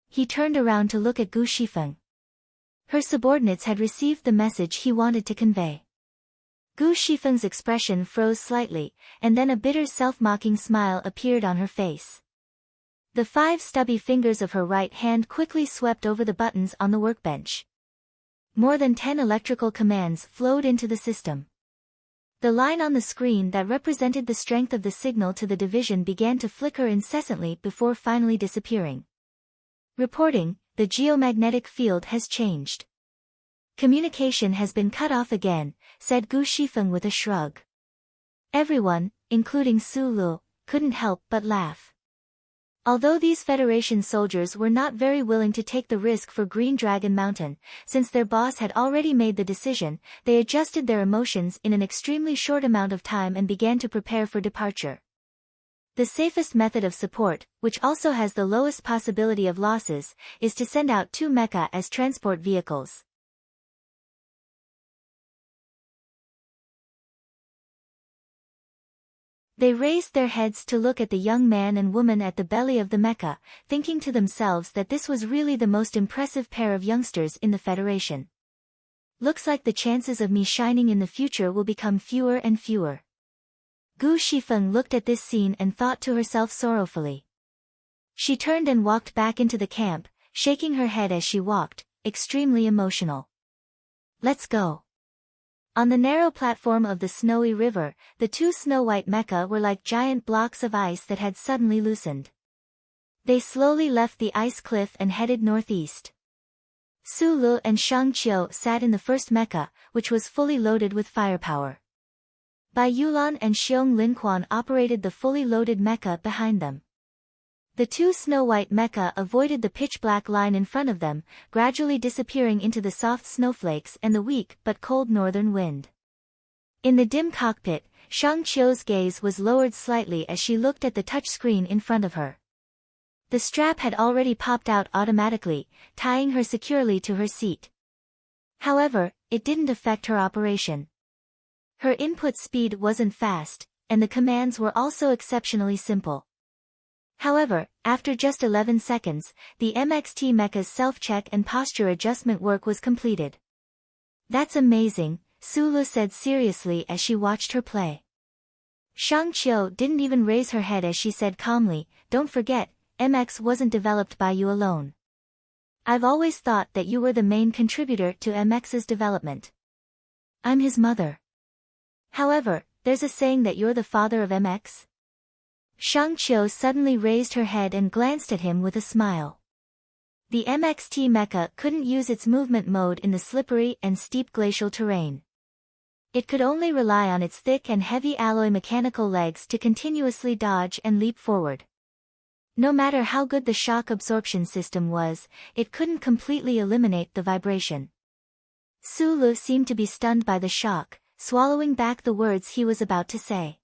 He turned around to look at Gu Shifeng. Her subordinates had received the message he wanted to convey. Gu Shifeng's expression froze slightly, and then a bitter self-mocking smile appeared on her face. The 5 stubby fingers of her right hand quickly swept over the buttons on the workbench. More than 10 electrical commands flowed into the system. The line on the screen that represented the strength of the signal to the division began to flicker incessantly before finally disappearing. Reporting, the geomagnetic field has changed. Communication has been cut off again, said Gu Shifeng with a shrug. Everyone, including Sulu, couldn't help but laugh. Although these Federation soldiers were not very willing to take the risk for Green Dragon Mountain, since their boss had already made the decision, they adjusted their emotions in an extremely short amount of time and began to prepare for departure. The safest method of support, which also has the lowest possibility of losses, is to send out 2 mecha as transport vehicles. They raised their heads to look at the young man and woman at the belly of the mecha, thinking to themselves that this was really the most impressive pair of youngsters in the Federation. Looks like the chances of me shining in the future will become fewer and fewer. Gu Shifeng looked at this scene and thought to herself sorrowfully. She turned and walked back into the camp, shaking her head as she walked, extremely emotional. Let's go. On the narrow platform of the snowy river, the 2 snow-white mecha were like giant blocks of ice that had suddenly loosened. They slowly left the ice cliff and headed northeast. Sulu and Shang Qiu sat in the first mecha, which was fully loaded with firepower. Bai Yulan and Xiong Linquan operated the fully loaded mecha behind them. The 2 snow-white mecha avoided the pitch-black line in front of them, gradually disappearing into the soft snowflakes and the weak but cold northern wind. In the dim cockpit, Shang Qiu's gaze was lowered slightly as she looked at the touchscreen in front of her. The strap had already popped out automatically, tying her securely to her seat. However, it didn't affect her operation. Her input speed wasn't fast, and the commands were also exceptionally simple. However, after just 11 seconds, the MXT mecha's self-check and posture adjustment work was completed. That's amazing, Sulu said seriously as she watched her play. Shang Qiu didn't even raise her head as she said calmly, "Don't forget, MX wasn't developed by you alone. I've always thought that you were the main contributor to MX's development. I'm his mother. However, there's a saying that you're the father of MX?" Shang Qiu suddenly raised her head and glanced at him with a smile. The MXT mecha couldn't use its movement mode in the slippery and steep glacial terrain. It could only rely on its thick and heavy alloy mechanical legs to continuously dodge and leap forward. No matter how good the shock absorption system was, it couldn't completely eliminate the vibration. Su Lu seemed to be stunned by the shock, swallowing back the words he was about to say.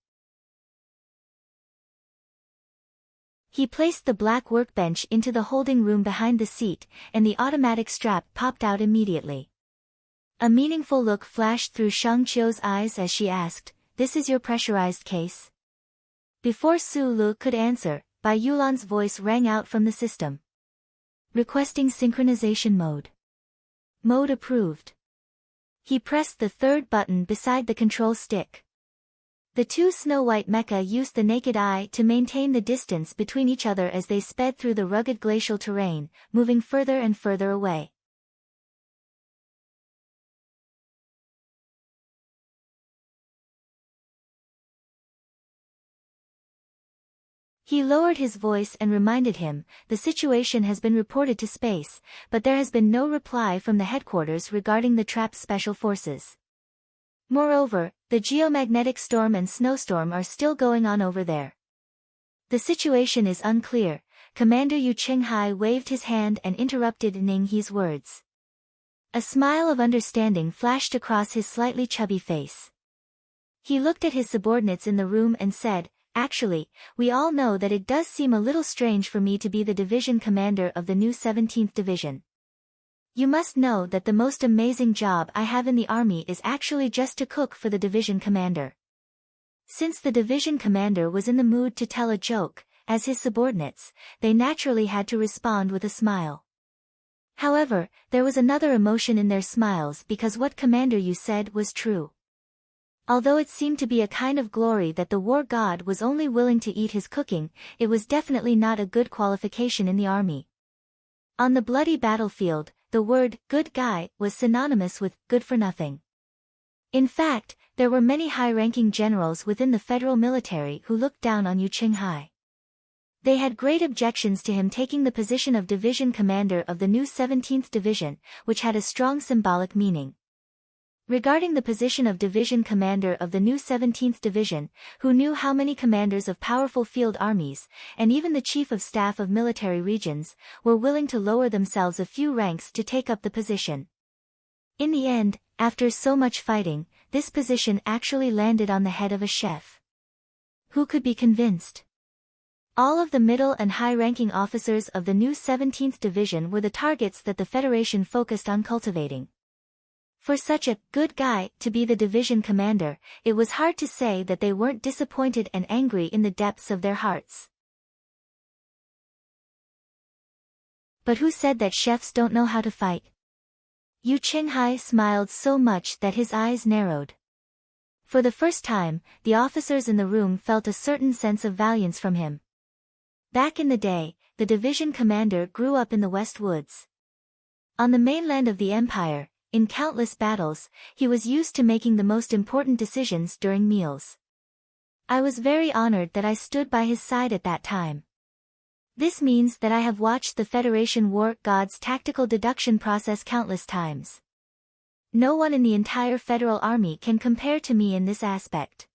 He placed the black workbench into the holding room behind the seat, and the automatic strap popped out immediately. A meaningful look flashed through Shang Qiu's eyes as she asked, "This is your pressurized case?" Before Su Lu could answer, Bai Yulan's voice rang out from the system. "Requesting synchronization mode. Mode approved." He pressed the third button beside the control stick. The two Snow-White mecha used the naked eye to maintain the distance between each other as they sped through the rugged glacial terrain, moving further and further away. He lowered his voice and reminded him, "The situation has been reported to space, but there has been no reply from the headquarters regarding the trapped special forces. Moreover, the geomagnetic storm and snowstorm are still going on over there. The situation is unclear." Commander Yu Qinghai waved his hand and interrupted Ning He's words. A smile of understanding flashed across his slightly chubby face. He looked at his subordinates in the room and said, "Actually, we all know that it does seem a little strange for me to be the division commander of the new 17th Division. You must know that the most amazing job I have in the army is actually just to cook for the division commander." Since the division commander was in the mood to tell a joke, as his subordinates, they naturally had to respond with a smile. However, there was another emotion in their smiles because what Commander Yu said was true. Although it seemed to be a kind of glory that the war god was only willing to eat his cooking, it was definitely not a good qualification in the army. On the bloody battlefield, the word "good guy" was synonymous with "good for nothing." In fact, there were many high-ranking generals within the federal military who looked down on Yu Qinghai. They had great objections to him taking the position of division commander of the new 17th Division, which had a strong symbolic meaning. Regarding the position of division commander of the new 17th Division, who knew how many commanders of powerful field armies, and even the chief of staff of military regions, were willing to lower themselves a few ranks to take up the position. In the end, after so much fighting, this position actually landed on the head of a chef. Who could be convinced? All of the middle and high-ranking officers of the new 17th Division were the targets that the Federation focused on cultivating. For such a good guy to be the division commander, it was hard to say that they weren't disappointed and angry in the depths of their hearts. But who said that chefs don't know how to fight? Yu Qinghai smiled so much that his eyes narrowed. For the first time, the officers in the room felt a certain sense of valiance from him. Back in the day, the division commander grew up in the West Woods. On the mainland of the Empire, in countless battles, he was used to making the most important decisions during meals. I was very honored that I stood by his side at that time. This means that I have watched the Federation War God's tactical deduction process countless times. No one in the entire Federal Army can compare to me in this aspect.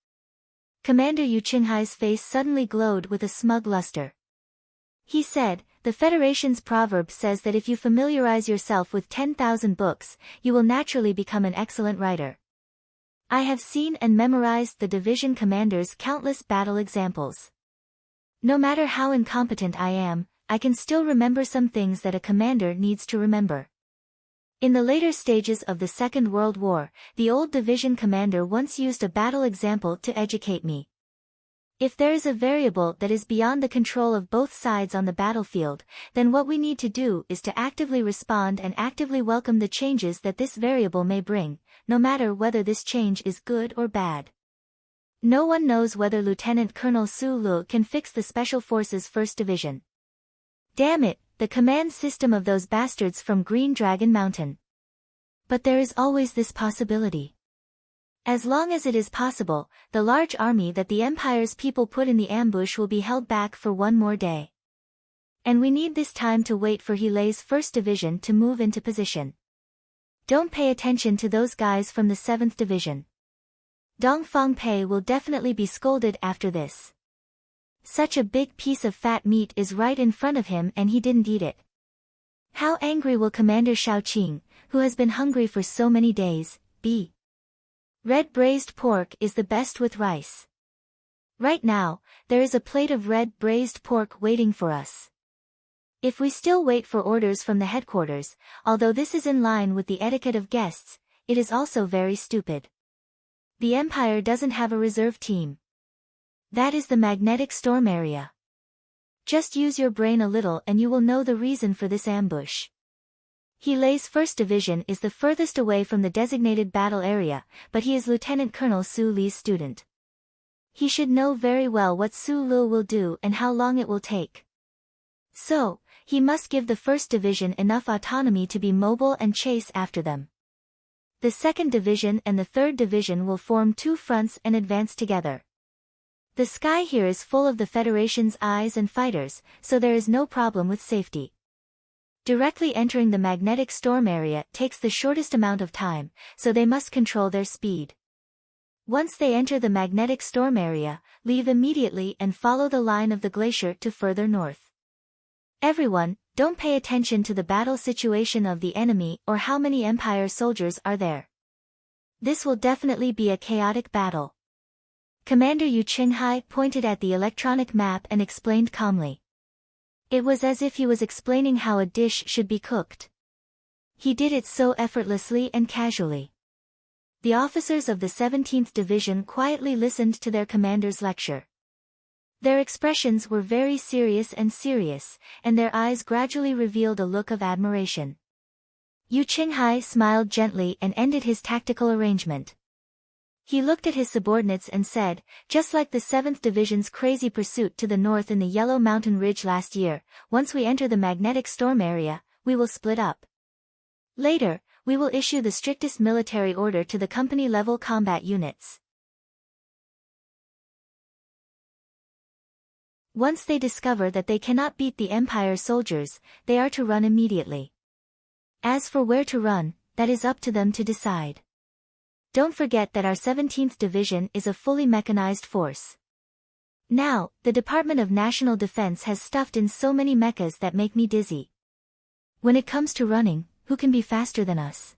Commander Yu Qinghai's face suddenly glowed with a smug luster. He said, "The Federation's proverb says that if you familiarize yourself with 10,000 books, you will naturally become an excellent writer. I have seen and memorized the division commander's countless battle examples. No matter how incompetent I am, I can still remember some things that a commander needs to remember." In the later stages of the Second World War, the old division commander once used a battle example to educate me. If there is a variable that is beyond the control of both sides on the battlefield, then what we need to do is to actively respond and actively welcome the changes that this variable may bring, no matter whether this change is good or bad. No one knows whether Lieutenant Colonel Su Lu can fix the Special Forces 1st Division. Damn it, the command system of those bastards from Green Dragon Mountain. But there is always this possibility. As long as it is possible, the large army that the Empire's people put in the ambush will be held back for one more day. And we need this time to wait for Helay's 1st Division to move into position. Don't pay attention to those guys from the 7th Division. Dong Fangpei will definitely be scolded after this. Such a big piece of fat meat is right in front of him and he didn't eat it. How angry will Commander Shaoqing, who has been hungry for so many days, be? Red braised pork is the best with rice. Right now, there is a plate of red braised pork waiting for us. If we still wait for orders from the headquarters, although this is in line with the etiquette of guests, it is also very stupid. The Empire doesn't have a reserve team. That is the magnetic storm area. Just use your brain a little and you will know the reason for this ambush. Helay's 1st Division is the furthest away from the designated battle area, but he is Lieutenant Colonel Su Li's student. He should know very well what Su Lu will do and how long it will take. So, he must give the 1st Division enough autonomy to be mobile and chase after them. The 2nd Division and the 3rd Division will form two fronts and advance together. The sky here is full of the Federation's eyes and fighters, so there is no problem with safety. Directly entering the magnetic storm area takes the shortest amount of time, so they must control their speed. Once they enter the magnetic storm area, leave immediately and follow the line of the glacier to further north. Everyone, don't pay attention to the battle situation of the enemy or how many Empire soldiers are there. This will definitely be a chaotic battle. Commander Yu Qinghai pointed at the electronic map and explained calmly. It was as if he was explaining how a dish should be cooked. He did it so effortlessly and casually. The officers of the 17th Division quietly listened to their commander's lecture. Their expressions were very serious, and their eyes gradually revealed a look of admiration. Yu Qinghai smiled gently and ended his tactical arrangement. He looked at his subordinates and said, just like the 7th Division's crazy pursuit to the north in the Yellow Mountain Ridge last year, once we enter the magnetic storm area, we will split up. Later, we will issue the strictest military order to the company-level combat units. Once they discover that they cannot beat the Empire soldiers, they are to run immediately. As for where to run, that is up to them to decide. Don't forget that our 17th Division is a fully mechanized force. Now, the Department of National Defense has stuffed in so many mechas that make me dizzy. When it comes to running, who can be faster than us?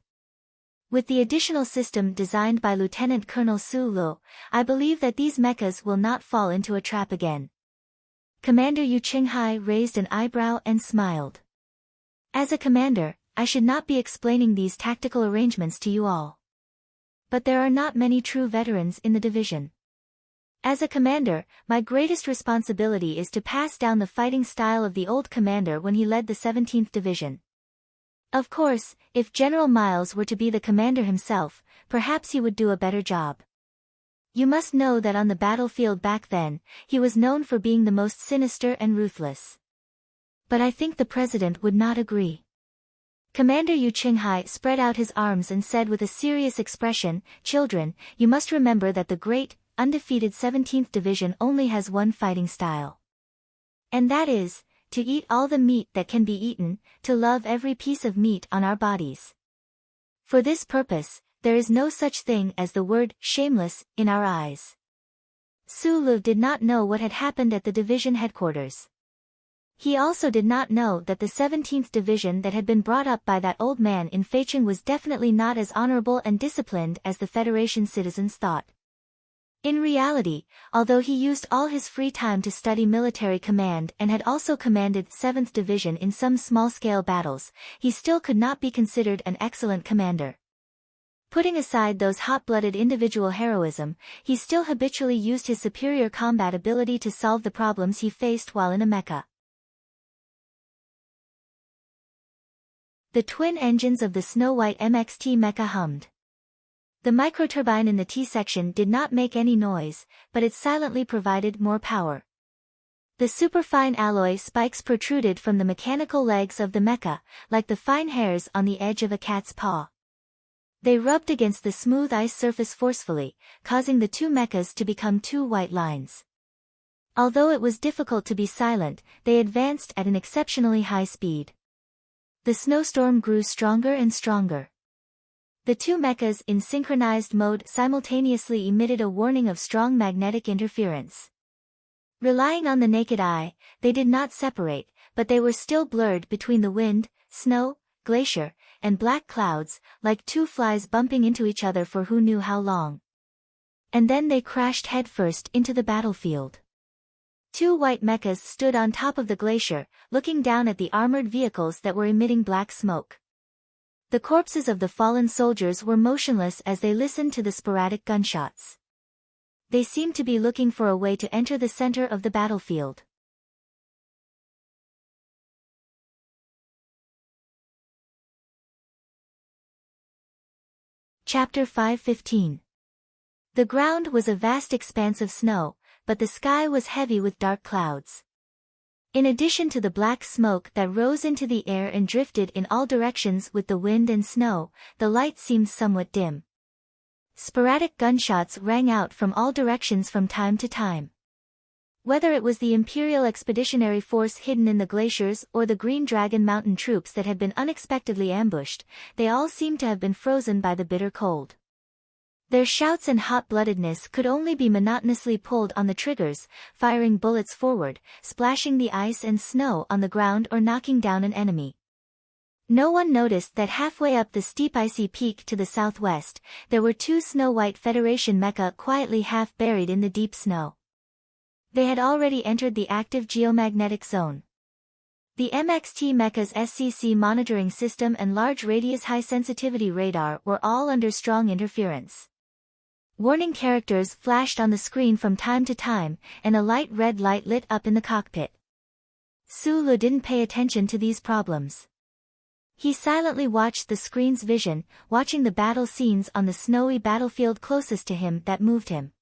With the additional system designed by Lieutenant Colonel Su Lu, I believe that these mechas will not fall into a trap again. Commander Yu Qinghai raised an eyebrow and smiled. As a commander, I should not be explaining these tactical arrangements to you all. But there are not many true veterans in the division. As a commander, my greatest responsibility is to pass down the fighting style of the old commander when he led the 17th Division. Of course, if General Miles were to be the commander himself, perhaps he would do a better job. You must know that on the battlefield back then, he was known for being the most sinister and ruthless. But I think the president would not agree. Commander Yu Qinghai spread out his arms and said with a serious expression, "Children, you must remember that the great, undefeated 17th Division only has one fighting style. And that is, to eat all the meat that can be eaten, to love every piece of meat on our bodies. For this purpose, there is no such thing as the word shameless in our eyes." Su Lu did not know what had happened at the division headquarters. He also did not know that the 17th Division that had been brought up by that old man in Feicheng was definitely not as honorable and disciplined as the Federation citizens thought. In reality, although he used all his free time to study military command and had also commanded 7th Division in some small-scale battles, he still could not be considered an excellent commander. Putting aside those hot-blooded individual heroism, he still habitually used his superior combat ability to solve the problems he faced while in a mecha. The twin engines of the Snow White MXT mecha hummed. The microturbine in the T-section did not make any noise, but it silently provided more power. The superfine alloy spikes protruded from the mechanical legs of the mecha, like the fine hairs on the edge of a cat's paw. They rubbed against the smooth ice surface forcefully, causing the two mechas to become two white lines. Although it was difficult to be silent, they advanced at an exceptionally high speed. The snowstorm grew stronger and stronger. The two mechas in synchronized mode simultaneously emitted a warning of strong magnetic interference. Relying on the naked eye, they did not separate, but they were still blurred between the wind, snow, glacier, and black clouds, like two flies bumping into each other for who knew how long. And then they crashed headfirst into the battlefield. Two white mechas stood on top of the glacier, looking down at the armored vehicles that were emitting black smoke. The corpses of the fallen soldiers were motionless as they listened to the sporadic gunshots. They seemed to be looking for a way to enter the center of the battlefield. Chapter 5:15. The ground was a vast expanse of snow, but the sky was heavy with dark clouds. In addition to the black smoke that rose into the air and drifted in all directions with the wind and snow, the light seemed somewhat dim. Sporadic gunshots rang out from all directions from time to time. Whether it was the Imperial Expeditionary Force hidden in the glaciers or the Green Dragon Mountain troops that had been unexpectedly ambushed, they all seemed to have been frozen by the bitter cold. Their shouts and hot-bloodedness could only be monotonously pulled on the triggers, firing bullets forward, splashing the ice and snow on the ground or knocking down an enemy. No one noticed that halfway up the steep icy peak to the southwest, there were two snow-white Federation mecha quietly half-buried in the deep snow. They had already entered the active geomagnetic zone. The MXT mecha's SCC monitoring system and large radius high-sensitivity radar were all under strong interference. Warning characters flashed on the screen from time to time, and a light red light lit up in the cockpit. Sulu didn't pay attention to these problems. He silently watched the screen's vision, watching the battle scenes on the snowy battlefield closest to him that moved him.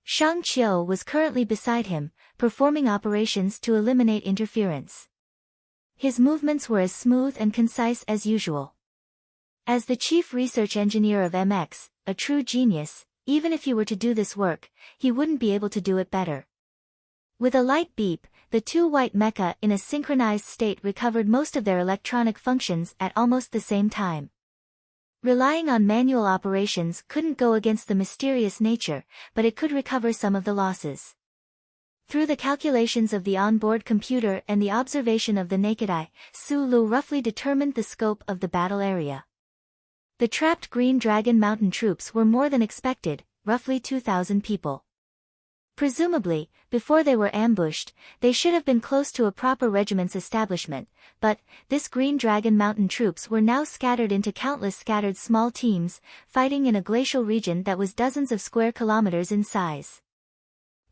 Shang Qiu was currently beside him, performing operations to eliminate interference. His movements were as smooth and concise as usual. As the chief research engineer of MX, a true genius, even if he were to do this work, he wouldn't be able to do it better. With a light beep, the two white mecha in a synchronized state recovered most of their electronic functions at almost the same time. Relying on manual operations couldn't go against the mysterious nature, but it could recover some of the losses. Through the calculations of the onboard computer and the observation of the naked eye, Sulu roughly determined the scope of the battle area. The trapped Green Dragon Mountain troops were more than expected, roughly 2,000 people. Presumably, before they were ambushed, they should have been close to a proper regiment's establishment, but this Green Dragon Mountain troops were now scattered into countless scattered small teams, fighting in a glacial region that was dozens of square kilometers in size.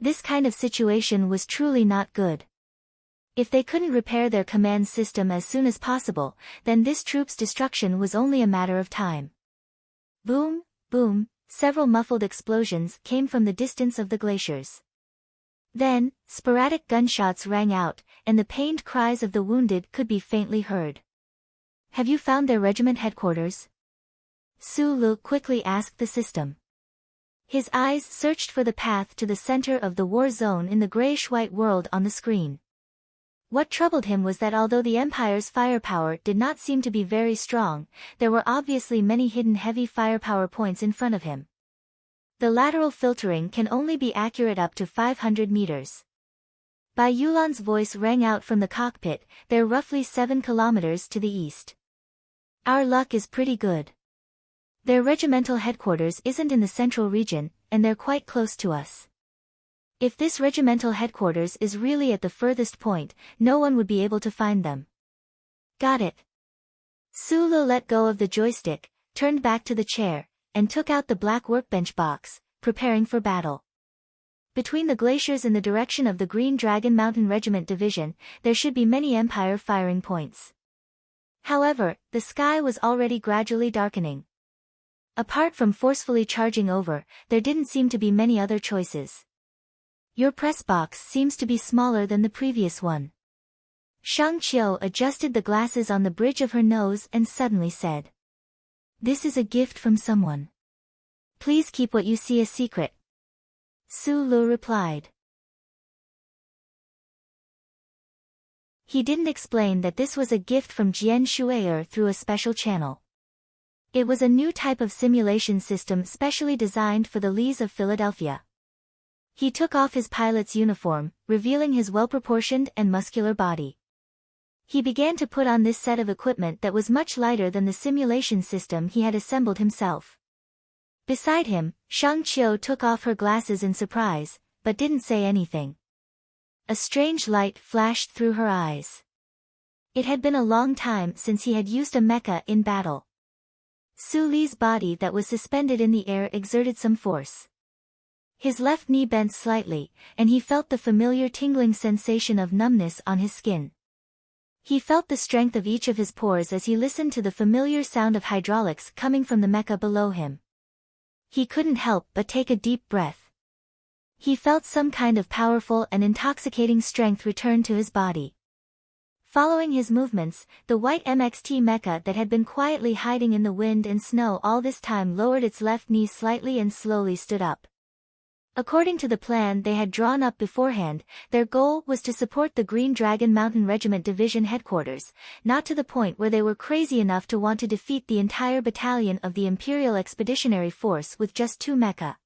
This kind of situation was truly not good. If they couldn't repair their command system as soon as possible, then this troop's destruction was only a matter of time. Boom, boom, several muffled explosions came from the distance of the glaciers. Then, sporadic gunshots rang out, and the pained cries of the wounded could be faintly heard. "Have you found their regiment headquarters?" Sulu quickly asked the system. His eyes searched for the path to the center of the war zone in the grayish-white world on the screen. What troubled him was that although the Empire's firepower did not seem to be very strong, there were obviously many hidden heavy firepower points in front of him. The lateral filtering can only be accurate up to 500 meters. Bai Yulan's voice rang out from the cockpit, "They're roughly 7 kilometers to the east. Our luck is pretty good. Their regimental headquarters isn't in the central region, and they're quite close to us. If this regimental headquarters is really at the furthest point, no one would be able to find them." "Got it." Sulu let go of the joystick, turned back to the chair, and took out the black workbench box, preparing for battle. Between the glaciers in the direction of the Green Dragon Mountain Regiment Division, there should be many Empire firing points. However, the sky was already gradually darkening. Apart from forcefully charging over, there didn't seem to be many other choices. Your press box seems to be smaller than the previous one. Shang Qiu adjusted the glasses on the bridge of her nose and suddenly said. This is a gift from someone. Please keep what you see a secret. Su Lu replied. He didn't explain that this was a gift from Jian Shui'er through a special channel. It was a new type of simulation system specially designed for the Lees of Philadelphia. He took off his pilot's uniform, revealing his well-proportioned and muscular body. He began to put on this set of equipment that was much lighter than the simulation system he had assembled himself. Beside him, Shang Qiu took off her glasses in surprise, but didn't say anything. A strange light flashed through her eyes. It had been a long time since he had used a mecha in battle. Su Li's body that was suspended in the air exerted some force. His left knee bent slightly, and he felt the familiar tingling sensation of numbness on his skin. He felt the strength of each of his pores as he listened to the familiar sound of hydraulics coming from the mecha below him. He couldn't help but take a deep breath. He felt some kind of powerful and intoxicating strength return to his body. Following his movements, the white MXT mecha that had been quietly hiding in the wind and snow all this time lowered its left knee slightly and slowly stood up. According to the plan they had drawn up beforehand, their goal was to support the Green Dragon Mountain Regiment Division headquarters, not to the point where they were crazy enough to want to defeat the entire battalion of the Imperial Expeditionary Force with just 2 mecha.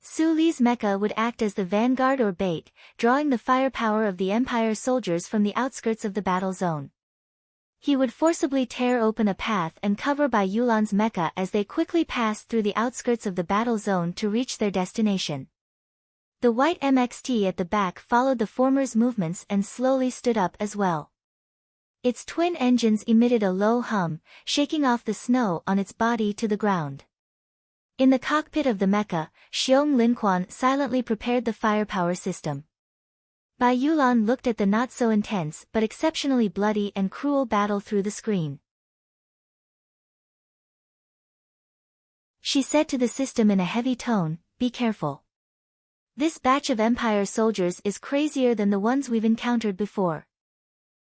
Su Li's mecha would act as the vanguard or bait, drawing the firepower of the Empire soldiers from the outskirts of the battle zone. He would forcibly tear open a path and cover by Yulan's mecha as they quickly passed through the outskirts of the battle zone to reach their destination. The white MXT at the back followed the former's movements and slowly stood up as well. Its twin engines emitted a low hum, shaking off the snow on its body to the ground. In the cockpit of the mecha, Xiong Linquan silently prepared the firepower system. Bai Yulan looked at the not-so-intense but exceptionally bloody and cruel battle through the screen. She said to the system in a heavy tone, "Be careful. This batch of Empire soldiers is crazier than the ones we've encountered before."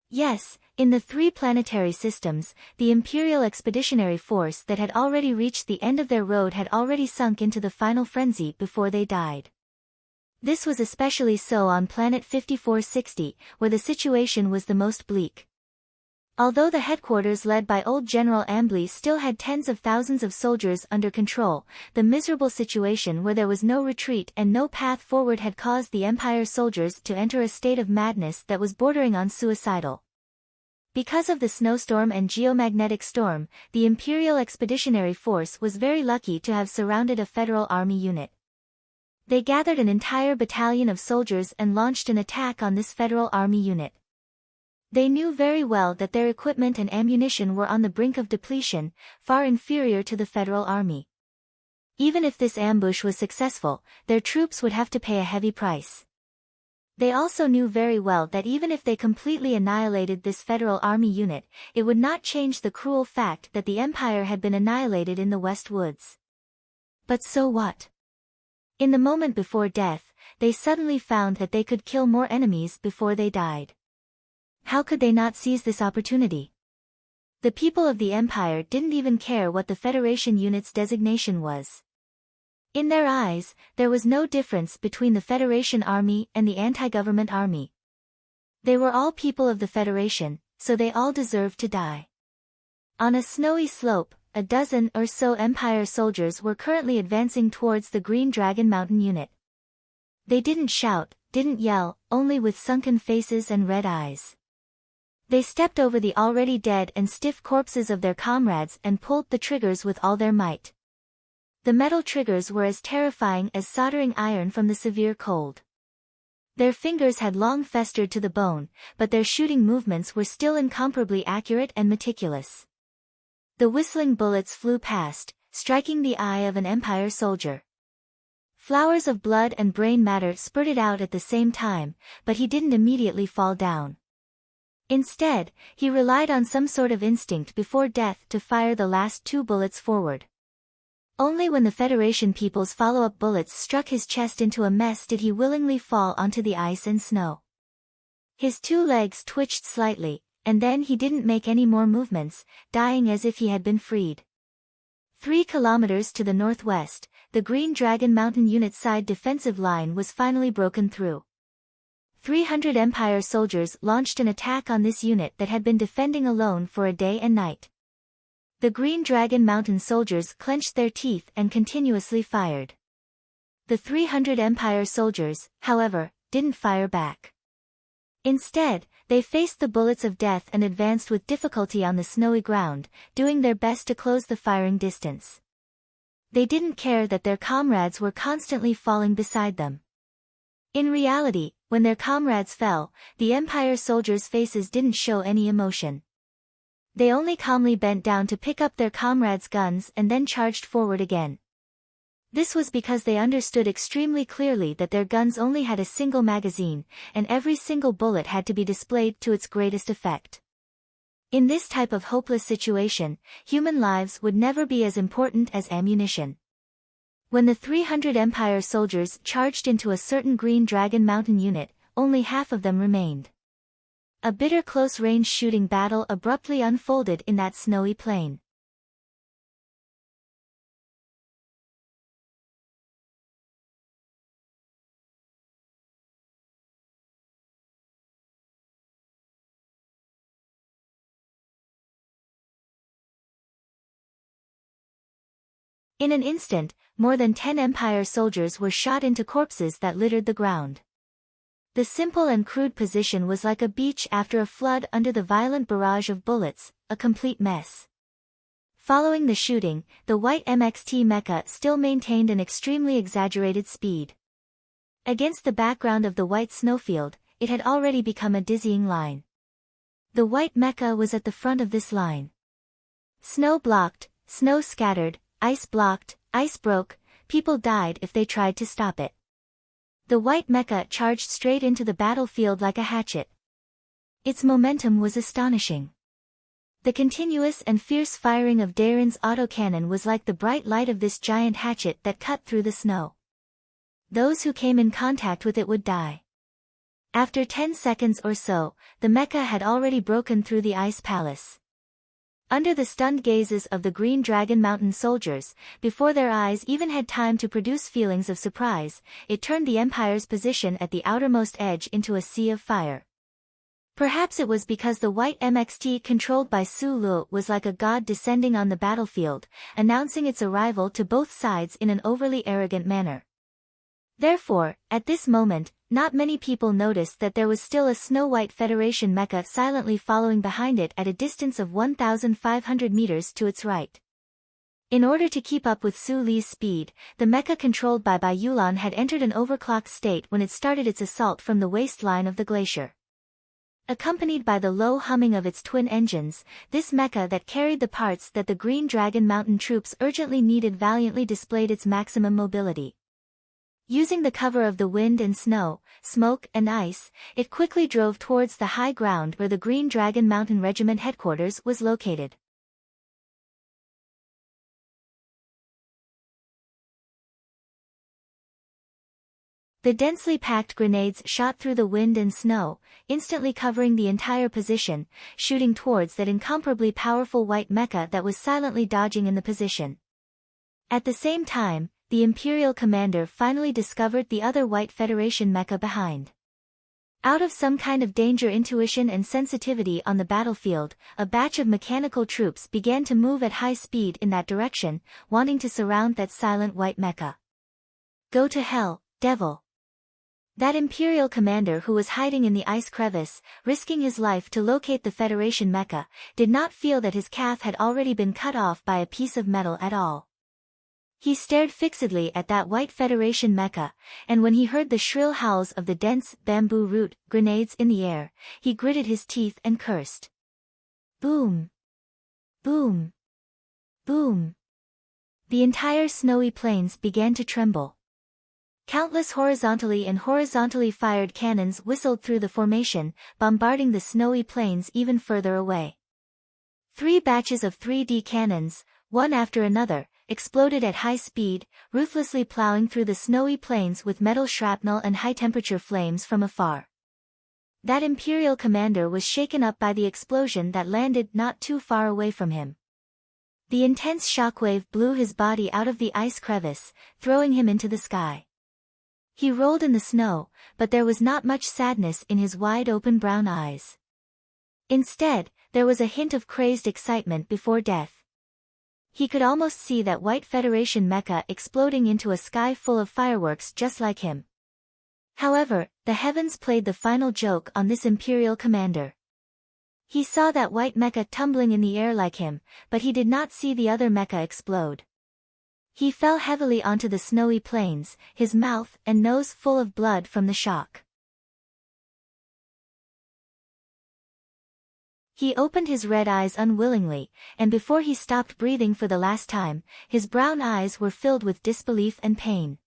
Yes, in the 3 planetary systems, the Imperial Expeditionary Force that had already reached the end of their road had already sunk into the final frenzy before they died. This was especially so on planet 5460, where the situation was the most bleak. Although the headquarters led by old General Ambly still had tens of thousands of soldiers under control, the miserable situation where there was no retreat and no path forward had caused the Empire soldiers to enter a state of madness that was bordering on suicidal. Because of the snowstorm and geomagnetic storm, the Imperial Expeditionary Force was very lucky to have surrounded a Federal Army unit. They gathered an entire battalion of soldiers and launched an attack on this Federal Army unit. They knew very well that their equipment and ammunition were on the brink of depletion, far inferior to the Federal Army. Even if this ambush was successful, their troops would have to pay a heavy price. They also knew very well that even if they completely annihilated this Federal Army unit, it would not change the cruel fact that the Empire had been annihilated in the West Woods. But so what? In the moment before death, they suddenly found that they could kill more enemies before they died. How could they not seize this opportunity? The people of the Empire didn't even care what the Federation unit's designation was. In their eyes, there was no difference between the Federation Army and the anti-government army. They were all people of the Federation, so they all deserved to die. On a snowy slope, a dozen or so Empire soldiers were currently advancing towards the Green Dragon Mountain unit. They didn't shout, didn't yell, only with sunken faces and red eyes. They stepped over the already dead and stiff corpses of their comrades and pulled the triggers with all their might. The metal triggers were as terrifying as soldering iron from the severe cold. Their fingers had long festered to the bone, but their shooting movements were still incomparably accurate and meticulous. The whistling bullets flew past, striking the eye of an Empire soldier. Flowers of blood and brain matter spurted out at the same time, but he didn't immediately fall down. Instead, he relied on some sort of instinct before death to fire the last 2 bullets forward. Only when the Federation people's follow-up bullets struck his chest into a mess did he willingly fall onto the ice and snow. His 2 legs twitched slightly, and then he didn't make any more movements, dying as if he had been freed. 3 kilometers to the northwest, the Green Dragon Mountain Unit's side defensive line was finally broken through. 300 Empire soldiers launched an attack on this unit that had been defending alone for a day and night. The Green Dragon Mountain soldiers clenched their teeth and continuously fired. The 300 Empire soldiers, however, didn't fire back. Instead, they faced the bullets of death and advanced with difficulty on the snowy ground, doing their best to close the firing distance. They didn't care that their comrades were constantly falling beside them. In reality, when their comrades fell, the Empire soldiers' faces didn't show any emotion. They only calmly bent down to pick up their comrades' guns and then charged forward again. This was because they understood extremely clearly that their guns only had a single magazine, and every single bullet had to be displayed to its greatest effect. In this type of hopeless situation, human lives would never be as important as ammunition. When the 300 Empire soldiers charged into a certain Green Dragon Mountain unit, only half of them remained. A bitter close-range shooting battle abruptly unfolded in that snowy plain. In an instant, more than 10 Empire soldiers were shot into corpses that littered the ground. The simple and crude position was like a beach after a flood under the violent barrage of bullets, a complete mess. Following the shooting, the white MXT mecha still maintained an extremely exaggerated speed. Against the background of the white snowfield, it had already become a dizzying line. The white mecha was at the front of this line. Snow blocked, snow scattered, ice blocked, ice broke, people died if they tried to stop it. The white mecha charged straight into the battlefield like a hatchet. Its momentum was astonishing. The continuous and fierce firing of Darren's autocannon was like the bright light of this giant hatchet that cut through the snow. Those who came in contact with it would die. After 10 seconds or so, the mecha had already broken through the ice palace. Under the stunned gazes of the Green Dragon Mountain soldiers, before their eyes even had time to produce feelings of surprise, it turned the Empire's position at the outermost edge into a sea of fire. Perhaps it was because the white MXT controlled by Su Lu was like a god descending on the battlefield, announcing its arrival to both sides in an overly arrogant manner. Therefore, at this moment, not many people noticed that there was still a snow-white Federation mecha silently following behind it at a distance of 1,500 meters to its right. In order to keep up with Su Li's speed, the mecha controlled by Bai Yulan had entered an overclocked state when it started its assault from the waistline of the glacier. Accompanied by the low humming of its twin engines, this mecha that carried the parts that the Green Dragon Mountain troops urgently needed valiantly displayed its maximum mobility. Using the cover of the wind and snow, smoke and ice, it quickly drove towards the high ground where the Green Dragon Mountain Regiment headquarters was located. The densely packed grenades shot through the wind and snow, instantly covering the entire position, shooting towards that incomparably powerful white mecha that was silently dodging in the position. At the same time, the Imperial commander finally discovered the other white Federation mecha behind. Out of some kind of danger intuition and sensitivity on the battlefield, a batch of mechanical troops began to move at high speed in that direction, wanting to surround that silent white mecha. Go to hell, devil! That Imperial commander who was hiding in the ice crevice, risking his life to locate the Federation mecha, did not feel that his calf had already been cut off by a piece of metal at all. He stared fixedly at that white Federation mecha, and when he heard the shrill howls of the dense bamboo root grenades in the air, he gritted his teeth and cursed. Boom! Boom! Boom! The entire snowy plains began to tremble. Countless horizontally fired cannons whistled through the formation, bombarding the snowy plains even further away. 3 batches of 3D cannons, one after another, exploded at high speed, ruthlessly plowing through the snowy plains with metal shrapnel and high-temperature flames from afar. That Imperial commander was shaken up by the explosion that landed not too far away from him. The intense shockwave blew his body out of the ice crevice, throwing him into the sky. He rolled in the snow, but there was not much sadness in his wide-open brown eyes. Instead, there was a hint of crazed excitement before death. He could almost see that White Federation mecha exploding into a sky full of fireworks just like him. However, the heavens played the final joke on this Imperial commander. He saw that white mecha tumbling in the air like him, but he did not see the other mecha explode. He fell heavily onto the snowy plains, his mouth and nose full of blood from the shock. He opened his red eyes unwillingly, and before he stopped breathing for the last time, his brown eyes were filled with disbelief and pain.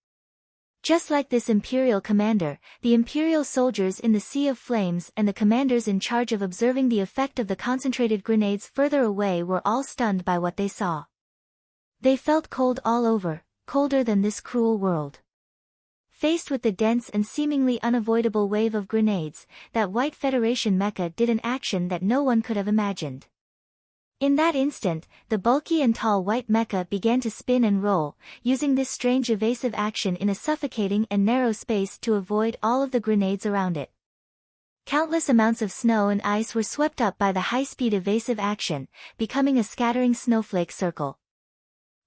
Just like this Imperial commander, the Imperial soldiers in the Sea of Flames and the commanders in charge of observing the effect of the concentrated grenades further away were all stunned by what they saw. They felt cold all over, colder than this cruel world. Faced with the dense and seemingly unavoidable wave of grenades, that White Federation mecha did an action that no one could have imagined. In that instant, the bulky and tall white mecha began to spin and roll, using this strange evasive action in a suffocating and narrow space to avoid all of the grenades around it. Countless amounts of snow and ice were swept up by the high-speed evasive action, becoming a scattering snowflake circle.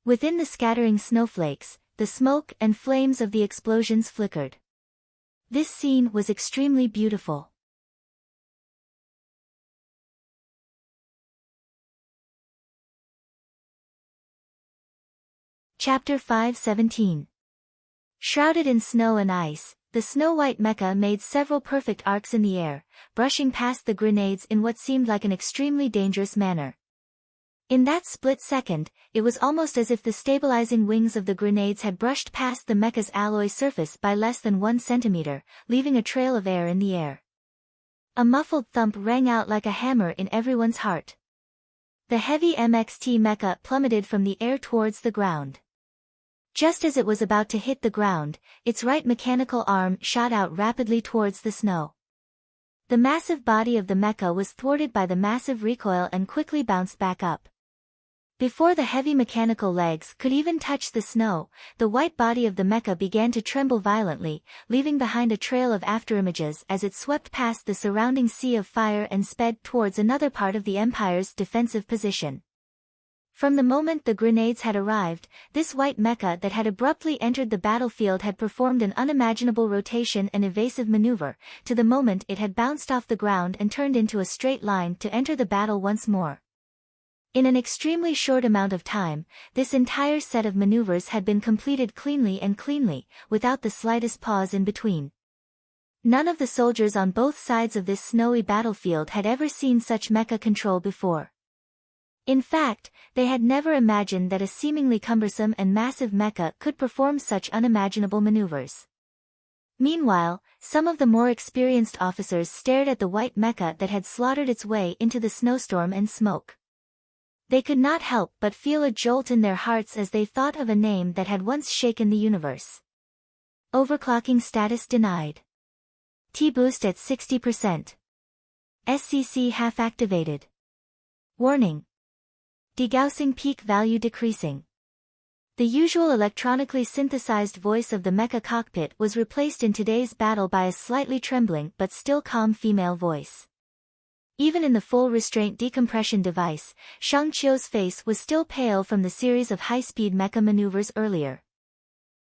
Within the scattering snowflakes, the smoke and flames of the explosions flickered. This scene was extremely beautiful. Chapter 5:17. Shrouded in snow and ice, the snow-white mecha made several perfect arcs in the air, brushing past the grenades in what seemed like an extremely dangerous manner. In that split second, it was almost as if the stabilizing wings of the grenades had brushed past the mecha's alloy surface by less than 1 centimeter, leaving a trail of air in the air. A muffled thump rang out like a hammer in everyone's heart. The heavy MXT mecha plummeted from the air towards the ground. Just as it was about to hit the ground, its right mechanical arm shot out rapidly towards the snow. The massive body of the mecha was thwarted by the massive recoil and quickly bounced back up. Before the heavy mechanical legs could even touch the snow, the white body of the mecha began to tremble violently, leaving behind a trail of afterimages as it swept past the surrounding sea of fire and sped towards another part of the Empire's defensive position. From the moment the grenades had arrived, this white mecha that had abruptly entered the battlefield had performed an unimaginable rotation and evasive maneuver, to the moment it had bounced off the ground and turned into a straight line to enter the battle once more. In an extremely short amount of time, this entire set of maneuvers had been completed cleanly, without the slightest pause in between. None of the soldiers on both sides of this snowy battlefield had ever seen such mecha control before. In fact, they had never imagined that a seemingly cumbersome and massive mecha could perform such unimaginable maneuvers. Meanwhile, some of the more experienced officers stared at the white mecha that had slaughtered its way into the snowstorm and smoke. They could not help but feel a jolt in their hearts as they thought of a name that had once shaken the universe. Overclocking status denied. T-boost at 60%. SCC half activated. Warning. Degaussing peak value decreasing. The usual electronically synthesized voice of the mecha cockpit was replaced in today's battle by a slightly trembling but still calm female voice. Even in the full restraint decompression device, Shang Qiu's face was still pale from the series of high-speed mecha maneuvers earlier.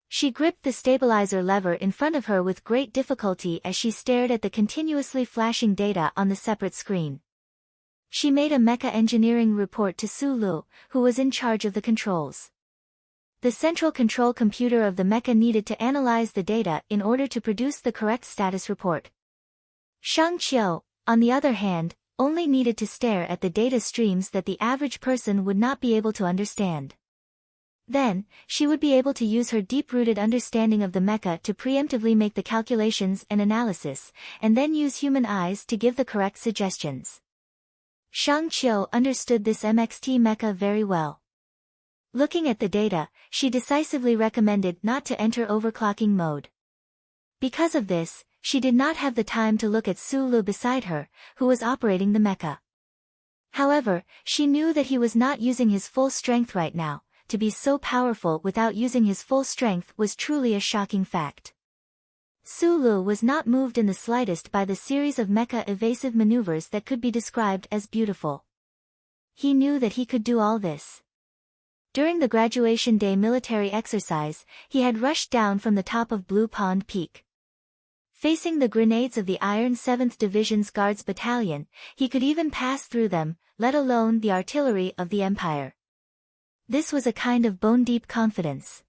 She gripped the stabilizer lever in front of her with great difficulty as she stared at the continuously flashing data on the separate screen. She made a mecha engineering report to Su Lu, who was in charge of the controls. The central control computer of the mecha needed to analyze the data in order to produce the correct status report. Shang Qiu, on the other hand, only needed to stare at the data streams that the average person would not be able to understand. Then, she would be able to use her deep-rooted understanding of the mecha to preemptively make the calculations and analysis, and then use human eyes to give the correct suggestions. Shang Qiu understood this MXT mecha very well. Looking at the data, she decisively recommended not to enter overclocking mode. Because of this, she did not have the time to look at Sulu beside her, who was operating the mecha. However, she knew that he was not using his full strength right now. To be so powerful without using his full strength was truly a shocking fact. Sulu was not moved in the slightest by the series of mecha evasive maneuvers that could be described as beautiful. He knew that he could do all this. During the graduation day military exercise, he had rushed down from the top of Blue Pond Peak. Facing the grenades of the Iron 7th Division's Guards Battalion, he could even pass through them, let alone the artillery of the Empire. This was a kind of bone-deep confidence.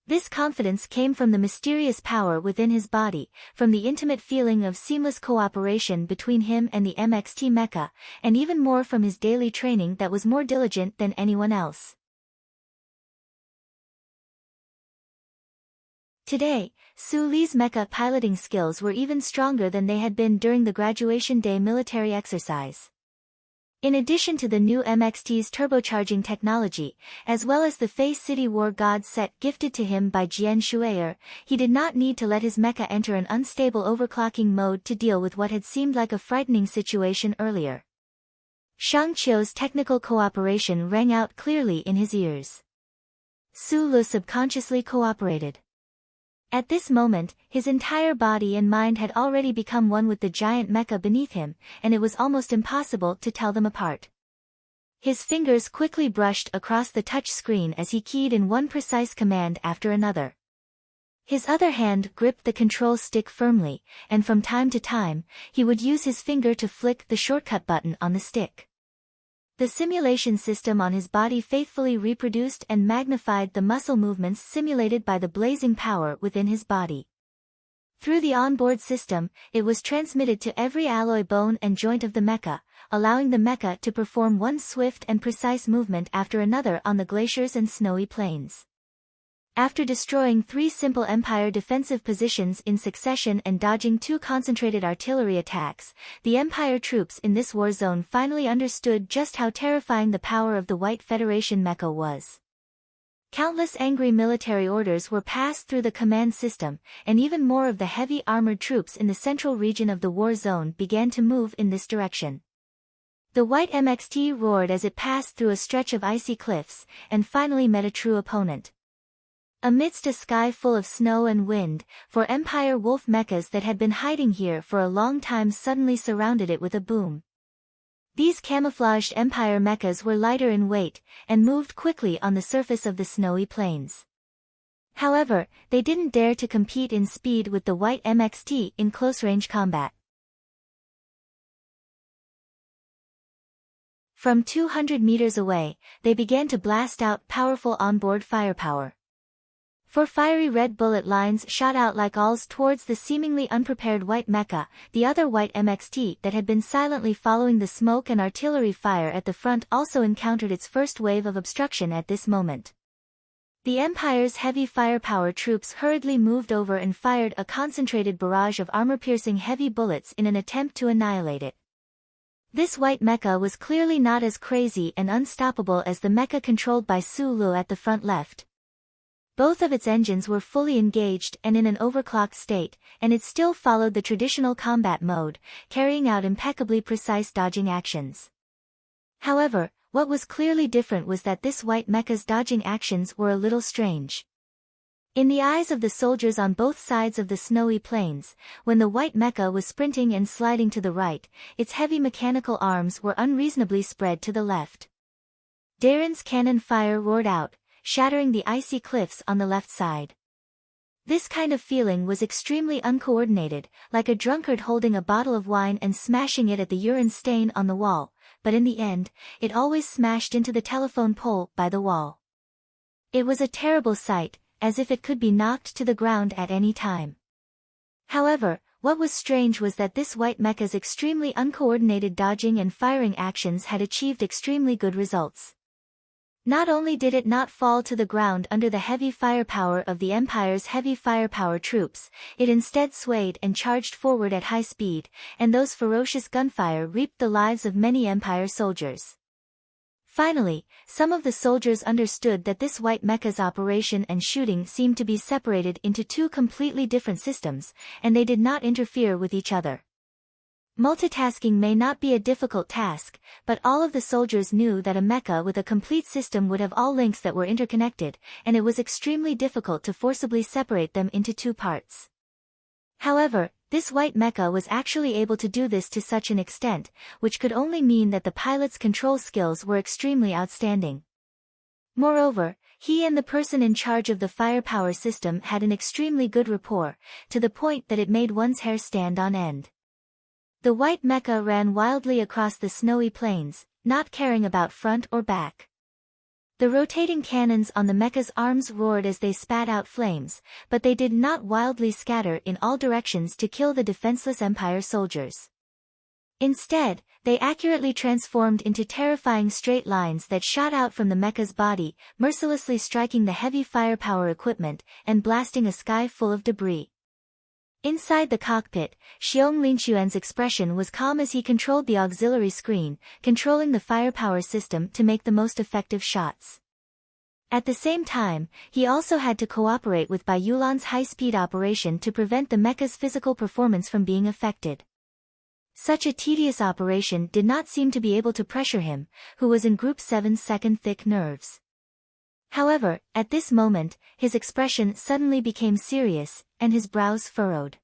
This confidence came from the mysterious power within his body, from the intimate feeling of seamless cooperation between him and the MXT mecha, and even more from his daily training that was more diligent than anyone else. Today, Su Li's mecha piloting skills were even stronger than they had been during the graduation day military exercise. In addition to the new MXT's turbocharging technology, as well as the Face City War God set gifted to him by Jian Shuier, he did not need to let his mecha enter an unstable overclocking mode to deal with what had seemed like a frightening situation earlier. Shang Qiu's technical cooperation rang out clearly in his ears. Su Lu subconsciously cooperated. At this moment, his entire body and mind had already become one with the giant mecha beneath him, and it was almost impossible to tell them apart. His fingers quickly brushed across the touch screen as he keyed in one precise command after another. His other hand gripped the control stick firmly, and from time to time, he would use his finger to flick the shortcut button on the stick. The simulation system on his body faithfully reproduced and magnified the muscle movements simulated by the blazing power within his body. Through the onboard system, it was transmitted to every alloy bone and joint of the mecha, allowing the mecha to perform one swift and precise movement after another on the glaciers and snowy plains. After destroying 3 simple Empire defensive positions in succession and dodging 2 concentrated artillery attacks, the Empire troops in this war zone finally understood just how terrifying the power of the White Federation mecha was. Countless angry military orders were passed through the command system, and even more of the heavy armored troops in the central region of the war zone began to move in this direction. The White MXT roared as it passed through a stretch of icy cliffs, and finally met a true opponent. Amidst a sky full of snow and wind, 4 Empire Wolf mechas that had been hiding here for a long time suddenly surrounded it with a boom. These camouflaged Empire mechas were lighter in weight, and moved quickly on the surface of the snowy plains. However, they didn't dare to compete in speed with the White MXT in close-range combat. From 200 meters away, they began to blast out powerful onboard firepower. 4 fiery red bullet lines shot out like awls towards the seemingly unprepared white mecha. The other white MXT that had been silently following the smoke and artillery fire at the front also encountered its first wave of obstruction at this moment. The Empire's heavy firepower troops hurriedly moved over and fired a concentrated barrage of armor-piercing heavy bullets in an attempt to annihilate it. This white mecha was clearly not as crazy and unstoppable as the mecha controlled by Su Lu at the front left. Both of its engines were fully engaged and in an overclocked state, and it still followed the traditional combat mode, carrying out impeccably precise dodging actions. However, what was clearly different was that this white mecha's dodging actions were a little strange. In the eyes of the soldiers on both sides of the snowy plains, when the white mecha was sprinting and sliding to the right, its heavy mechanical arms were unreasonably spread to the left. Darren's cannon fire roared out, shattering the icy cliffs on the left side. This kind of feeling was extremely uncoordinated, like a drunkard holding a bottle of wine and smashing it at the urine stain on the wall, but in the end, it always smashed into the telephone pole by the wall. It was a terrible sight, as if it could be knocked to the ground at any time. However, what was strange was that this white mecha's extremely uncoordinated dodging and firing actions had achieved extremely good results. Not only did it not fall to the ground under the heavy firepower of the Empire's heavy firepower troops, it instead swayed and charged forward at high speed, and those ferocious gunfire reaped the lives of many Empire soldiers. Finally, some of the soldiers understood that this white mecha's operation and shooting seemed to be separated into two completely different systems, and they did not interfere with each other. Multitasking may not be a difficult task, but all of the soldiers knew that a mecha with a complete system would have all links that were interconnected, and it was extremely difficult to forcibly separate them into two parts. However, this white mecha was actually able to do this to such an extent, which could only mean that the pilot's control skills were extremely outstanding. Moreover, he and the person in charge of the firepower system had an extremely good rapport, to the point that it made one's hair stand on end. The white mecha ran wildly across the snowy plains, not caring about front or back. The rotating cannons on the mecha's arms roared as they spat out flames, but they did not wildly scatter in all directions to kill the defenseless Empire soldiers. Instead, they accurately transformed into terrifying straight lines that shot out from the mecha's body, mercilessly striking the heavy firepower equipment and blasting a sky full of debris. Inside the cockpit, Xiong Linxuan's expression was calm as he controlled the auxiliary screen, controlling the firepower system to make the most effective shots. At the same time, he also had to cooperate with Bai Yulan's high-speed operation to prevent the mecha's physical performance from being affected. Such a tedious operation did not seem to be able to pressure him, who was in Group 7's second thick nerves. However, at this moment, his expression suddenly became serious, and his brows furrowed.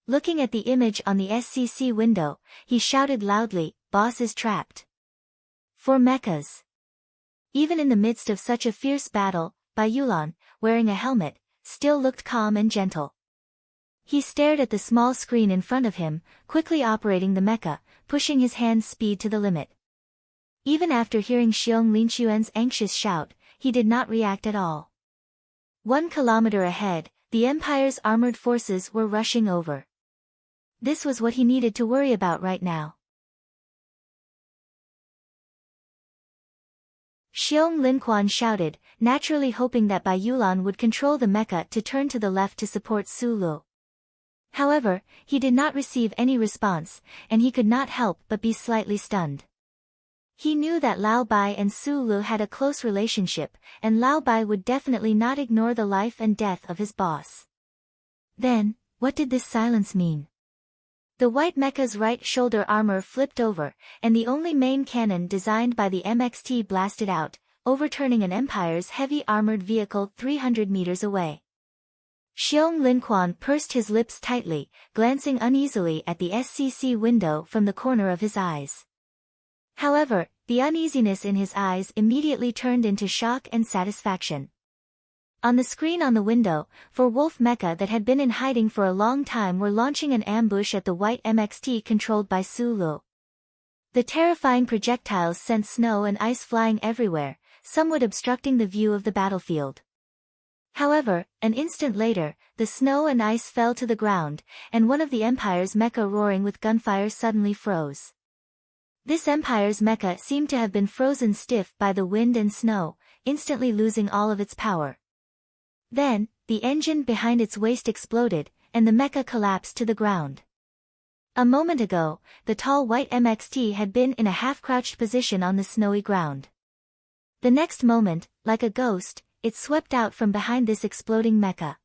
Looking at the image on the SCC window, he shouted loudly, "Boss is trapped." 4 mechas. Even in the midst of such a fierce battle, Bai Yulan, wearing a helmet, still looked calm and gentle. He stared at the small screen in front of him, quickly operating the mecha, pushing his hand's speed to the limit. Even after hearing Xiong Linxuan's anxious shout, he did not react at all. 1 kilometer ahead, the Empire's armored forces were rushing over. This was what he needed to worry about right now. Xiong Linquan shouted, naturally hoping that Bai Yulan would control the mecha to turn to the left to support Su Lu. However, he did not receive any response, and he could not help but be slightly stunned. He knew that Lao Bai and Su Lu had a close relationship, and Lao Bai would definitely not ignore the life and death of his boss. Then, what did this silence mean? The white mecha's right shoulder armor flipped over, and the only main cannon designed by the MXT blasted out, overturning an Empire's heavy armored vehicle 300 meters away. Xiong Linquan pursed his lips tightly, glancing uneasily at the SCC window from the corner of his eyes. However, the uneasiness in his eyes immediately turned into shock and satisfaction. On the screen on the window, 4 wolf mecha that had been in hiding for a long time were launching an ambush at the white MXT controlled by Su Lu. The terrifying projectiles sent snow and ice flying everywhere, somewhat obstructing the view of the battlefield. However, an instant later, the snow and ice fell to the ground, and one of the Empire's mecha roaring with gunfire suddenly froze. This Empire's mecha seemed to have been frozen stiff by the wind and snow, instantly losing all of its power. Then, the engine behind its waist exploded, and the mecha collapsed to the ground. A moment ago, the tall white MXT had been in a half-crouched position on the snowy ground. The next moment, like a ghost, it swept out from behind this exploding mecha.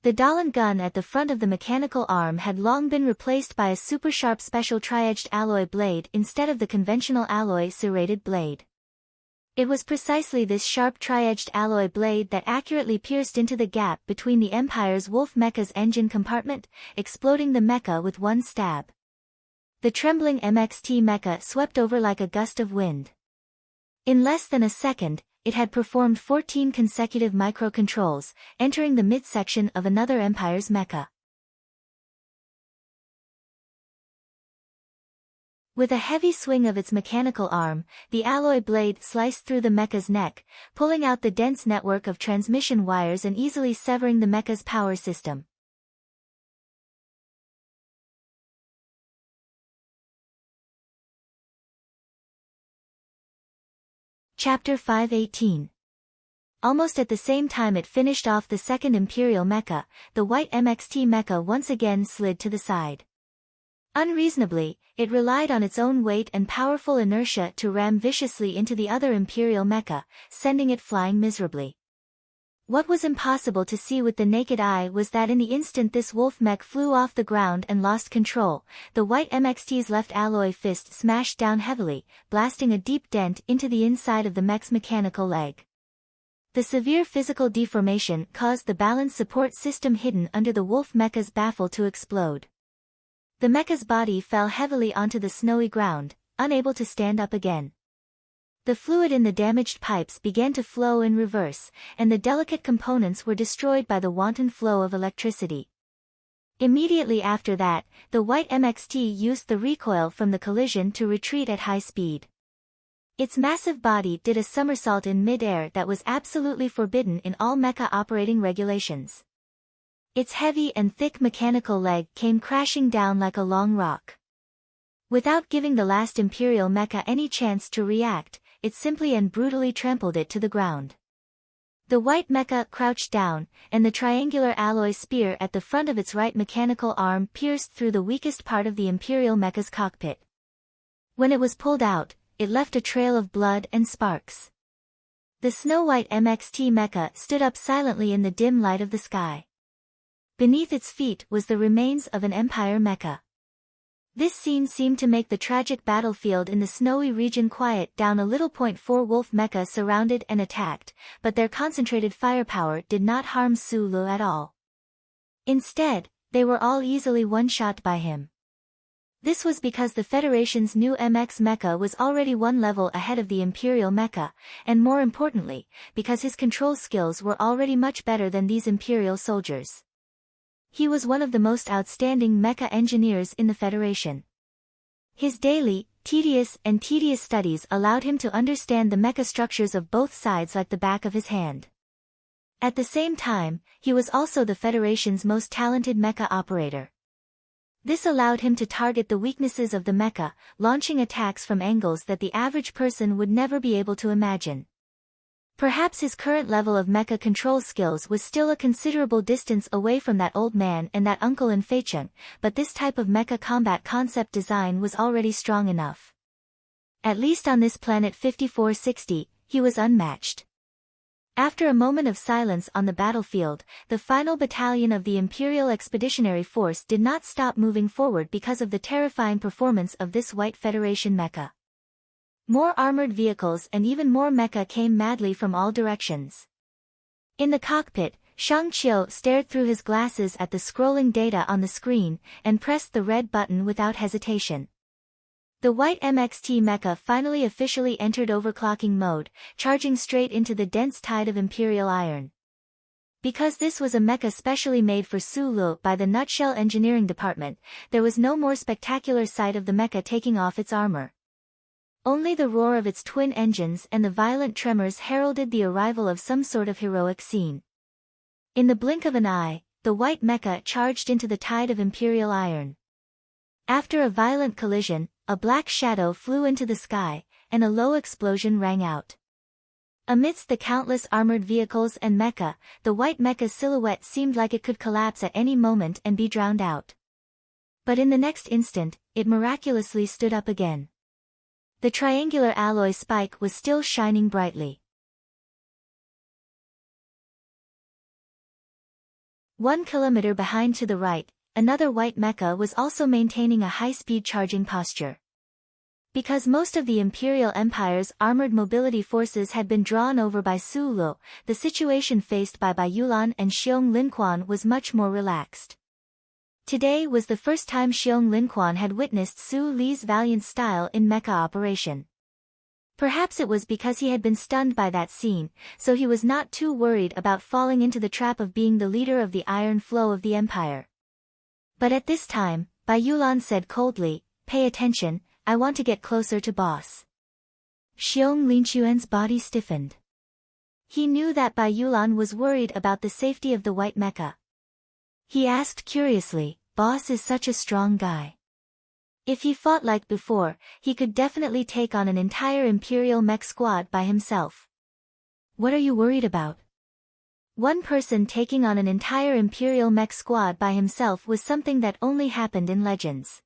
The Dalan gun at the front of the mechanical arm had long been replaced by a super-sharp special tri-edged alloy blade instead of the conventional alloy serrated blade. It was precisely this sharp tri-edged alloy blade that accurately pierced into the gap between the Empire's Wolf mecha's engine compartment, exploding the mecha with one stab. The trembling MXT mecha swept over like a gust of wind. In less than a second, it had performed 14 consecutive microcontrols, entering the midsection of another Empire's mecha. With a heavy swing of its mechanical arm, the alloy blade sliced through the mecha's neck, pulling out the dense network of transmission wires and easily severing the mecha's power system. Chapter 518. Almost at the same time it finished off the second Imperial mecha, the white MXT mecha once again slid to the side. Unreasonably, it relied on its own weight and powerful inertia to ram viciously into the other Imperial mecha, sending it flying miserably. What was impossible to see with the naked eye was that in the instant this wolf mech flew off the ground and lost control, the white MXT's left alloy fist smashed down heavily, blasting a deep dent into the inside of the mech's mechanical leg. The severe physical deformation caused the balance support system hidden under the wolf mecha's baffle to explode. The mecha's body fell heavily onto the snowy ground, unable to stand up again. The fluid in the damaged pipes began to flow in reverse, and the delicate components were destroyed by the wanton flow of electricity. Immediately after that, the white MXT used the recoil from the collision to retreat at high speed. Its massive body did a somersault in mid-air that was absolutely forbidden in all mecha operating regulations. Its heavy and thick mechanical leg came crashing down like a long rock. Without giving the last Imperial mecha any chance to react, it simply and brutally trampled it to the ground. The white mecha crouched down, and the triangular alloy spear at the front of its right mechanical arm pierced through the weakest part of the Imperial mecha's cockpit. When it was pulled out, it left a trail of blood and sparks. The snow-white MXT mecha stood up silently in the dim light of the sky. Beneath its feet was the remains of an Empire mecha. This scene seemed to make the tragic battlefield in the snowy region quiet down a little. 4 wolf mecha surrounded and attacked, but their concentrated firepower did not harm Sulu at all. Instead, they were all easily one-shot by him. This was because the Federation's new MX mecha was already one level ahead of the Imperial mecha, and more importantly, because his control skills were already much better than these Imperial soldiers. He was one of the most outstanding mecha engineers in the Federation. His daily, tedious studies allowed him to understand the mecha structures of both sides like the back of his hand. At the same time, he was also the Federation's most talented mecha operator. This allowed him to target the weaknesses of the mecha, launching attacks from angles that the average person would never be able to imagine. Perhaps his current level of mecha control skills was still a considerable distance away from that old man and that uncle in Feicheng, but this type of mecha combat concept design was already strong enough. At least on this planet 5460, he was unmatched. After a moment of silence on the battlefield, the final battalion of the Imperial Expeditionary Force did not stop moving forward because of the terrifying performance of this White Federation mecha. More armored vehicles and even more mecha came madly from all directions. In the cockpit, Shang Qiu stared through his glasses at the scrolling data on the screen, and pressed the red button without hesitation. The white MXT mecha finally officially entered overclocking mode, charging straight into the dense tide of Imperial iron. Because this was a mecha specially made for Sulu by the Nutshell Engineering Department, there was no more spectacular sight of the mecha taking off its armor. Only the roar of its twin engines and the violent tremors heralded the arrival of some sort of heroic scene. In the blink of an eye, the white mecha charged into the tide of Imperial iron. After a violent collision, a black shadow flew into the sky, and a low explosion rang out. Amidst the countless armored vehicles and mecha, the white mecha's silhouette seemed like it could collapse at any moment and be drowned out. But in the next instant, it miraculously stood up again. The triangular alloy spike was still shining brightly. 1 kilometer behind to the right, another white mecha was also maintaining a high-speed charging posture. Because most of the Imperial Empire's armored mobility forces had been drawn over by Sulu, the situation faced by Bai Yulan and Xiong Linquan was much more relaxed. Today was the first time Xiong Linquan had witnessed Su Li's valiant style in mecha operation. Perhaps it was because he had been stunned by that scene, so he was not too worried about falling into the trap of being the leader of the iron flow of the Empire. But at this time, Bai Yulan said coldly, "Pay attention, I want to get closer to boss." Xiong Linquan's body stiffened. He knew that Bai Yulan was worried about the safety of the white mecha. He asked curiously, "Boss is such a strong guy. If he fought like before, he could definitely take on an entire Imperial mech squad by himself. What are you worried about?" One person taking on an entire Imperial mech squad by himself was something that only happened in legends.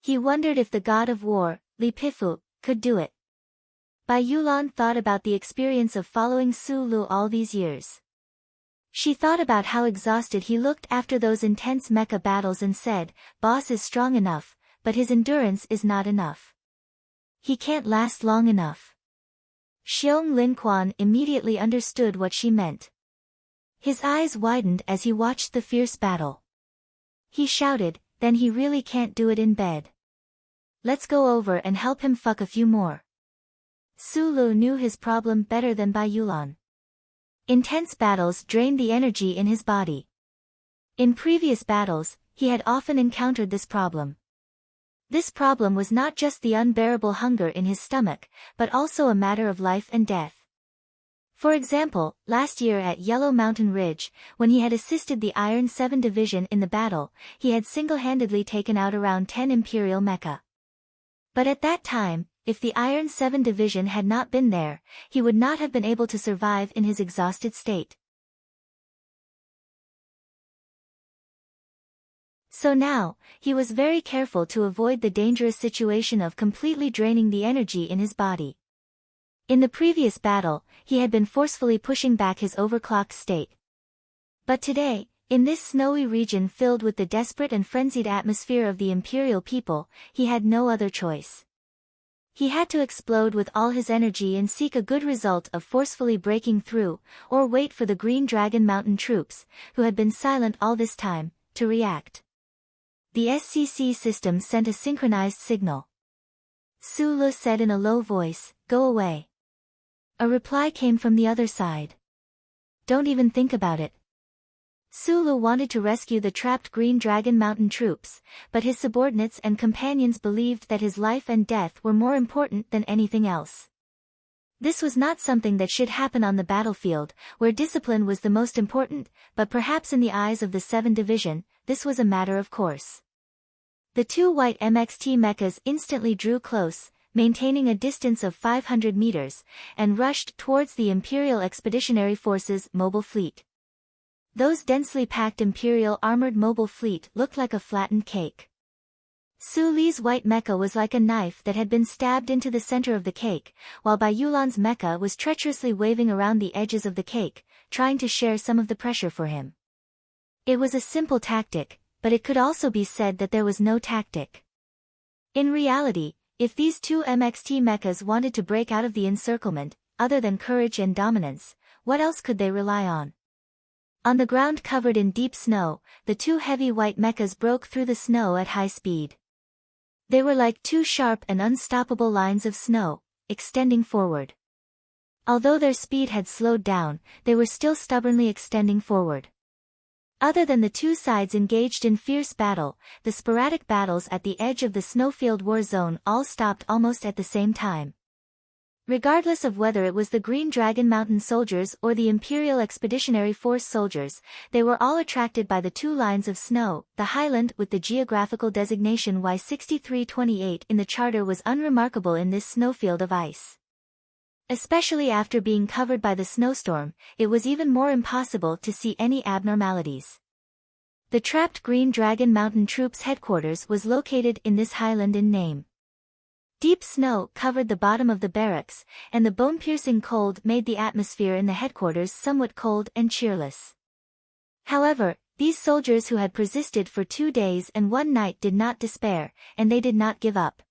He wondered if the god of war, Li Pifu, could do it. Bai Yulan thought about the experience of following Su Lu all these years. She thought about how exhausted he looked after those intense mecha battles and said, "Boss is strong enough, but his endurance is not enough. He can't last long enough." Xiong Lin Quan immediately understood what she meant. His eyes widened as he watched the fierce battle. He shouted, "Then he really can't do it in bed. Let's go over and help him fuck a few more." Su Lu knew his problem better than Bai Yulan. Intense battles drained the energy in his body. In previous battles, he had often encountered this problem. This problem was not just the unbearable hunger in his stomach, but also a matter of life and death. For example, last year at Yellow Mountain Ridge, when he had assisted the Iron 7 Division in the battle, he had single-handedly taken out around 10 Imperial mecha. But at that time, if the Iron 7 Division had not been there, he would not have been able to survive in his exhausted state. So now, he was very careful to avoid the dangerous situation of completely draining the energy in his body. In the previous battle, he had been forcefully pushing back his overclocked state. But today, in this snowy region filled with the desperate and frenzied atmosphere of the Imperial people, he had no other choice. He had to explode with all his energy and seek a good result of forcefully breaking through, or wait for the Green Dragon Mountain troops, who had been silent all this time, to react. The SCC system sent a synchronized signal. Su Lu said in a low voice, "Go away." A reply came from the other side. "Don't even think about it." Su Lu wanted to rescue the trapped Green Dragon Mountain troops, but his subordinates and companions believed that his life and death were more important than anything else. This was not something that should happen on the battlefield, where discipline was the most important, but perhaps in the eyes of the 7th Division, this was a matter of course. The two white MXT mechas instantly drew close, maintaining a distance of 500 meters, and rushed towards the Imperial Expeditionary Forces mobile fleet. Those densely packed Imperial armored mobile fleet looked like a flattened cake. Su Li's white mecha was like a knife that had been stabbed into the center of the cake, while Bai Yulan's mecha was treacherously waving around the edges of the cake, trying to share some of the pressure for him. It was a simple tactic, but it could also be said that there was no tactic. In reality, if these two MXT mechas wanted to break out of the encirclement, other than courage and dominance, what else could they rely on? On the ground covered in deep snow, the two heavy white mechas broke through the snow at high speed. They were like two sharp and unstoppable lines of snow, extending forward. Although their speed had slowed down, they were still stubbornly extending forward. Other than the two sides engaged in fierce battle, the sporadic battles at the edge of the snowfield war zone all stopped almost at the same time. Regardless of whether it was the Green Dragon Mountain soldiers or the Imperial Expeditionary Force soldiers, they were all attracted by the two lines of snow. The highland with the geographical designation Y6328 in the charter was unremarkable in this snowfield of ice. Especially after being covered by the snowstorm, it was even more impossible to see any abnormalities. The trapped Green Dragon Mountain troops' headquarters was located in this highland in name. Deep snow covered the bottom of the barracks, and the bone-piercing cold made the atmosphere in the headquarters somewhat cold and cheerless. However, these soldiers who had persisted for 2 days and 1 night did not despair, and they did not give up.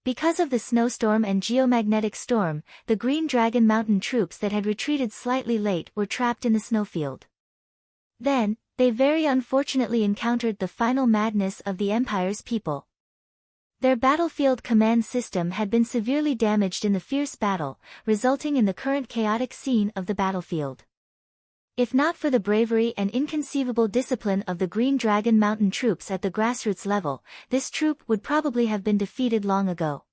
Because of the snowstorm and geomagnetic storm, the Green Dragon Mountain troops that had retreated slightly late were trapped in the snowfield. Then, they very unfortunately encountered the final madness of the Empire's people. Their battlefield command system had been severely damaged in the fierce battle, resulting in the current chaotic scene of the battlefield. If not for the bravery and inconceivable discipline of the Green Dragon Mountain troops at the grassroots level, this troop would probably have been defeated long ago.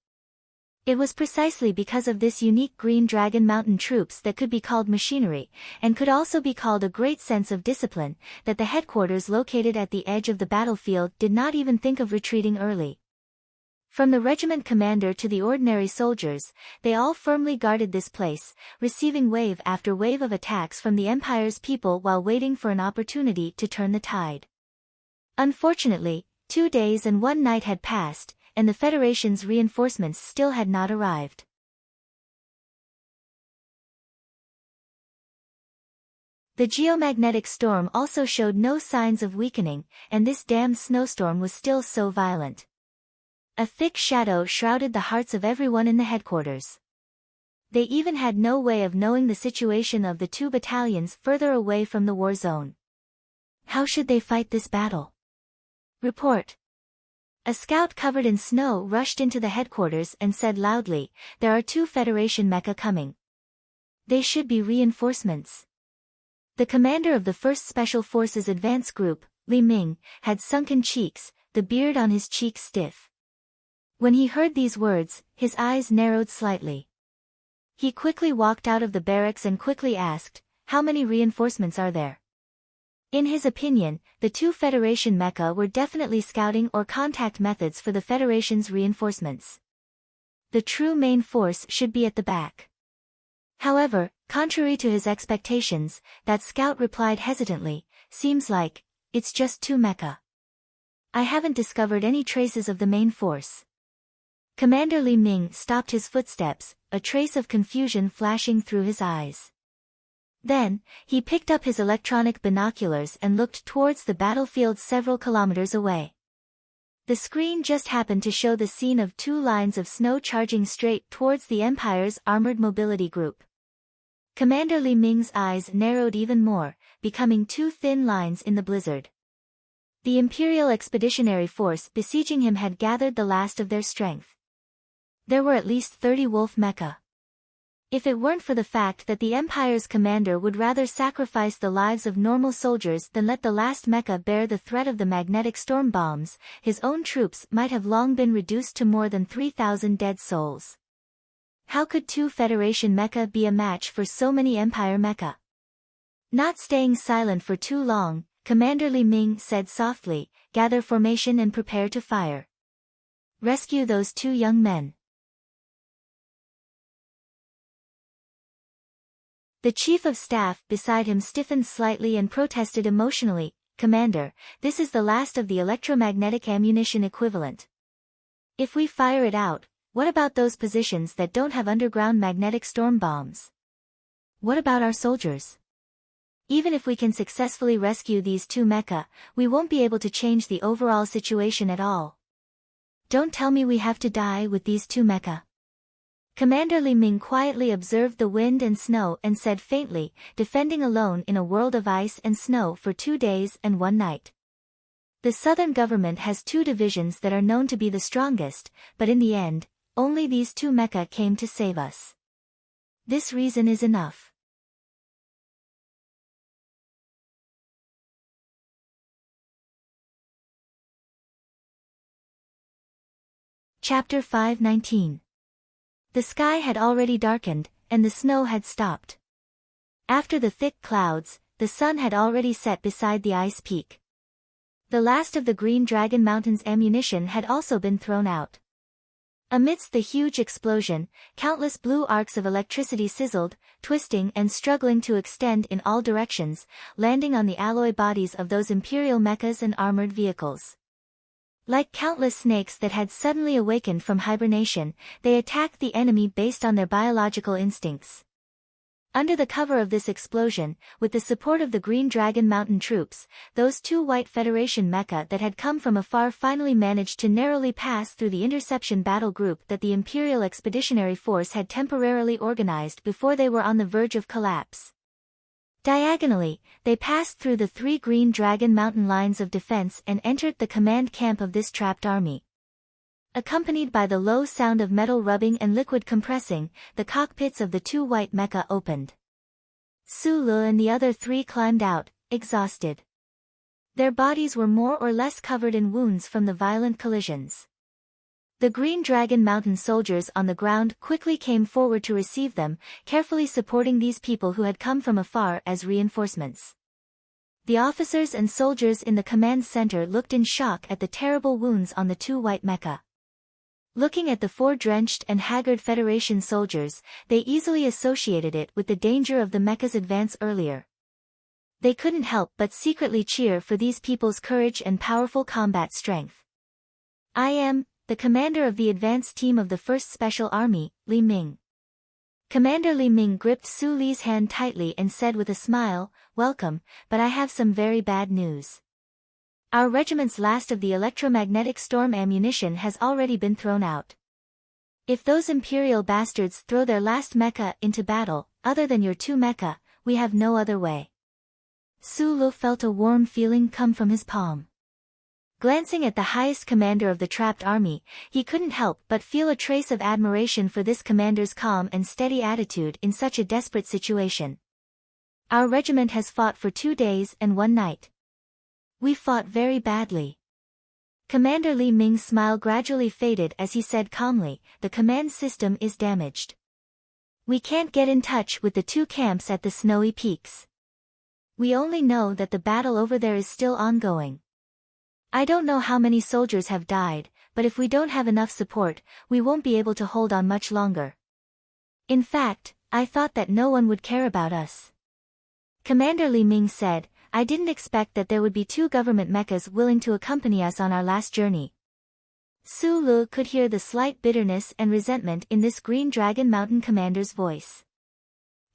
It was precisely because of this unique Green Dragon Mountain troops that could be called machinery, and could also be called a great sense of discipline, that the headquarters located at the edge of the battlefield did not even think of retreating early. From the regiment commander to the ordinary soldiers, they all firmly guarded this place, receiving wave after wave of attacks from the Empire's people while waiting for an opportunity to turn the tide. Unfortunately, 2 days and 1 night had passed, and the Federation's reinforcements still had not arrived. The geomagnetic storm also showed no signs of weakening, and this damned snowstorm was still so violent. A thick shadow shrouded the hearts of everyone in the headquarters. They even had no way of knowing the situation of the 2 battalions further away from the war zone. How should they fight this battle? Report. A scout covered in snow rushed into the headquarters and said loudly, "There are 2 Federation mecha coming. They should be reinforcements." The commander of the 1st Special Forces Advance Group, Li Ming, had sunken cheeks, the beard on his cheeks stiff. When he heard these words, his eyes narrowed slightly. He quickly walked out of the barracks and quickly asked, "How many reinforcements are there?" In his opinion, the 2 Federation mecha were definitely scouting or contact methods for the Federation's reinforcements. The true main force should be at the back. However, contrary to his expectations, that scout replied hesitantly, "Seems like, it's just 2 mecha. I haven't discovered any traces of the main force." Commander Li Ming stopped his footsteps, a trace of confusion flashing through his eyes. Then, he picked up his electronic binoculars and looked towards the battlefield several kilometers away. The screen just happened to show the scene of 2 lines of snow charging straight towards the Empire's armored mobility group. Commander Li Ming's eyes narrowed even more, becoming 2 thin lines in the blizzard. The Imperial Expeditionary Force besieging him had gathered the last of their strength. There were at least 30 wolf mecha. If it weren't for the fact that the Empire's commander would rather sacrifice the lives of normal soldiers than let the last mecha bear the threat of the magnetic storm bombs, his own troops might have long been reduced to more than 3,000 dead souls. How could 2 Federation mecha be a match for so many Empire mecha? Not staying silent for too long, Commander Li Ming said softly, "Gather formation and prepare to fire. Rescue those 2 young men." The chief of staff beside him stiffened slightly and protested emotionally, "Commander, this is the last of the electromagnetic ammunition equivalent. If we fire it out, what about those positions that don't have underground magnetic storm bombs? What about our soldiers? Even if we can successfully rescue these 2 mecha, we won't be able to change the overall situation at all. Don't tell me we have to die with these 2 mecha." Commander Li Ming quietly observed the wind and snow and said faintly, "Defending alone in a world of ice and snow for 2 days and 1 night. The southern government has 2 divisions that are known to be the strongest, but in the end, only these 2 mecha came to save us. This reason is enough." Chapter 5:19. The sky had already darkened, and the snow had stopped. After the thick clouds, the sun had already set beside the ice peak. The last of the Green Dragon Mountain's ammunition had also been thrown out. Amidst the huge explosion, countless blue arcs of electricity sizzled, twisting and struggling to extend in all directions, landing on the alloy bodies of those Imperial mechas and armored vehicles. Like countless snakes that had suddenly awakened from hibernation, they attacked the enemy based on their biological instincts. Under the cover of this explosion, with the support of the Green Dragon Mountain troops, those 2 White Federation mecha that had come from afar finally managed to narrowly pass through the interception battle group that the Imperial Expeditionary Force had temporarily organized before they were on the verge of collapse. Diagonally, they passed through the 3 Green Dragon Mountain lines of defense and entered the command camp of this trapped army. Accompanied by the low sound of metal rubbing and liquid compressing, the cockpits of the 2 white mecha opened. Su Le and the other 3 climbed out, exhausted. Their bodies were more or less covered in wounds from the violent collisions. The Green Dragon Mountain soldiers on the ground quickly came forward to receive them, carefully supporting these people who had come from afar as reinforcements. The officers and soldiers in the command center looked in shock at the terrible wounds on the 2 white mecha. Looking at the 4 drenched and haggard Federation soldiers, they easily associated it with the danger of the mecha's advance earlier. They couldn't help but secretly cheer for these people's courage and powerful combat strength. "I am the commander of the advance team of the 1st Special Army, Li Ming." Commander Li Ming gripped Su Li's hand tightly and said with a smile, "Welcome, but I have some very bad news. Our regiment's last of the electromagnetic storm ammunition has already been thrown out. If those imperial bastards throw their last mecha into battle, other than your 2 mecha, we have no other way." Su Lu felt a warm feeling come from his palm. Glancing at the highest commander of the trapped army, he couldn't help but feel a trace of admiration for this commander's calm and steady attitude in such a desperate situation. "Our regiment has fought for 2 days and 1 night. We fought very badly." Commander Li Ming's smile gradually faded as he said calmly, "The command system is damaged. We can't get in touch with the 2 camps at the snowy peaks. We only know that the battle over there is still ongoing. I don't know how many soldiers have died, but if we don't have enough support, we won't be able to hold on much longer. In fact, I thought that no one would care about us." Commander Li Ming said, "I didn't expect that there would be 2 government mechas willing to accompany us on our last journey." Su Lu could hear the slight bitterness and resentment in this Green Dragon Mountain commander's voice.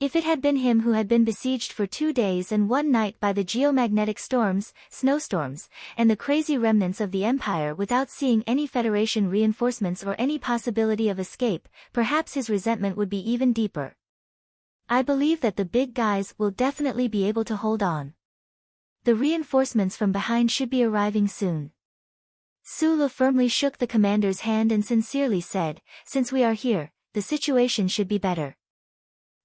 If it had been him who had been besieged for 2 days and 1 night by the geomagnetic storms, snowstorms, and the crazy remnants of the Empire without seeing any Federation reinforcements or any possibility of escape, perhaps his resentment would be even deeper. "I believe that the big guys will definitely be able to hold on. The reinforcements from behind should be arriving soon." Su Lu firmly shook the commander's hand and sincerely said, "Since we are here, the situation should be better."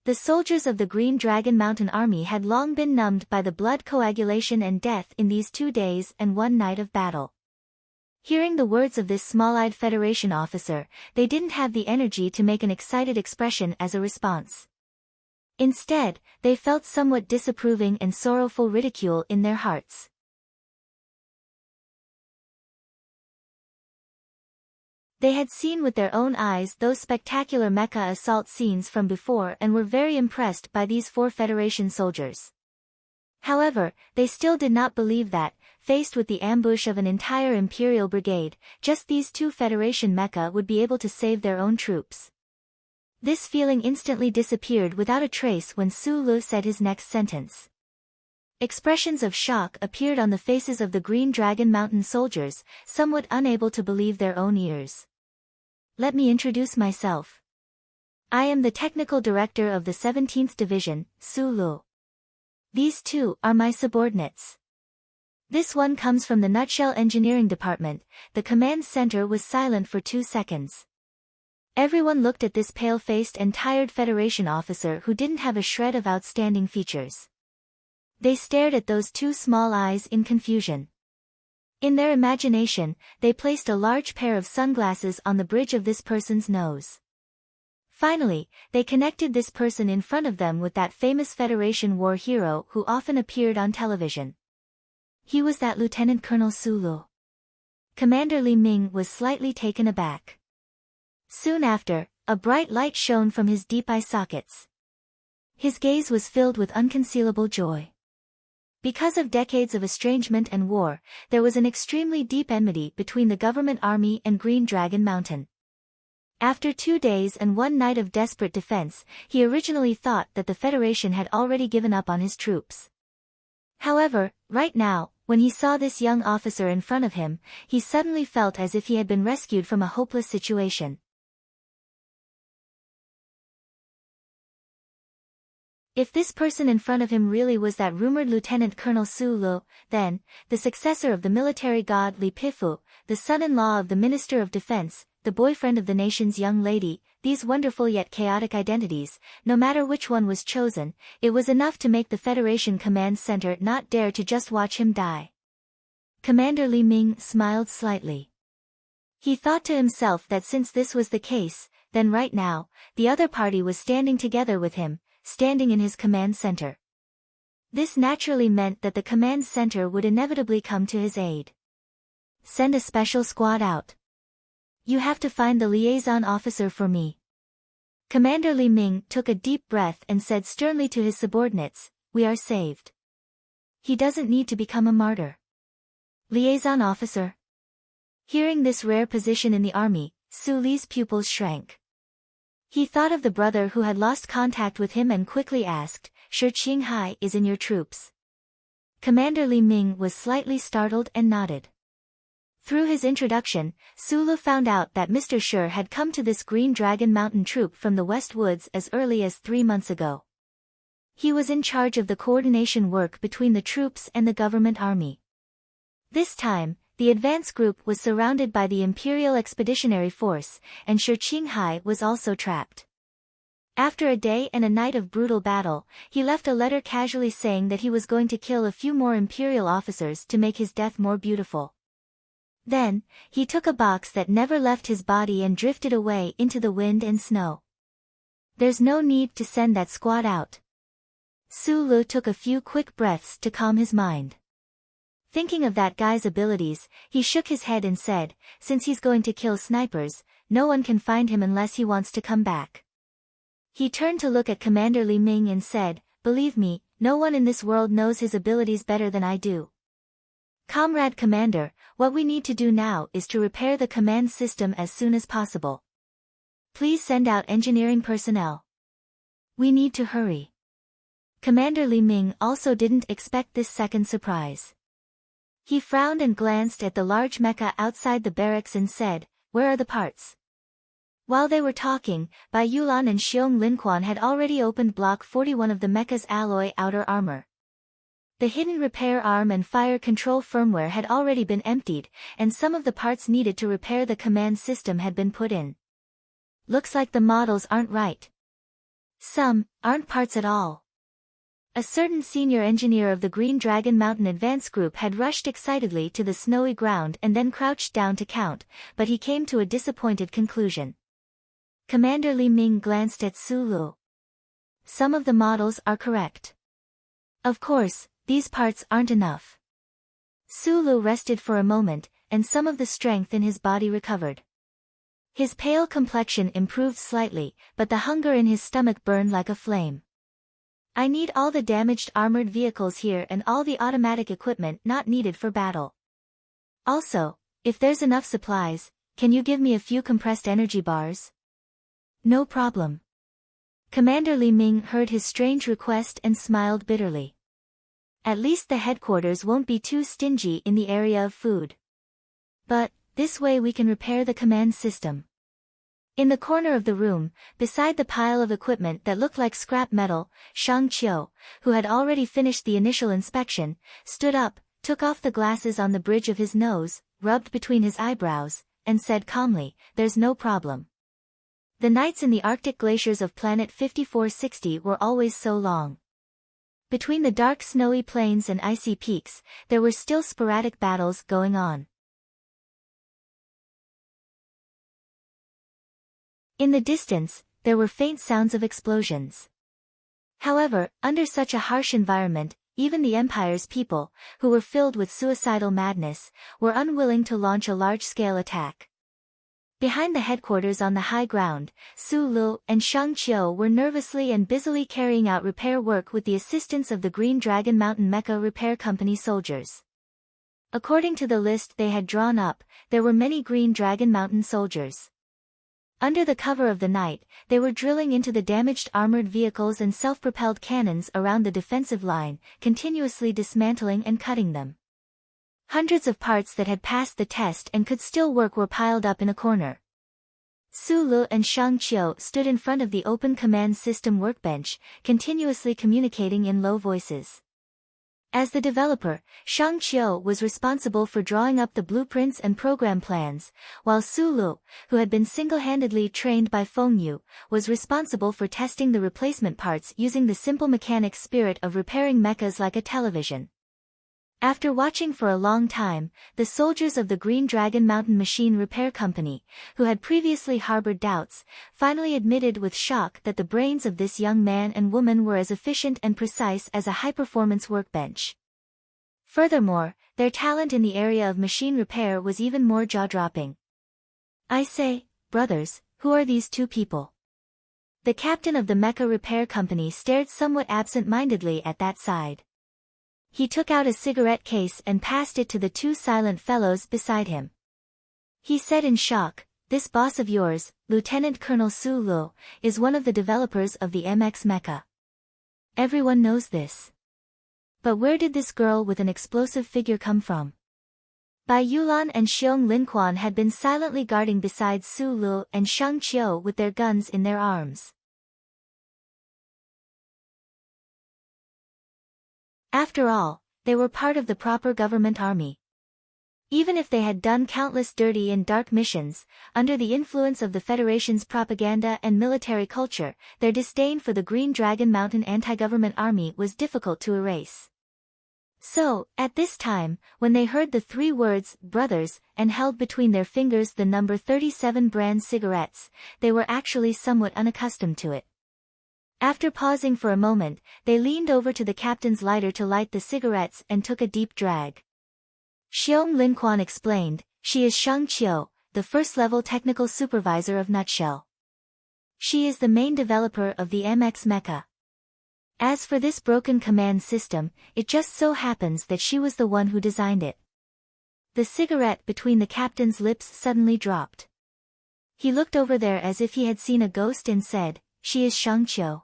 The soldiers of the Green Dragon Mountain Army had long been numbed by the blood coagulation and death in these 2 days and 1 night of battle. Hearing the words of this small-eyed Federation officer, they didn't have the energy to make an excited expression as a response. Instead, they felt somewhat disapproving and sorrowful ridicule in their hearts. They had seen with their own eyes those spectacular mecha assault scenes from before and were very impressed by these 4 Federation soldiers. However, they still did not believe that, faced with the ambush of an entire Imperial brigade, just these 2 Federation mecha would be able to save their own troops. This feeling instantly disappeared without a trace when Su Lu said his next sentence. Expressions of shock appeared on the faces of the Green Dragon Mountain soldiers, somewhat unable to believe their own ears. "Let me introduce myself. I am the technical director of the 17th Division, Su Lu. These 2 are my subordinates. This one comes from the Nutshell Engineering Department." The command center was silent for 2 seconds. Everyone looked at this pale-faced and tired Federation officer who didn't have a shred of outstanding features. They stared at those 2 small eyes in confusion. In their imagination, they placed a large pair of sunglasses on the bridge of this person's nose. Finally, they connected this person in front of them with that famous Federation war hero who often appeared on television. He was that Lieutenant Colonel Su Lu. Commander Li Ming was slightly taken aback. Soon after, a bright light shone from his deep eye sockets. His gaze was filled with unconcealable joy. Because of decades of estrangement and war, there was an extremely deep enmity between the government army and Green Dragon Mountain. After 2 days and 1 night of desperate defense, he originally thought that the Federation had already given up on his troops. However, right now, when he saw this young officer in front of him, he suddenly felt as if he had been rescued from a hopeless situation. If this person in front of him really was that rumored Lieutenant Colonel Su Lu, then, the successor of the military god Li Pifu, the son-in-law of the Minister of Defense, the boyfriend of the nation's young lady, these wonderful yet chaotic identities, no matter which one was chosen, it was enough to make the Federation Command Center not dare to just watch him die. Commander Li Ming smiled slightly. He thought to himself that since this was the case, then right now, the other party was standing together with him, standing in his command center. This naturally meant that the command center would inevitably come to his aid. "Send a special squad out. You have to find the liaison officer for me." Commander Li Ming took a deep breath and said sternly to his subordinates, "We are saved. He doesn't need to become a martyr. Liaison officer. Hearing this rare position in the army, Su Li's pupils shrank. He thought of the brother who had lost contact with him and quickly asked, "Sure Qinghai is in your troops?" Commander Li Ming was slightly startled and nodded. Through his introduction, Su Li found out that Mr. Shi had come to this Green Dragon Mountain troop from the West Woods as early as 3 months ago. He was in charge of the coordination work between the troops and the government army. This time, the advance group was surrounded by the Imperial Expeditionary Force, and Shi Qinghai was also trapped. After a day and a night of brutal battle, he left a letter casually saying that he was going to kill a few more Imperial officers to make his death more beautiful. Then, he took a box that never left his body and drifted away into the wind and snow. There's no need to send that squad out. Su Li took a few quick breaths to calm his mind. Thinking of that guy's abilities, he shook his head and said, since he's going to kill snipers, no one can find him unless he wants to come back. He turned to look at Commander Li Ming and said, "Believe me, no one in this world knows his abilities better than I do. Comrade Commander, what we need to do now is to repair the command system as soon as possible. Please send out engineering personnel. We need to hurry." Commander Li Ming also didn't expect this second surprise. He frowned and glanced at the large mecha outside the barracks and said, "Where are the parts?" While they were talking, Bai Yulan and Xiong Linquan had already opened Block 41 of the mecha's alloy outer armor. The hidden repair arm and fire control firmware had already been emptied, and some of the parts needed to repair the command system had been put in. Looks like the models aren't right. Some aren't parts at all. A certain senior engineer of the Green Dragon Mountain Advance Group had rushed excitedly to the snowy ground and then crouched down to count, but he came to a disappointed conclusion. Commander Li Ming glanced at Su Li. Some of the models are correct. Of course, these parts aren't enough. Su Li rested for a moment, and some of the strength in his body recovered. His pale complexion improved slightly, but the hunger in his stomach burned like a flame. "I need all the damaged armored vehicles here and all the automatic equipment not needed for battle. Also, if there's enough supplies, can you give me a few compressed energy bars?" "No problem." Commander Li Ming heard his strange request and smiled bitterly. At least the headquarters won't be too stingy in the area of food. But, this way we can repair the command system. In the corner of the room, beside the pile of equipment that looked like scrap metal, Shang Qiu, who had already finished the initial inspection, stood up, took off the glasses on the bridge of his nose, rubbed between his eyebrows, and said calmly, "There's no problem. The nights in the Arctic glaciers of planet 5460 were always so long. Between the dark snowy plains and icy peaks, there were still sporadic battles going on. In the distance, there were faint sounds of explosions. However, under such a harsh environment, even the Empire's people, who were filled with suicidal madness, were unwilling to launch a large-scale attack. Behind the headquarters on the high ground, Su Li and Shang Qiu were nervously and busily carrying out repair work with the assistance of the Green Dragon Mountain Mecha Repair Company soldiers. According to the list they had drawn up, there were many Green Dragon Mountain soldiers. Under the cover of the night, they were drilling into the damaged armored vehicles and self-propelled cannons around the defensive line, continuously dismantling and cutting them. Hundreds of parts that had passed the test and could still work were piled up in a corner. Su Li and Shang Qiu stood in front of the open command system workbench, continuously communicating in low voices. As the developer, Shang Qiu was responsible for drawing up the blueprints and program plans, while Su Li, who had been single-handedly trained by Feng Yu, was responsible for testing the replacement parts using the simple mechanics spirit of repairing mechas like a television. After watching for a long time, the soldiers of the Green Dragon Mountain Machine Repair Company, who had previously harbored doubts, finally admitted with shock that the brains of this young man and woman were as efficient and precise as a high-performance workbench. Furthermore, their talent in the area of machine repair was even more jaw-dropping. "I say, brothers, who are these two people?" The captain of the Mecha Repair Company stared somewhat absent-mindedly at that side. He took out a cigarette case and passed it to the two silent fellows beside him. He said in shock, "This boss of yours, Lieutenant Colonel Su Lu, is one of the developers of the MX Mecha. Everyone knows this. But where did this girl with an explosive figure come from?" Bai Yulan and Xiong Linquan had been silently guarding beside Su Lu and Shang Qiu with their guns in their arms. After all, they were part of the proper government army. Even if they had done countless dirty and dark missions, under the influence of the Federation's propaganda and military culture, their disdain for the Green Dragon Mountain anti-government army was difficult to erase. So, at this time, when they heard the three words, brothers, and held between their fingers the number 37 brand cigarettes, they were actually somewhat unaccustomed to it. After pausing for a moment, they leaned over to the captain's lighter to light the cigarettes and took a deep drag. Xiong Linquan explained, "She is Shang Qiu, the first-level technical supervisor of Nutshell. She is the main developer of the MX Mecha. As for this broken command system, it just so happens that she was the one who designed it." The cigarette between the captain's lips suddenly dropped. He looked over there as if he had seen a ghost and said, "She is Shang Qiu.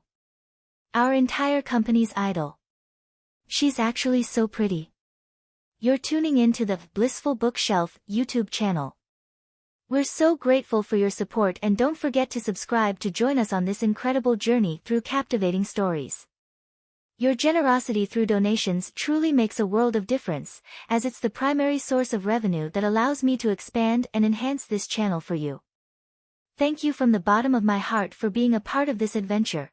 Our entire company's idol. She's actually so pretty." You're tuning in to the Blissful Bookshelf YouTube channel. We're so grateful for your support, and don't forget to subscribe to join us on this incredible journey through captivating stories. Your generosity through donations truly makes a world of difference, as it's the primary source of revenue that allows me to expand and enhance this channel for you. Thank you from the bottom of my heart for being a part of this adventure.